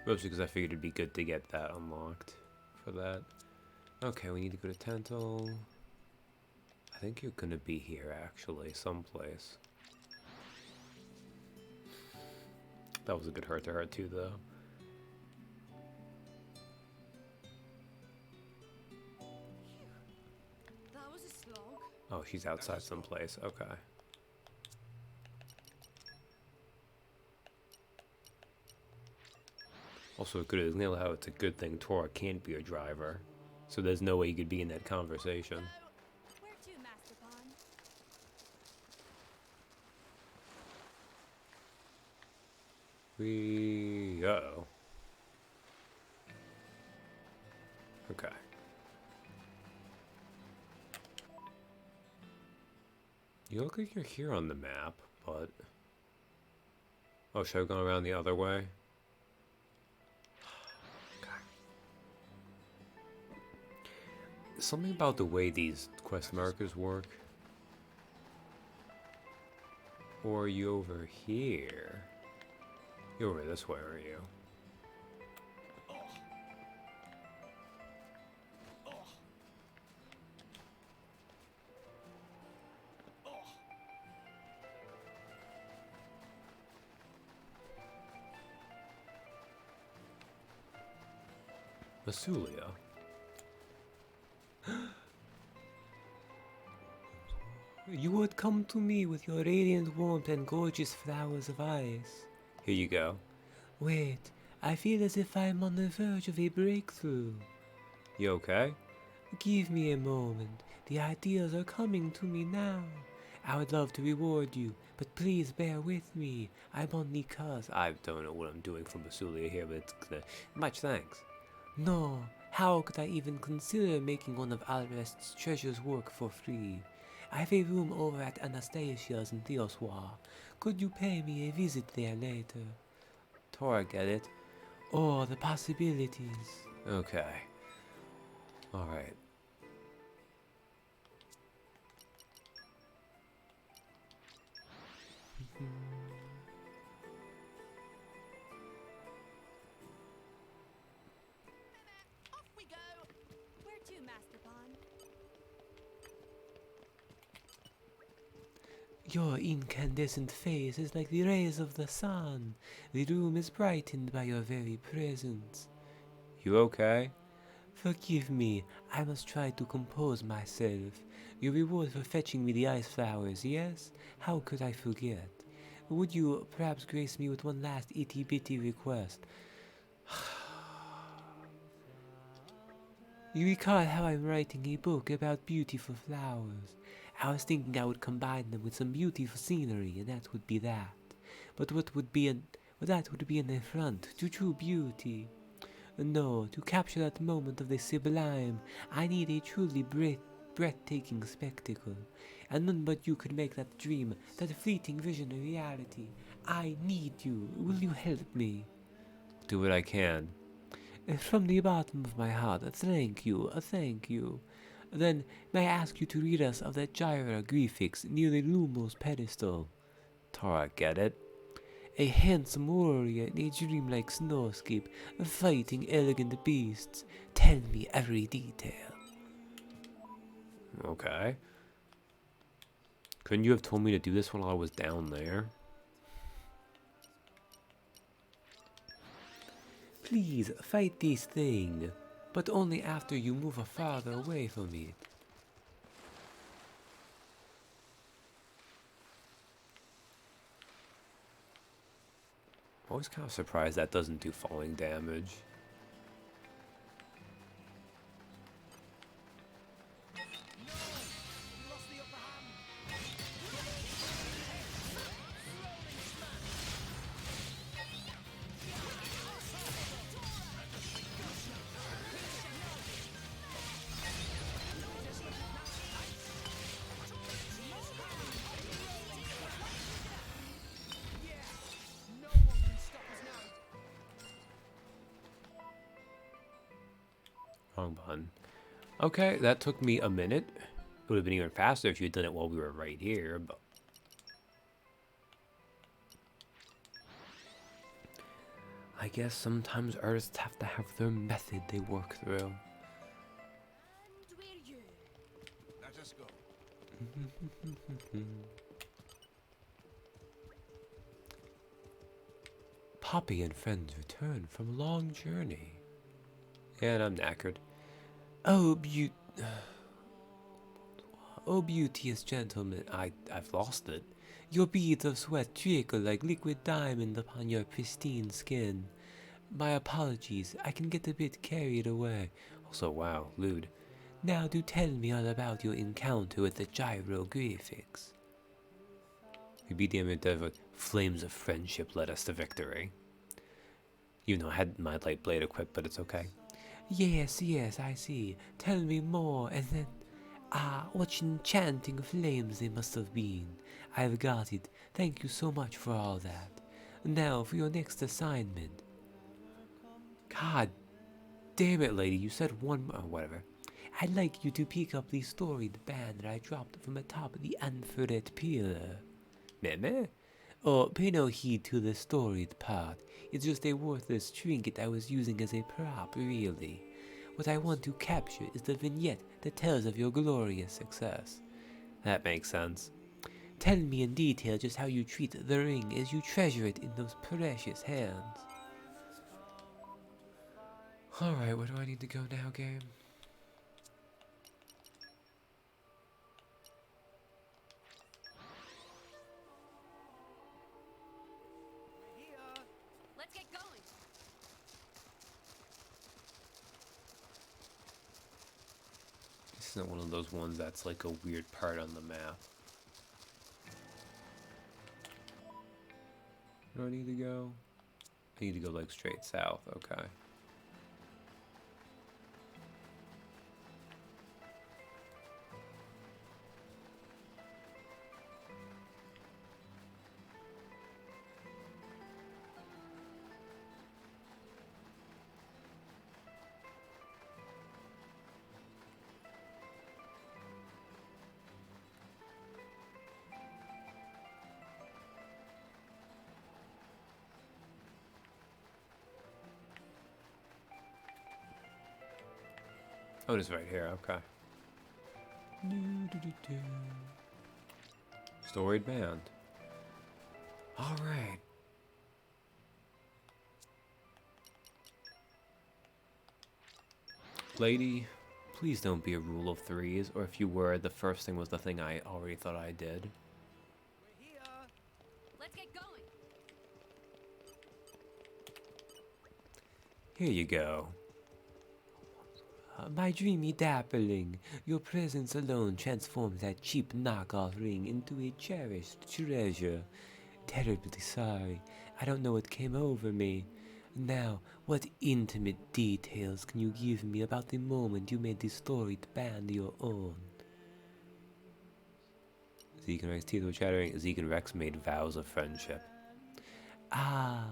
Mostly because I figured it'd be good to get that unlocked for that. Okay, we need to go to Tental. I think you're gonna be here actually, someplace. That was a good heart to heart too, though. That was a slog. Oh, she's outside someplace. Okay. Also, good as nail how it's a good thing Tora can't be a driver, so there's no way you could be in that conversation. Where to, Master Pawn? Uh-oh. Okay. You look like you're here on the map, but... Oh, should I have gone around the other way? Okay. Something about the way these quest markers work. Or are you over here? You're over this way, aren't you? Masulia. You would come to me with your radiant warmth and gorgeous flowers of ice. Here you go. Wait, I feel as if I'm on the verge of a breakthrough. You okay? Give me a moment. The ideas are coming to me now. I would love to reward you, but please bear with me. I'm on the cusp. I don't know what I'm doing for Masulia here, but it's much thanks. No, how could I even consider making one of Alrest's treasures work for free? I have a room over at Anastasia's in Theoswa. Could you pay me a visit there later? Tora, get it? Oh, the possibilities. Okay. Alright. Off we go! Where to, Master Pond? Your incandescent face is like the rays of the sun. The room is brightened by your very presence. You okay? Forgive me, I must try to compose myself. Your reward for fetching me the ice flowers, yes? How could I forget? Would you perhaps grace me with one last itty-bitty request? You recall how I'm writing a book about beautiful flowers. I was thinking I would combine them with some beautiful scenery, and that would be that. But that would be an affront to true beauty. No, to capture that moment of the sublime, I need a truly breathtaking spectacle. And none but you could make that dream, that fleeting vision a reality. I need you. Will you help me? Do what I can. From the bottom of my heart, thank you, thank you. Then, may I ask you to read us of that gyroglyphics near the Lumos pedestal? Tora, get it? A handsome warrior in a dreamlike snowscape, fighting elegant beasts. Tell me every detail. Okay. Couldn't you have told me to do this while I was down there? Please, fight this thing, but only after you move farther away from it. Always kind of surprised that doesn't do falling damage. Wrong button. Okay, that took me a minute. It would have been even faster if you had done it while we were right here, but... I guess sometimes artists have to have their method they work through. And we're you. Let us go. Poppy and friends return from a long journey. And I'm knackered. Oh, beauteous gentleman, I've lost it. Your beads of sweat trickle like liquid diamond upon your pristine skin. My apologies, I can get a bit carried away. Also, wow, lewd. Now do tell me all about your encounter with the gyroglyphics. We beat the endeavor. Flames of friendship led us to victory. Even though I had my light blade equipped, but it's okay. Yes, yes, I see. Tell me more, and then... Ah, what enchanting flames they must have been. I've got it. Thank you so much for all that. Now, for your next assignment. God damn it, lady. You said one... Oh, whatever. I'd like you to pick up the storied band that I dropped from atop the infrared pillar. Meh? Oh, pay no heed to the storied part. It's just a worthless trinket I was using as a prop, really. What I want to capture is the vignette that tells of your glorious success. That makes sense. Tell me in detail just how you treat the ring as you treasure it in those precious hands. Alright, where do I need to go now, game? Let's get going. This isn't one of those ones that's like a weird part on the map. Where do I need to go? I need to go like straight south, okay. Oh, it is right here, okay. Storied band. Alright. Lady, please don't be a rule of threes, or if you were, the first thing was the thing I already thought I did. We're here. Let's get going. Here you go. My dreamy dappling, your presence alone transforms that cheap knockoff ring into a cherished treasure. Terribly sorry, I don't know what came over me. Now, what intimate details can you give me about the moment you made this storied band your own? Zeke and Rex teeth were chattering. Zeke and Rex made vows of friendship. Ah.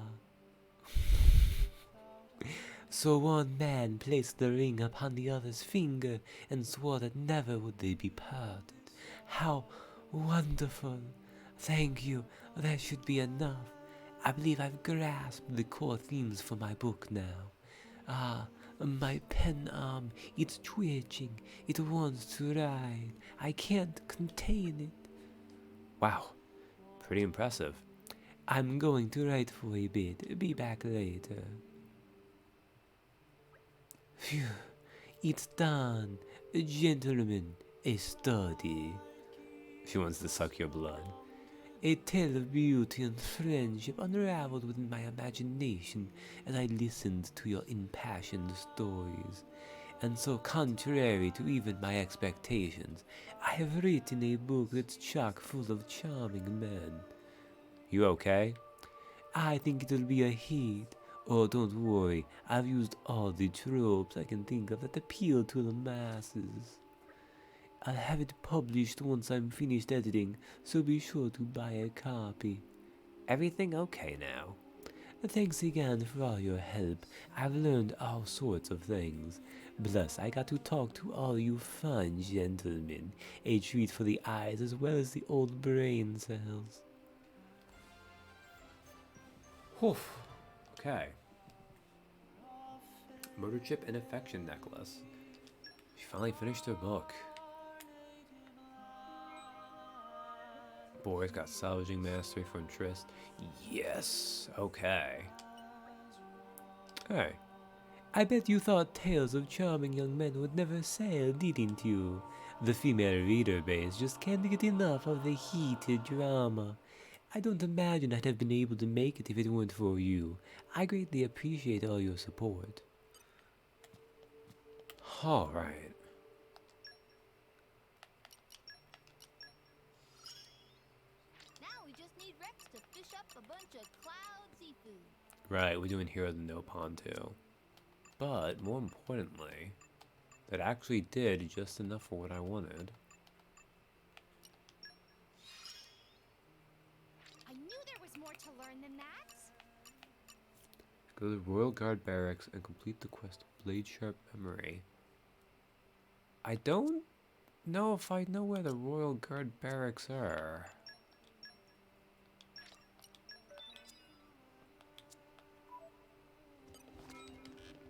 So one man placed the ring upon the other's finger and swore that never would they be parted. How wonderful! Thank you, that should be enough. I believe I've grasped the core themes for my book now. Ah, my pen arm, it's twitching, it wants to write. I can't contain it. Wow, pretty impressive. I'm going to write for a bit, be back later. Phew, it's done. Gentlemen, a study. She wants to suck your blood. A tale of beauty and friendship unraveled within my imagination as I listened to your impassioned stories. And so contrary to even my expectations, I have written a book that's chock full of charming men. You okay? I think it'll be a hit. Oh, don't worry, I've used all the tropes I can think of that appeal to the masses. I'll have it published once I'm finished editing, so be sure to buy a copy. Everything okay now? Thanks again for all your help. I've learned all sorts of things. Plus, I got to talk to all you fine gentlemen. A treat for the eyes as well as the old brain cells. Whew. Okay. Murder chip and affection necklace. She finally finished her book. Boy's got salvaging mastery from Trist. Yes. Okay. Hey. I bet you thought tales of charming young men would never sail, didn't you? The female reader base just can't get enough of the heated drama. I don't imagine I'd have been able to make it if it weren't for you. I greatly appreciate all your support. Alright. Now we just need Rex to fish up a bunch of cloud seafood. Right, we're doing Hero of the No Pond too. But, more importantly, that actually did just enough for what I wanted. I knew there was more to learn than that. Go to the Royal Guard Barracks and complete the quest of Blade Sharp Memory. I don't know if I know where the Royal Guard Barracks are.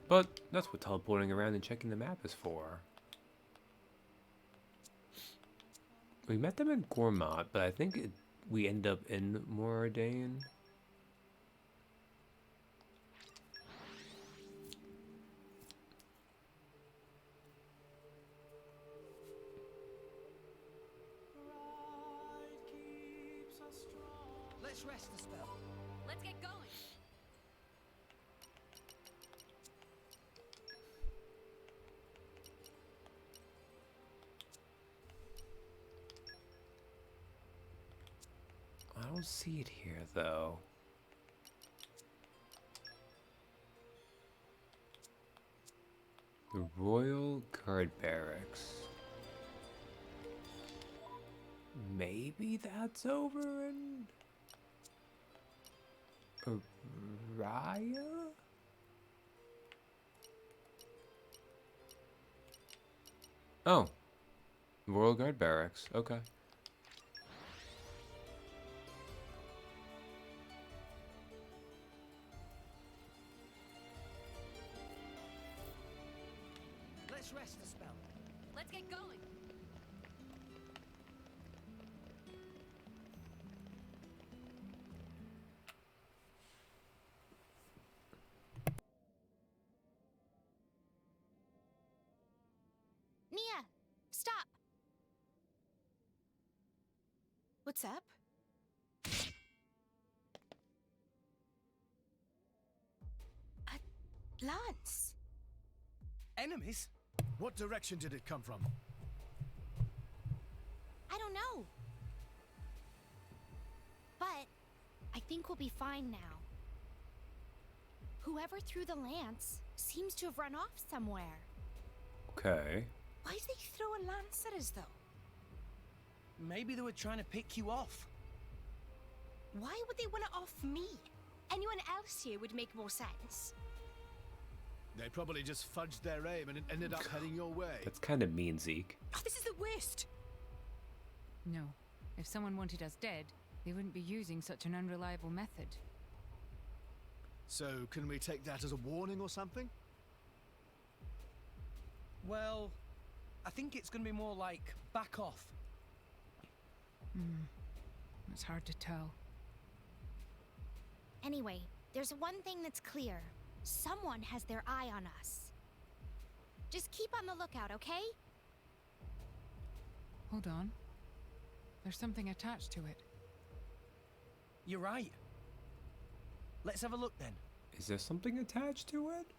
But that's what teleporting around and checking the map is for. We met them in Gormott, but I think we end up in Moradane. Let's rest the spell. Let's get going. I don't see it here, though. The Royal Guard Barracks. Maybe that's over in Araya? Oh. Royal Guard Barracks. Okay. Let's rest the spell. Let's get going. Nia, stop. What's up? Lance. Enemies? What direction did it come from? I don't know. But I think we'll be fine now. Whoever threw the lance seems to have run off somewhere. Okay. Why'd they throw a lance at us, though? Maybe they were trying to pick you off. Why would they want it off me? Anyone else here would make more sense. They probably just fudged their aim and it ended up heading your way. That's kind of mean, Zeke. Oh, this is the worst. No. If someone wanted us dead, they wouldn't be using such an unreliable method. So, can we take that as a warning or something? Well, I think it's going to be more like back off. It's hard to tell. Anyway, there's one thing that's clear. Someone has their eye on us. Just keep on the lookout, okay? Hold on. There's something attached to it. You're right. Let's have a look then. Is there something attached to it?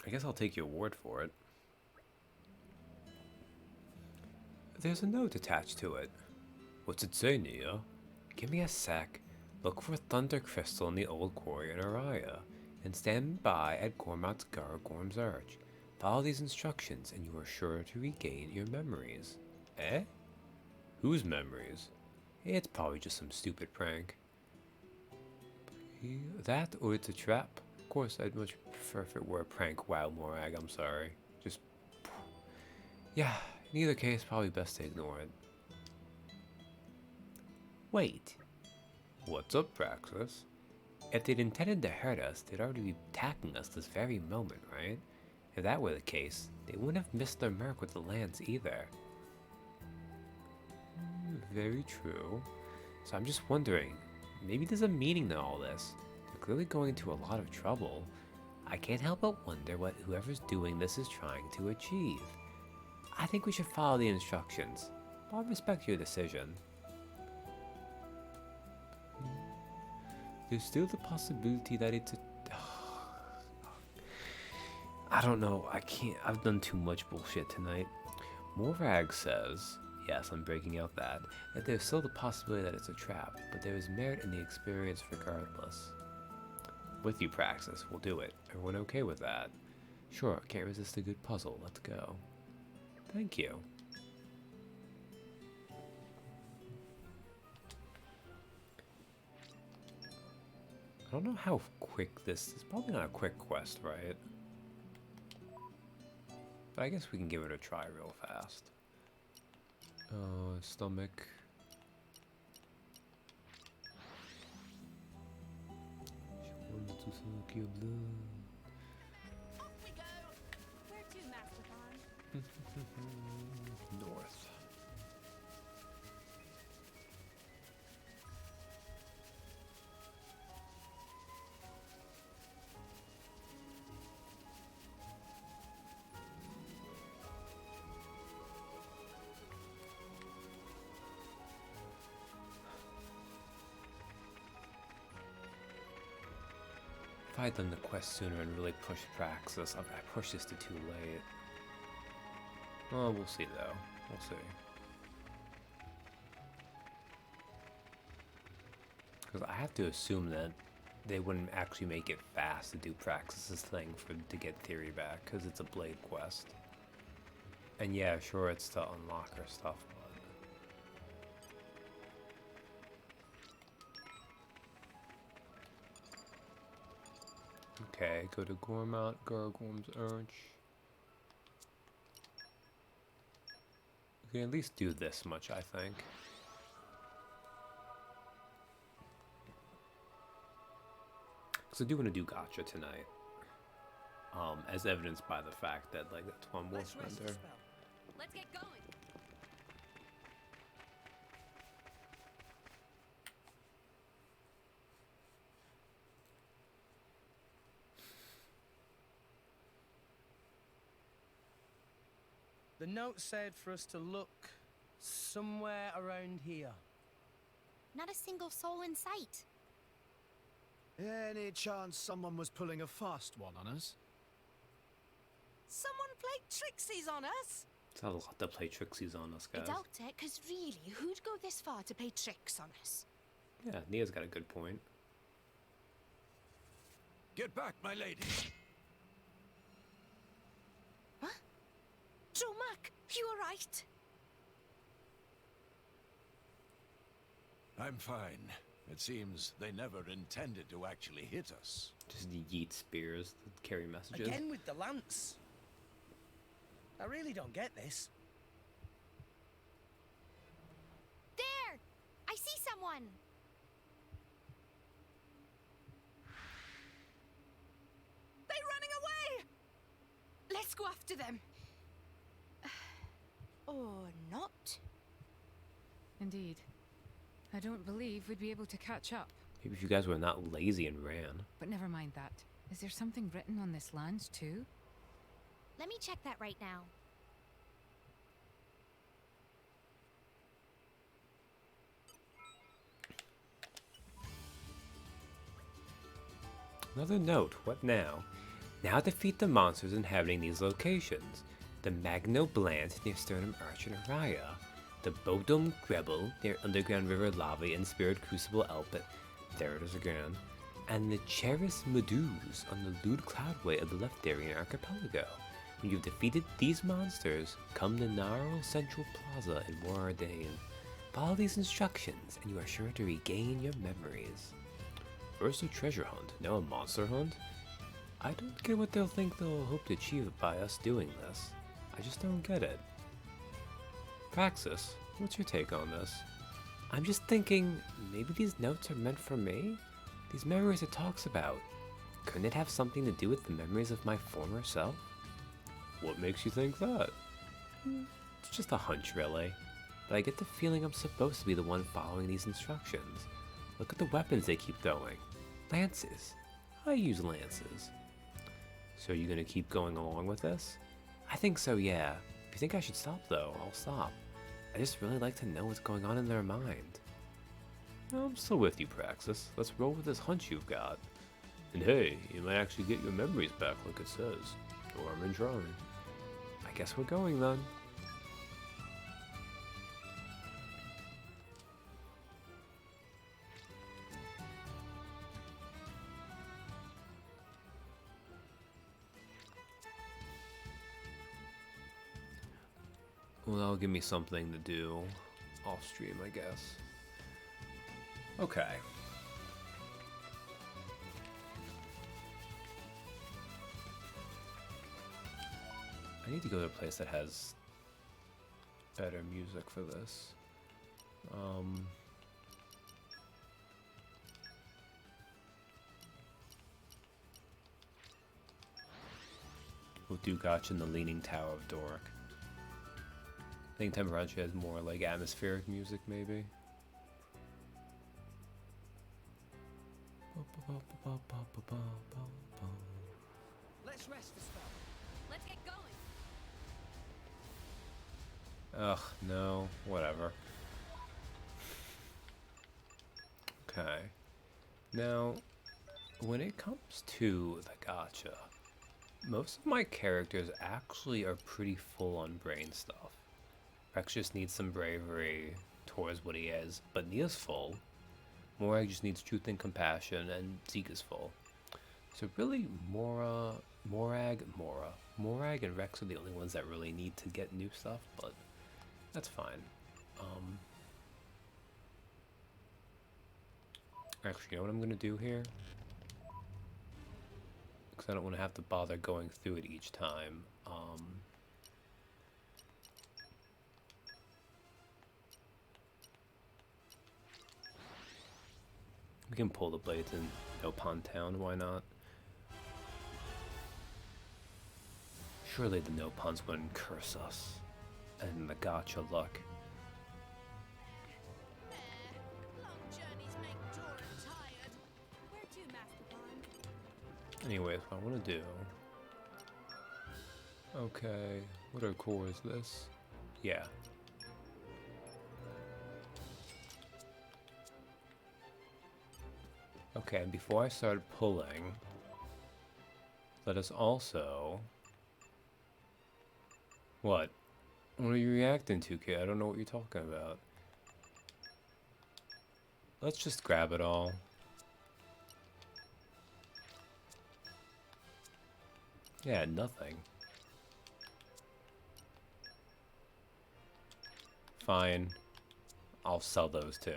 I guess I'll take your word for it. There's a note attached to it. What's it say, Nia? Give me a sec. Look for Thunder Crystal in the old quarry in Araya, and stand by at Gormott's Gorm's Arch. Follow these instructions, and you are sure to regain your memories. Eh? Whose memories? It's probably just some stupid prank. That, or it's a trap. Of course, I'd much prefer if it were a prank. Wow, Morag, I'm sorry. Just... yeah, in either case, probably best to ignore it. Wait. What's up, Praxis? If they'd intended to hurt us, they'd already be attacking us this very moment, right? If that were the case, they wouldn't have missed their mark with the lance either. Very true. So I'm just wondering, maybe there's a meaning to all this. They're clearly going to a lot of trouble. I can't help but wonder what whoever's doing this is trying to achieve. I think we should follow the instructions. I'll respect your decision. There's still the possibility that it's a... I don't know. I can't... I've done too much bullshit tonight. Morag says Yes, I'm breaking out that there's still the possibility that it's a trap, but there is merit in the experience regardless. With you, Praxis, we'll do it. Everyone okay with that? Sure, can't resist a good puzzle. Let's go. Thank you. I don't know how quick this is. Probably not a quick quest, right? But I guess we can give it a try real fast. Stomach. She wanted to suck your blood. Off we go! Where to, Masterthon? North. If I had done the quest sooner and really pushed Praxis, I pushed this to too late. Well, we'll see though. We'll see. Because I have to assume that they wouldn't actually make it fast to do Praxis's thing to get Theory back, because it's a Blade quest. And yeah, sure, it's to unlock her stuff, but... Okay, go to Gormount, Gargorm's Arch. We can at least do this much, I think. Because I do want to do Gacha tonight. As evidenced by the fact that, like, that's one wolf spender. Let's get going. The note said for us to look somewhere around here. Not a single soul in sight. Any chance someone was pulling a fast one on us? Someone played trixies on us? It's a lot to play trixies on us, I guys. doubt it, because really, who'd go this far to play tricks on us? Yeah, Nia's got a good point. Get back, my lady. Dromak, you alright? I'm fine. It seems they never intended to actually hit us. Just yeet spears that carry messages. Again with the lance. I really don't get this. There! I see someone! They're running away! Let's go after them. Or not. Indeed. I don't believe we'd be able to catch up. Maybe if you guys were not lazy and ran. But never mind that. Is there something written on this land too? Let me check that right now. Another note, what now? Now defeat the monsters inhabiting these locations. The Magno Blant near Sternum Arch and Araya. The Bodum Grebel near Underground River Lava and Spirit Crucible Elpit. There it is again. And the Cheris Meduse on the Lewd Cloudway of the Leftarian Archipelago. When you've defeated these monsters, come to Naro Central Plaza in Moradane. Follow these instructions and you are sure to regain your memories. First a treasure hunt, now a monster hunt? I don't get what they'll think they'll hope to achieve by us doing this. I just don't get it. Praxis, what's your take on this? I'm just thinking, maybe these notes are meant for me? These memories it talks about. Couldn't it have something to do with the memories of my former self? What makes you think that? It's just a hunch, really. But I get the feeling I'm supposed to be the one following these instructions. Look at the weapons they keep throwing. Lances. I use lances. So are you gonna keep going along with this? I think so, yeah. If you think I should stop, though, I'll stop. I just really like to know what's going on in their mind. I'm still with you, Praxis. Let's roll with this hunch you've got. And hey, you might actually get your memories back like it says. Or I'm in trying. I guess we're going then. Well, that'll give me something to do off stream, I guess. Okay. I need to go to a place that has better music for this. We'll do Gacha in the Leaning Tower of Dork. I think Temperature has more like atmospheric music, maybe. Let's rest a spell. Let's get going. Ugh, no, whatever. Okay. Now, when it comes to the gacha, most of my characters actually are pretty full on brain stuff. Rex just needs some bravery towards what he is, but Nia's full. Morag just needs truth and compassion, and Zeke is full. So really, Morag and Rex are the only ones that really need to get new stuff, but that's fine. Actually, you know what I'm gonna do here? Because I don't want to have to bother going through it each time. We can pull the blades in Nopon Town, why not? Surely the Nopons wouldn't curse us. And the gacha luck. Anyways, what I want to do... Okay, what core is this? Yeah. Okay, and before I start pulling, let us also... What? What are you reacting to, kid? I don't know what you're talking about. Let's just grab it all. Yeah, nothing. Fine. I'll sell those too.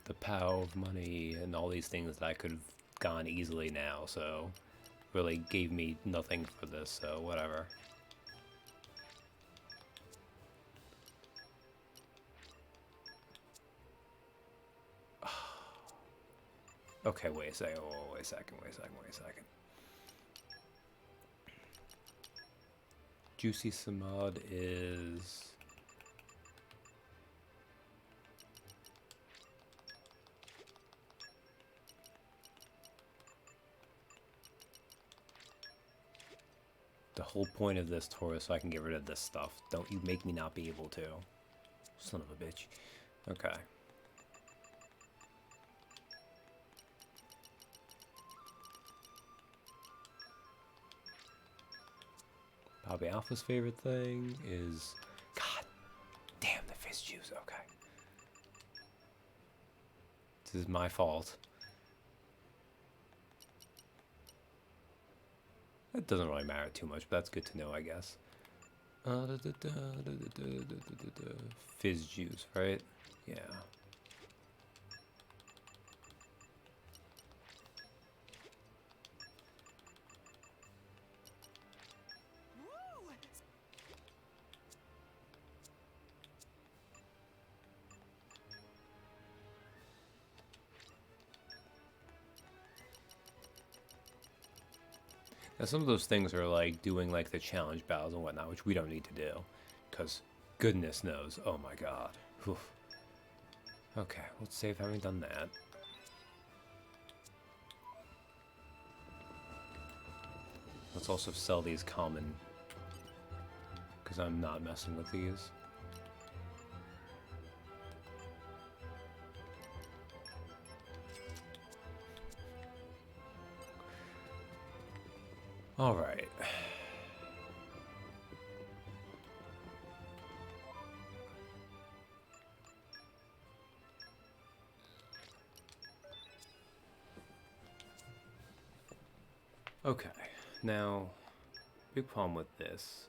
The power of money and all these things that I could have gone easily now, so really gave me nothing for this, so whatever. Okay, wait a second, wait a second. Juicy Samad is... The whole point of this tour is so I can get rid of this stuff. Don't you make me not be able to. Son of a bitch. Okay. Bobby Alpha's favorite thing is... God damn the fizz juice, okay. This is my fault. That doesn't really matter too much, but that's good to know, I guess. Fizz juice, right? Yeah. Now some of those things are like doing like the challenge battles and whatnot, which we don't need to do. Because goodness knows, oh my god. Whew. Okay, let's save having done that. Let's also sell these common. Because I'm not messing with these. All right. Okay, now, big problem with this.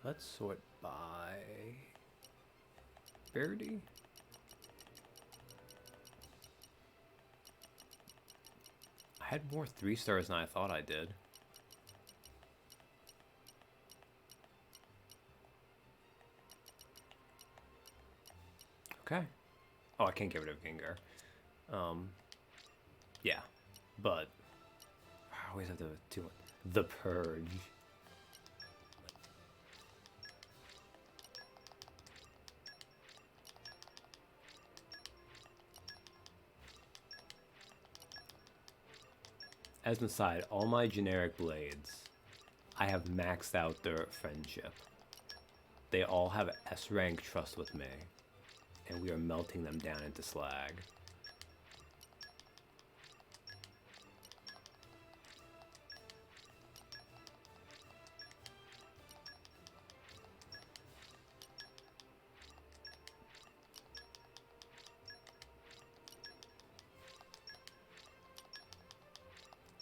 Let's sort by rarity. I had more 3 stars than I thought I did. Okay. Oh, I can't get rid of Gengar. Yeah, but I always have to do it. The Purge. As an aside, all my generic blades, I have maxed out their friendship. They all have S rank trust with me, and we are melting them down into slag.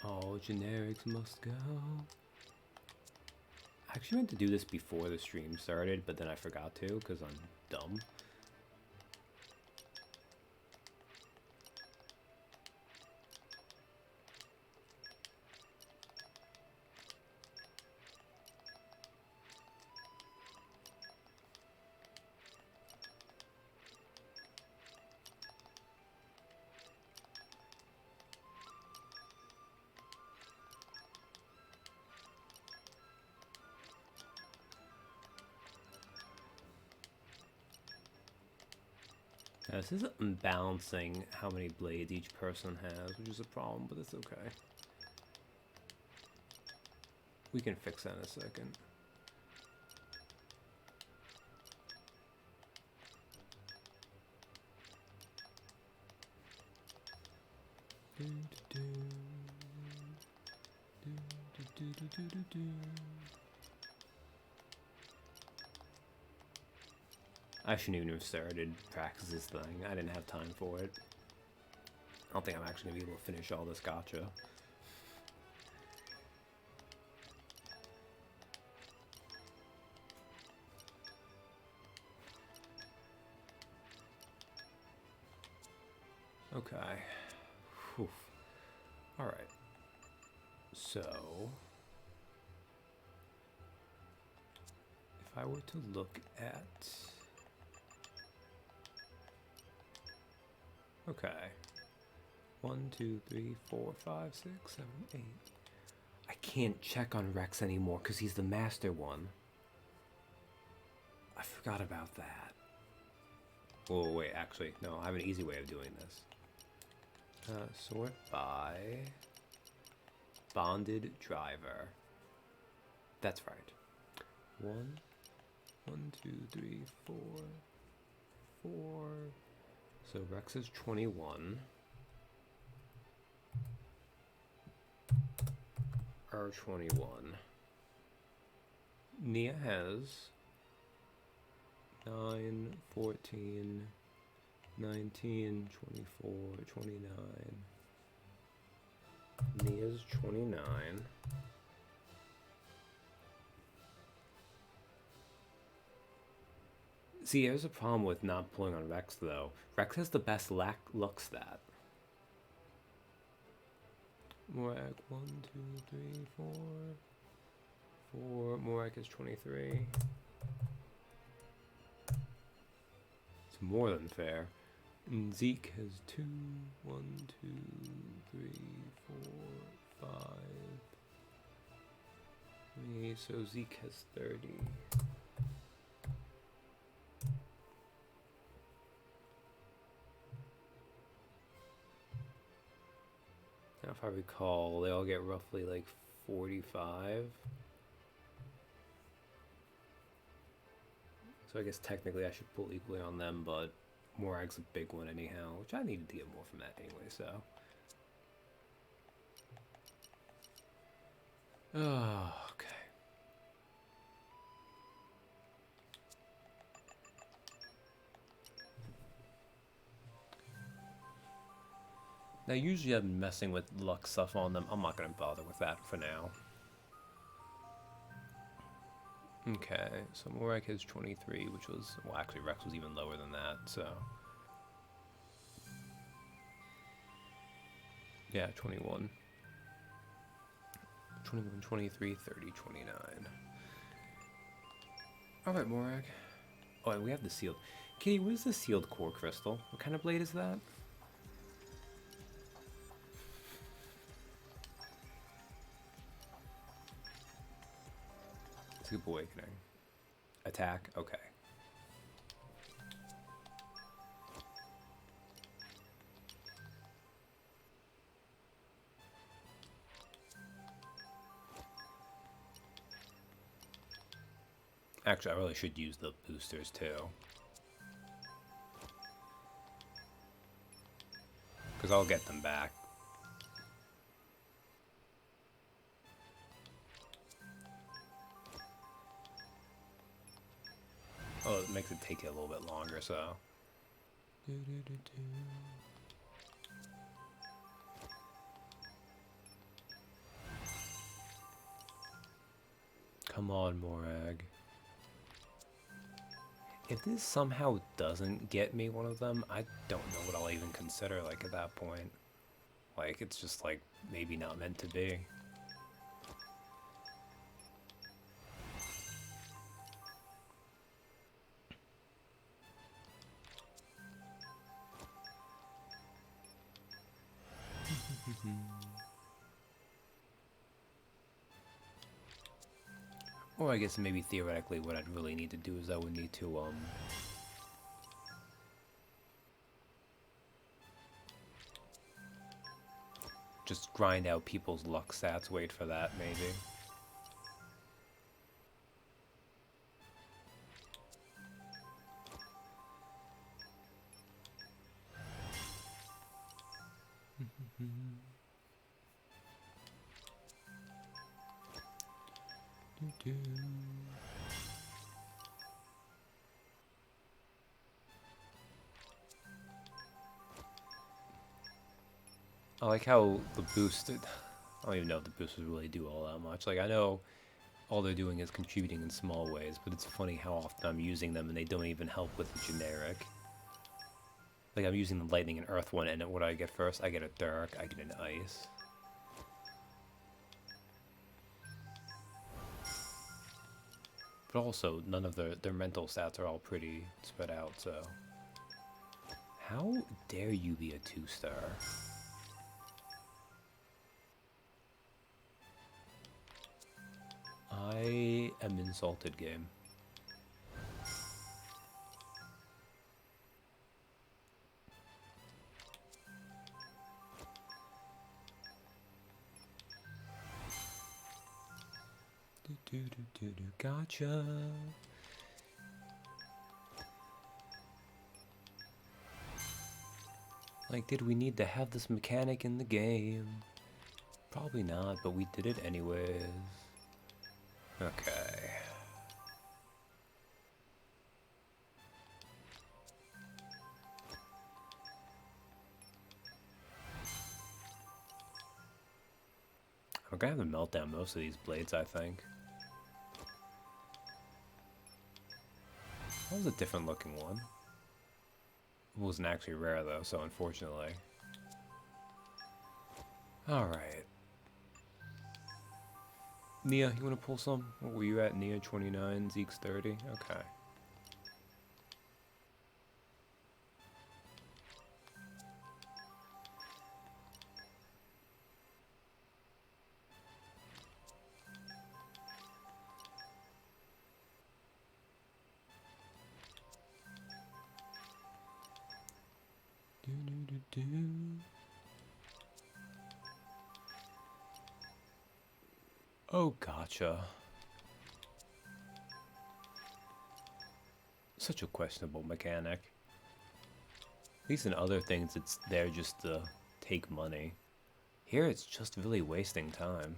All generics must go. I actually meant to do this before the stream started, but then I forgot to because I'm dumb. Now, this is unbalancing how many blades each person has, which is a problem, but it's okay. We can fix that in a second. I shouldn't even have started practice this thing. I didn't have time for it. I don't think I'm actually gonna be able to finish all this gacha. Okay. Whew. All right. So, if I were to look at... Okay. 1, 2, 3, 4, 5, 6, 7, 8. I can't check on Rex anymore because he's the master one. I forgot about that. Oh, wait, actually, no, I have an easy way of doing this. Sort by bonded driver. That's right. 1, 2, 3, 4, 4. So Rex is 21. R21. Nia has 9, 14, 19, 24, 29. Nia's 29. See, there's a problem with not pulling on Rex, though. Rex has the best luck stat. Morak, 1, 2, 3, 4. 4. Morak is 23. It's more than fair. And Zeke has 2, 1, 2, 3, 4, 5. 3. So Zeke has 30. Now, if I recall, they all get roughly like 45. So I guess technically I should pull equally on them, but Morag's a big one anyhow, which I needed to get more from that anyway, so. Oh, okay. Now, usually I've been messing with luck stuff on them. I'm not going to bother with that for now. Okay, so Morag has 23, which was... Well, actually, Rex was even lower than that, so... Yeah, 21. 21, 23, 30, 29. Alright, Morag. Oh, and we have the sealed... Kitty, what is the sealed core crystal? What kind of blade is that? Soup Awakening. Attack? Okay. Actually, I really should use the boosters too. Because I'll get them back. Oh, it makes it take it a little bit longer, so. Come on, Morag. If this somehow doesn't get me one of them, I don't know what I'll even consider, like, at that point. Like, it's just, like, maybe not meant to be. Or I guess maybe theoretically what I'd really need to do is I would need to, just grind out people's luck stats, wait for that, maybe. I like how the boosted... I don't even know if the boosters really do all that much. Like, I know all they're doing is contributing in small ways, but it's funny how often I'm using them and they don't even help with the generic. Like, I'm using the lightning and earth one, and what do I get first? I get a dark, I get an ice. But also, none of their mental stats are all pretty spread out, so... How dare you be a 2-star? I am insulted, game. Gotcha. Like, did we need to have this mechanic in the game? Probably not, but we did it anyways. Okay. I'm gonna have to melt down most of these blades, I think. That was a different looking one. It wasn't actually rare though, so unfortunately. Alright. Nia, you wanna pull some? What were you at? Nia 29, Zeke's 30? Okay. Oh, gotcha. Such a questionable mechanic. At least in other things, it's there just to take money. Here, it's just really wasting time.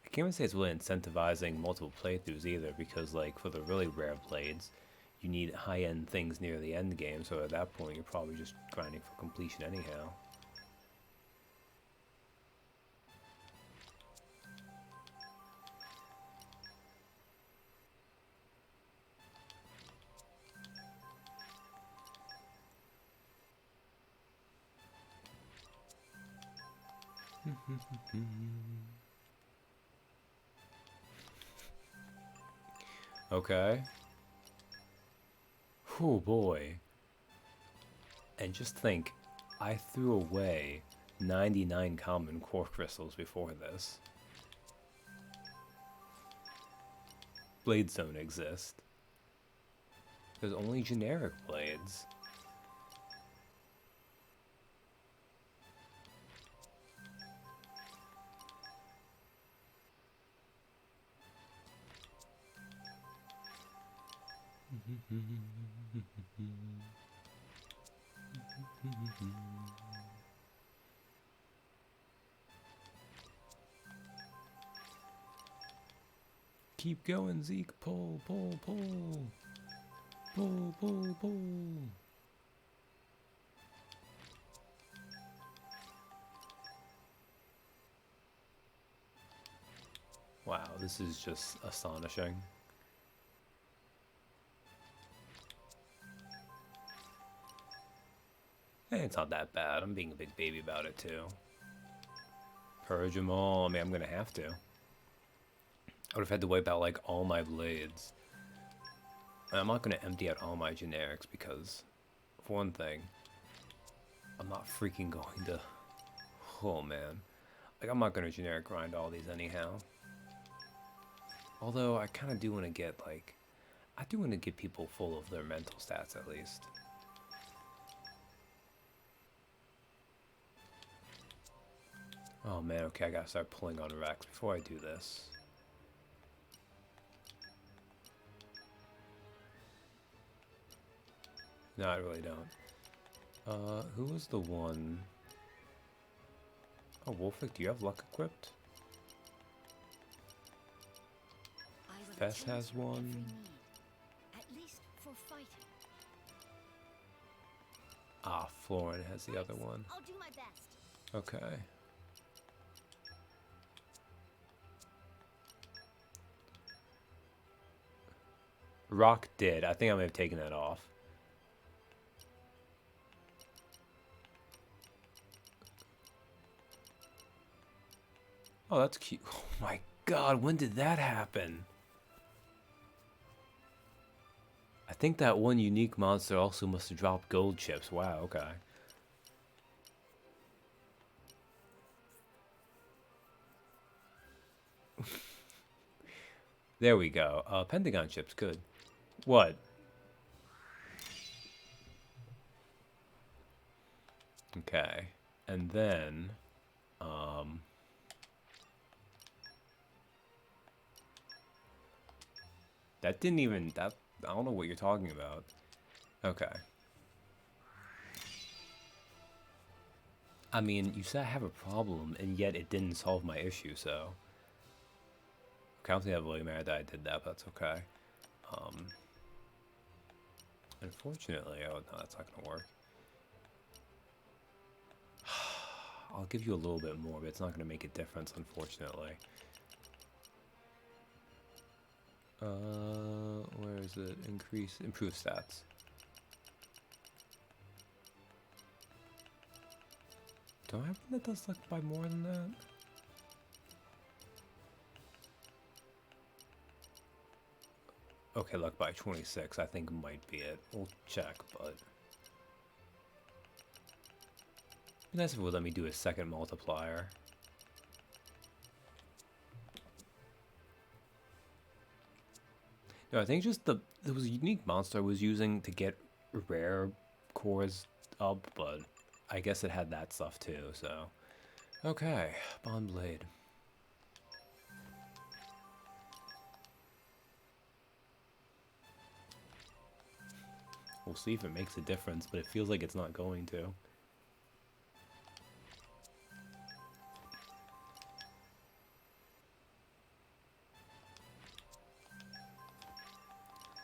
I can't even say it's really incentivizing multiple playthroughs either, because, like, for the really rare blades, you need high-end things near the end game, so at that point you're probably just grinding for completion anyhow. Okay. Oh boy. And just think, I threw away 99 common core crystals before this. Blades don't exist. There's only generic blades. Keep going, Zeke. Pull, pull, pull. Pull, pull, pull. Wow, this is just astonishing. Hey, it's not that bad. I'm being a big baby about it, too. Purge them all. I mean, I'm gonna have to. I would have had to wipe out, like, all my blades. And I'm not gonna empty out all my generics because, for one thing, I'm not freaking going to... Oh, man. Like, I'm not gonna generic grind all these anyhow. Although, I kind of do want to get, like... I do want to get people full of their mental stats, at least. Oh man, okay, I gotta start pulling on Rex before I do this. No, I really don't. Who was the one? Oh, Wolfic, do you have luck equipped? Fess has one. At least for fighting. Ah, Florin has the other one. I'll do my best. Okay. Rock did. I think I may have taken that off. Oh, that's cute. Oh my god, when did that happen? I think that one unique monster also must have dropped gold chips. Wow, okay. There we go. Pentagon chips, good. What? Okay. And then, that didn't even, I don't know what you're talking about. Okay. I mean, you said I have a problem, and yet it didn't solve my issue, so. I don't think I'm really mad that I did that, but that's okay. Unfortunately, oh no, that's not gonna work. I'll give you a little bit more, but it's not gonna make a difference, unfortunately. Where is it? Improve stats. Do I have one that does luck by more than that? Okay, luck by 26, I think might be it. We'll check, but... It'd be nice if it would let me do a second multiplier. No, I think just there was a unique monster I was using to get rare cores up, but I guess it had that stuff too, so... Okay, Bond Blade. We'll see if it makes a difference, but it feels like it's not going to.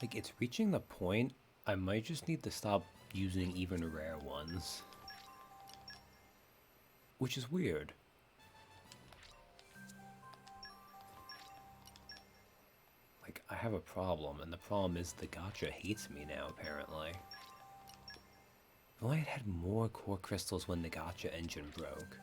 Like, it's reaching the point I might just need to stop using even rare ones. Which is weird. Like, I have a problem, and the problem is the gacha hates me now, apparently. If only I'd had more core crystals when the gacha engine broke.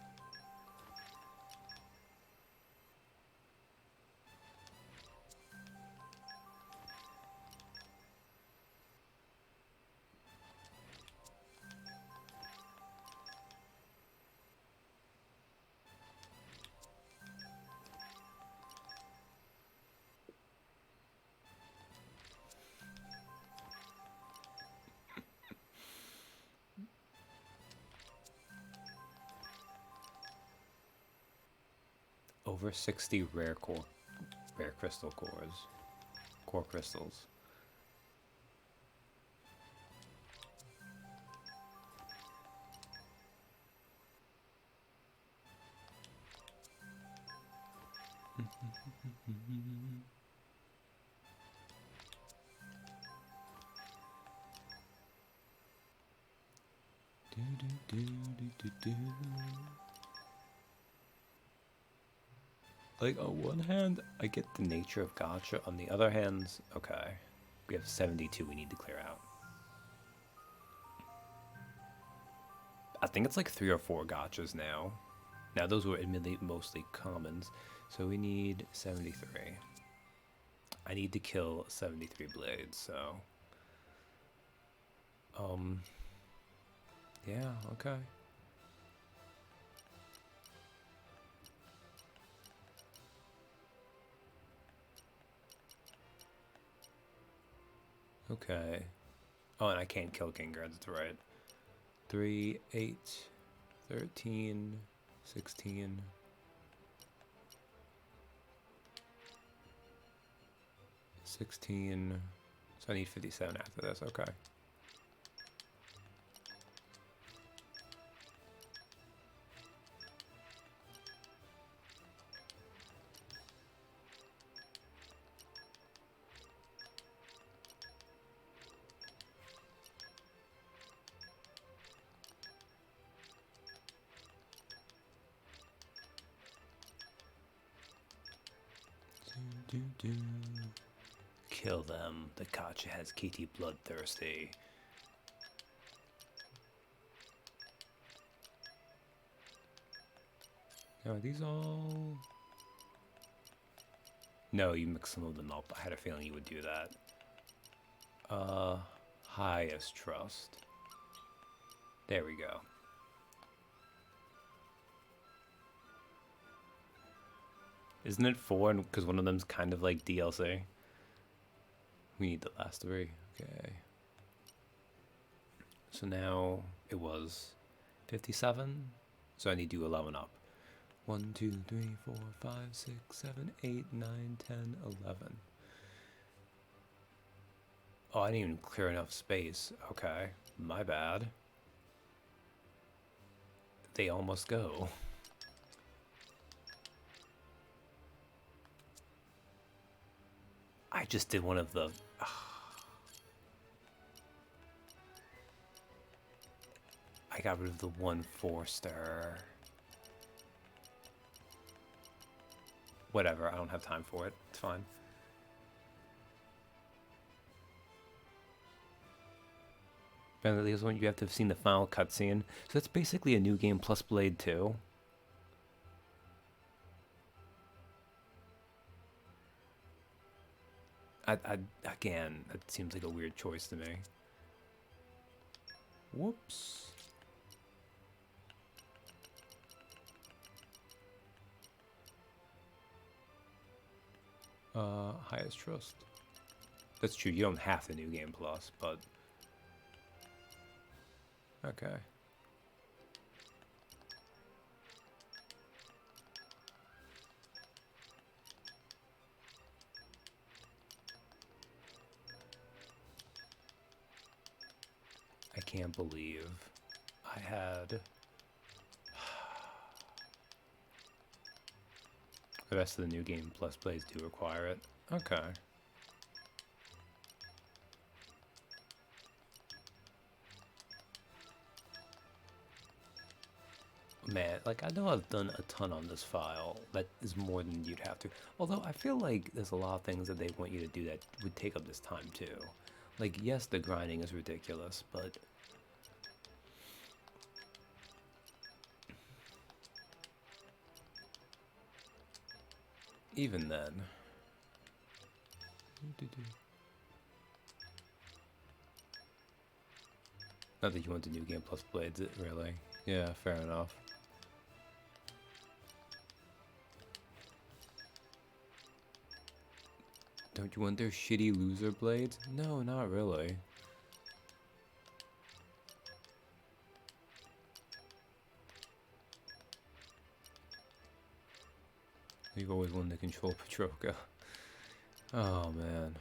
Over 60 rare crystal core crystals. Like, on one hand, I get the nature of gacha. On the other hand, okay, we have 72 we need to clear out. I think it's like 3 or 4 gachas now. Now, those were admittedly mostly commons, so we need 73. I need to kill 73 blades, so... yeah, okay. Okay. Oh, and I can't kill King Guards, that's right. 3, 8, 13, 16. 16. So I need 57 after this, okay. Kill them. The gacha has Kitty bloodthirsty. Now, are these all... No, you mix some of them up. I had a feeling you would do that. Highest trust. There we go. Isn't it 4? Because one of them's kind of like DLC. We need the last 3. Okay. So now it was 57. So I need to do 11 up. 1, 2, 3, 4, 5, 6, 7, 8, 9, 10, 11. Oh, I didn't even clear enough space. Okay. My bad. They almost go. I just did one of the... I got rid of the 1 4-star. Whatever, I don't have time for it. It's fine. Apparently, this one you have to have seen the final cutscene. So that's basically a new game plus Blade 2. Again, that seems like a weird choice to me. Whoops. Highest trust. That's true, you don't have the new game plus, but... Okay. I can't believe I had... The rest of the new game plus plays do require it. Okay. Man, like, I know I've done a ton on this file. That is more than you'd have to. Although, I feel like there's a lot of things that they want you to do that would take up this time, too. Like, yes, the grinding is ridiculous, but... even then... Not that you want the new game plus blades, really. Yeah, fair enough. Don't you want their shitty loser blades? No, not really. You've always wanted to control Petroka. Oh, man.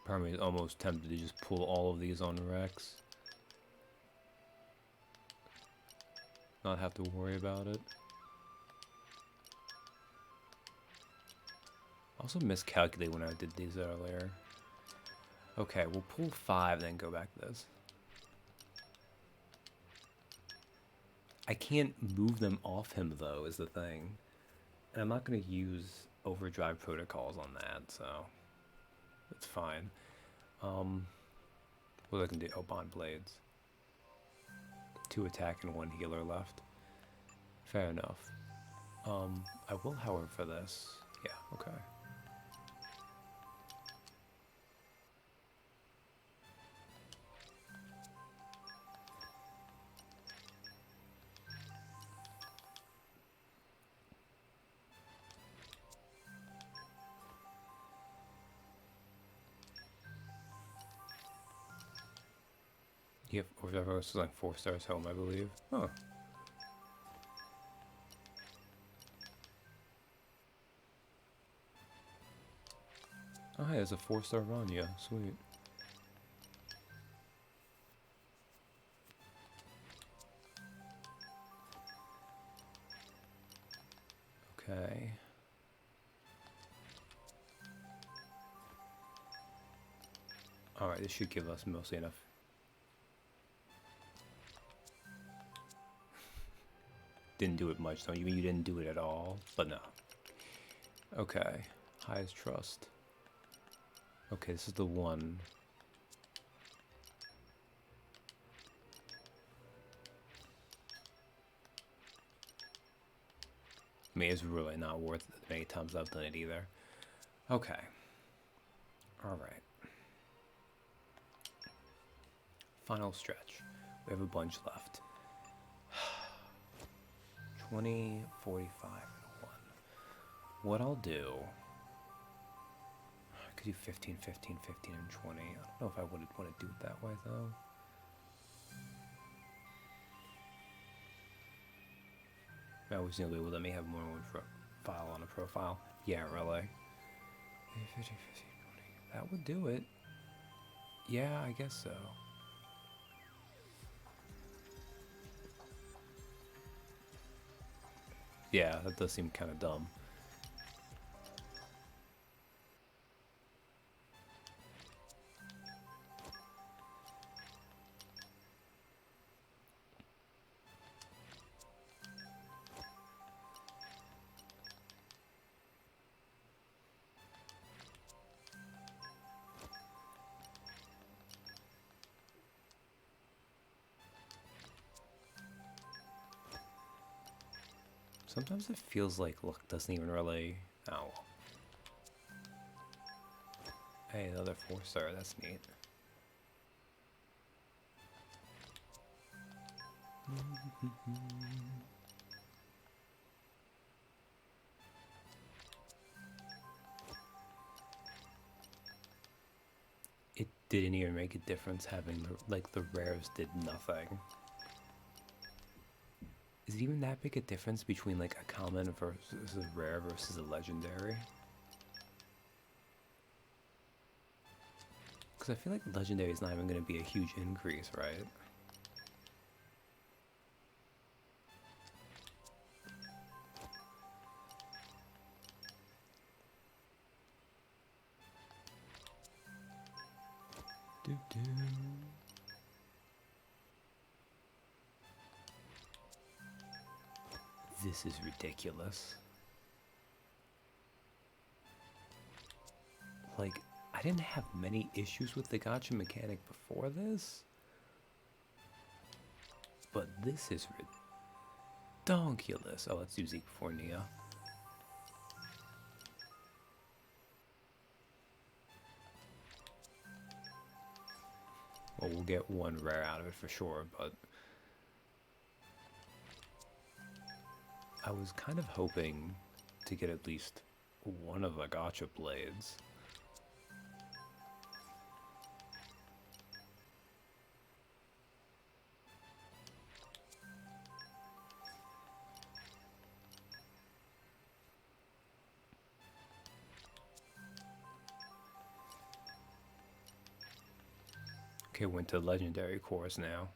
Part of me is almost tempted to just pull all of these on Rex. Not have to worry about it. I also miscalculated when I did these earlier. Okay, we'll pull 5, then go back to this. I can't move them off him, though, is the thing. And I'm not going to use overdrive protocols on that, so... it's fine. What I can do? Oh, bond blades. 2 attack and 1 healer left. Fair enough. I will, however, for this. Yeah, okay. Yep, whatever was like 4 stars home, I believe. Huh. Oh, hey, there's a 4-star Rania. Sweet. Okay. Alright, this should give us mostly enough. Didn't do it much, though. You mean you didn't do it at all? But no. Okay. Highest trust. Okay, this is the one. I mean, it's really not worth it many times I've done it either. Okay. Alright. Final stretch. We have a bunch left. 20, 45, and 1. What I'll do... I could do 15, 15, 15, and 20. I don't know if I would want to do it that way, though. I always Xenoblade will let me have more than one file on a profile. Yeah, really. 15, 15, 20. That would do it. Yeah, I guess so. Yeah, that does seem kind of dumb. Sometimes it feels like luck doesn't even really... Oh. Hey, another 4-star, that's neat. It didn't even make a difference having, the rares did nothing. Is it even that big a difference between, like, a common versus a rare versus a legendary? Because I feel like legendary is not even going to be a huge increase, right? Do-do. This is ridiculous. Like, I didn't have many issues with the gacha mechanic before this, but this is redonkulous. Oh, let's do Zeke before Nia. Well, we'll get one rare out of it for sure, but I was kind of hoping to get at least one of the gacha blades. Okay, went to legendary course now.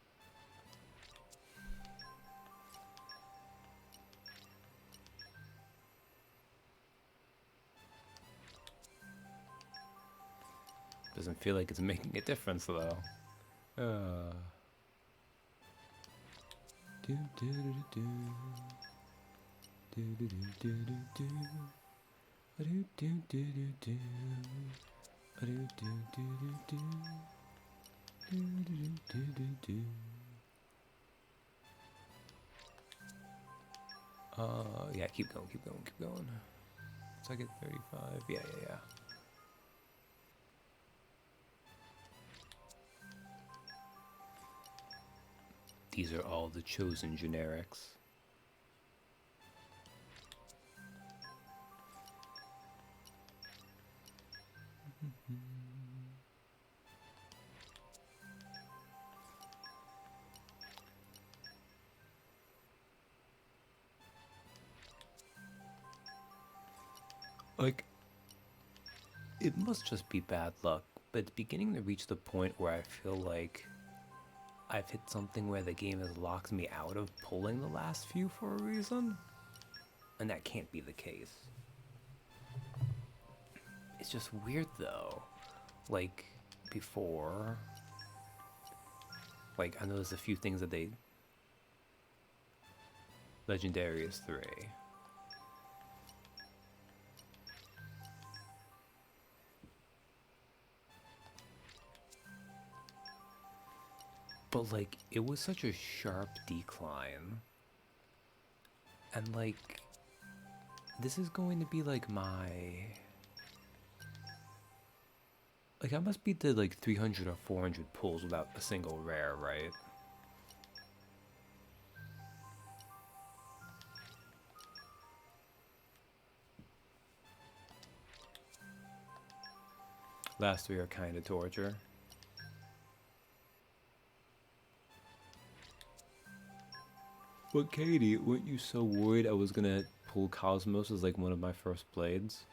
Doesn't feel like it's making a difference though. Do do do do do do do do do do do do do do do do do do do. Yeah, keep going, keep going, keep going. Once I get 35, yeah. These are all the chosen generics. Like, it must just be bad luck, but it's beginning to reach the point where I feel like I've hit something where the game has locked me out of pulling the last few for a reason, and that can't be the case. It's just weird though. Like, before, like, I know there's a few things that they... Legendary is 3. But, like, it was such a sharp decline. And, like, this is going to be, like, my... Like, I must be to, like, 300 or 400 pulls without a single rare, right? Last 3 are kind of torture. But Katie, weren't you so worried I was gonna pull Cosmos as like one of my first blades?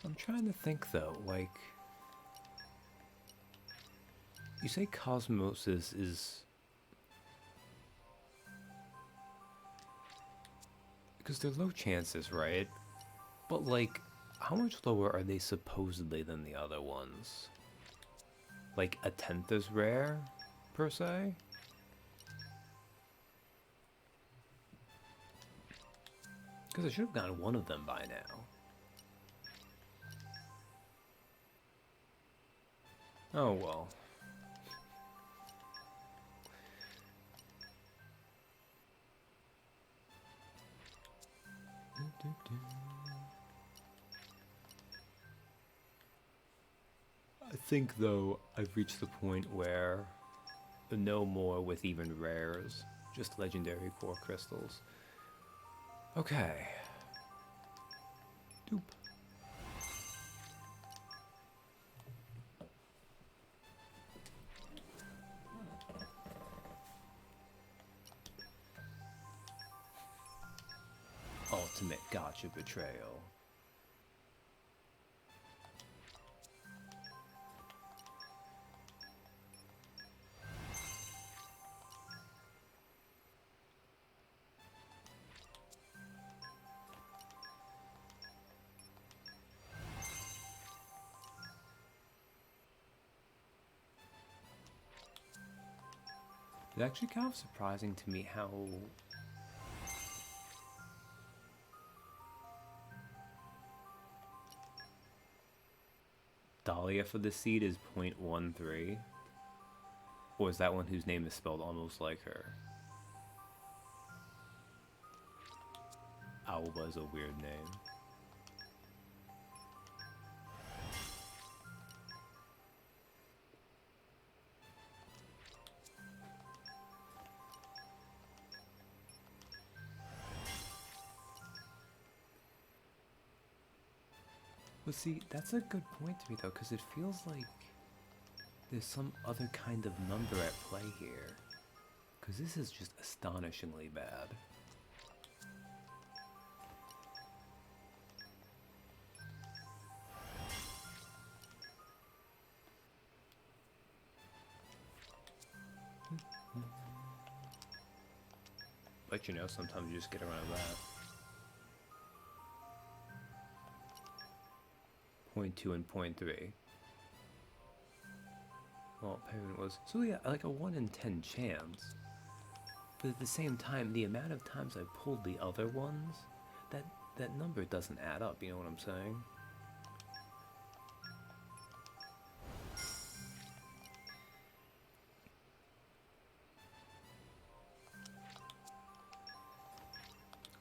I'm trying to think though, like... You say Cosmos is... Because they're low chances, right? But like... How much lower are they supposedly than the other ones? Like a 10th as rare, per se? Because I should have gotten one of them by now. Oh well. I think, though, I've reached the point where no more with even rares, just legendary core crystals. Okay. Doop. Ultimate Gacha betrayal. It's actually kind of surprising to me how Dahlia for the seed is 0.13. Or is that one whose name is spelled almost like her? Alba is a weird name. But see, that's a good point to me though, because it feels like there's some other kind of number at play here. Because this is just astonishingly bad. But you know, sometimes you just get around that. 0.2 and 0.3. Well, payment was so yeah, like a 1 in 10 chance. But at the same time, the amount of times I pulled the other ones, that number doesn't add up. You know what I'm saying?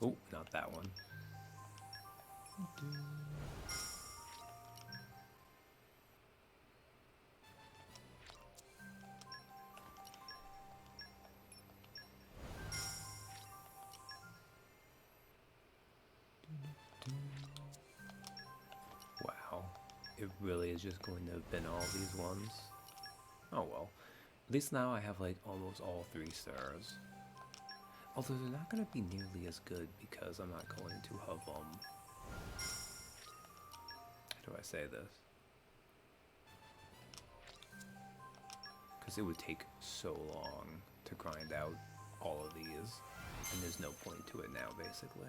Oh, not that one. Wow, it really is just going to have been all these ones. Oh well, at least now I have like almost all 3 stars. Although they're not going to be nearly as good because I'm not going to have, how do I say this? Because it would take so long to grind out all of these, and there's no point to it now, basically.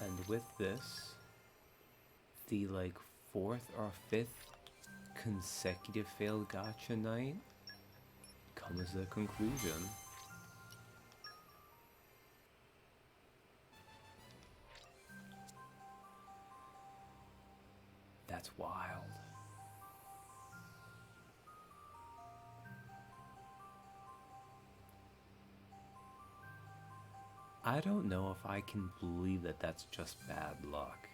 And with this, the like 4th or 5th consecutive failed gacha night comes to a conclusion. That's wild. I don't know if I can believe that that's just bad luck.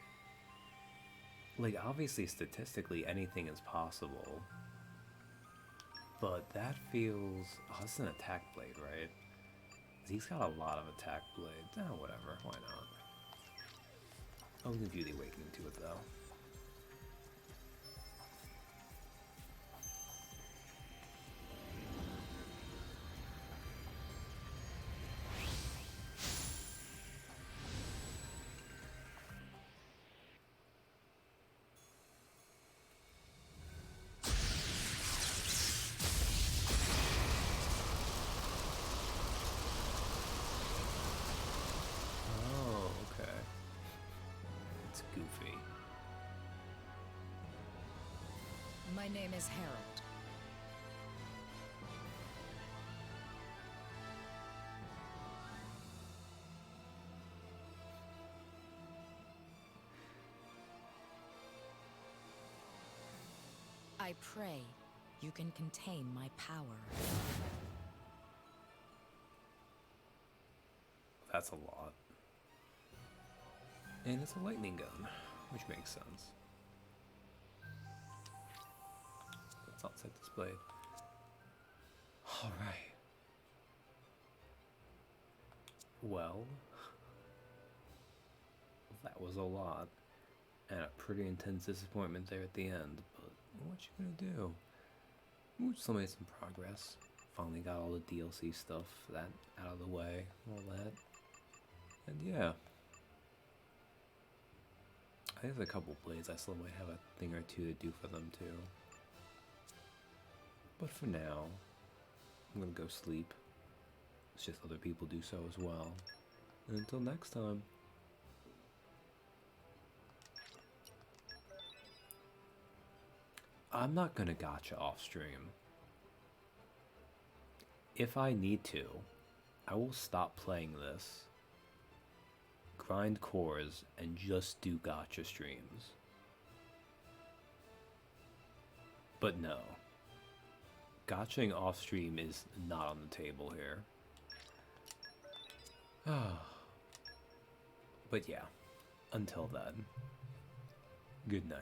Like, obviously, statistically, anything is possible. But that feels... Oh, it's an attack blade, right? He's got a lot of attack blades. Oh, whatever. Why not? I'll give you the awakening to it, though. Goofy. My name is Harold. I pray you can contain my power. That's a lot. And it's a lightning gun, which makes sense. Let's not set this blade. Alright. Well, that was a lot. And a pretty intense disappointment there at the end, but what you gonna do? We still made some progress. Finally got all the DLC stuff, that out of the way, all that. And yeah. I think there's a couple blades I still might have a thing or two to do for them too. But for now, I'm gonna go sleep. It's just other people do so as well. And until next time. I'm not gonna gacha off stream. If I need to, I will stop playing this, grind cores, and just do gacha streams. But no. Gachaing off stream is not on the table here. But yeah, until then, good night.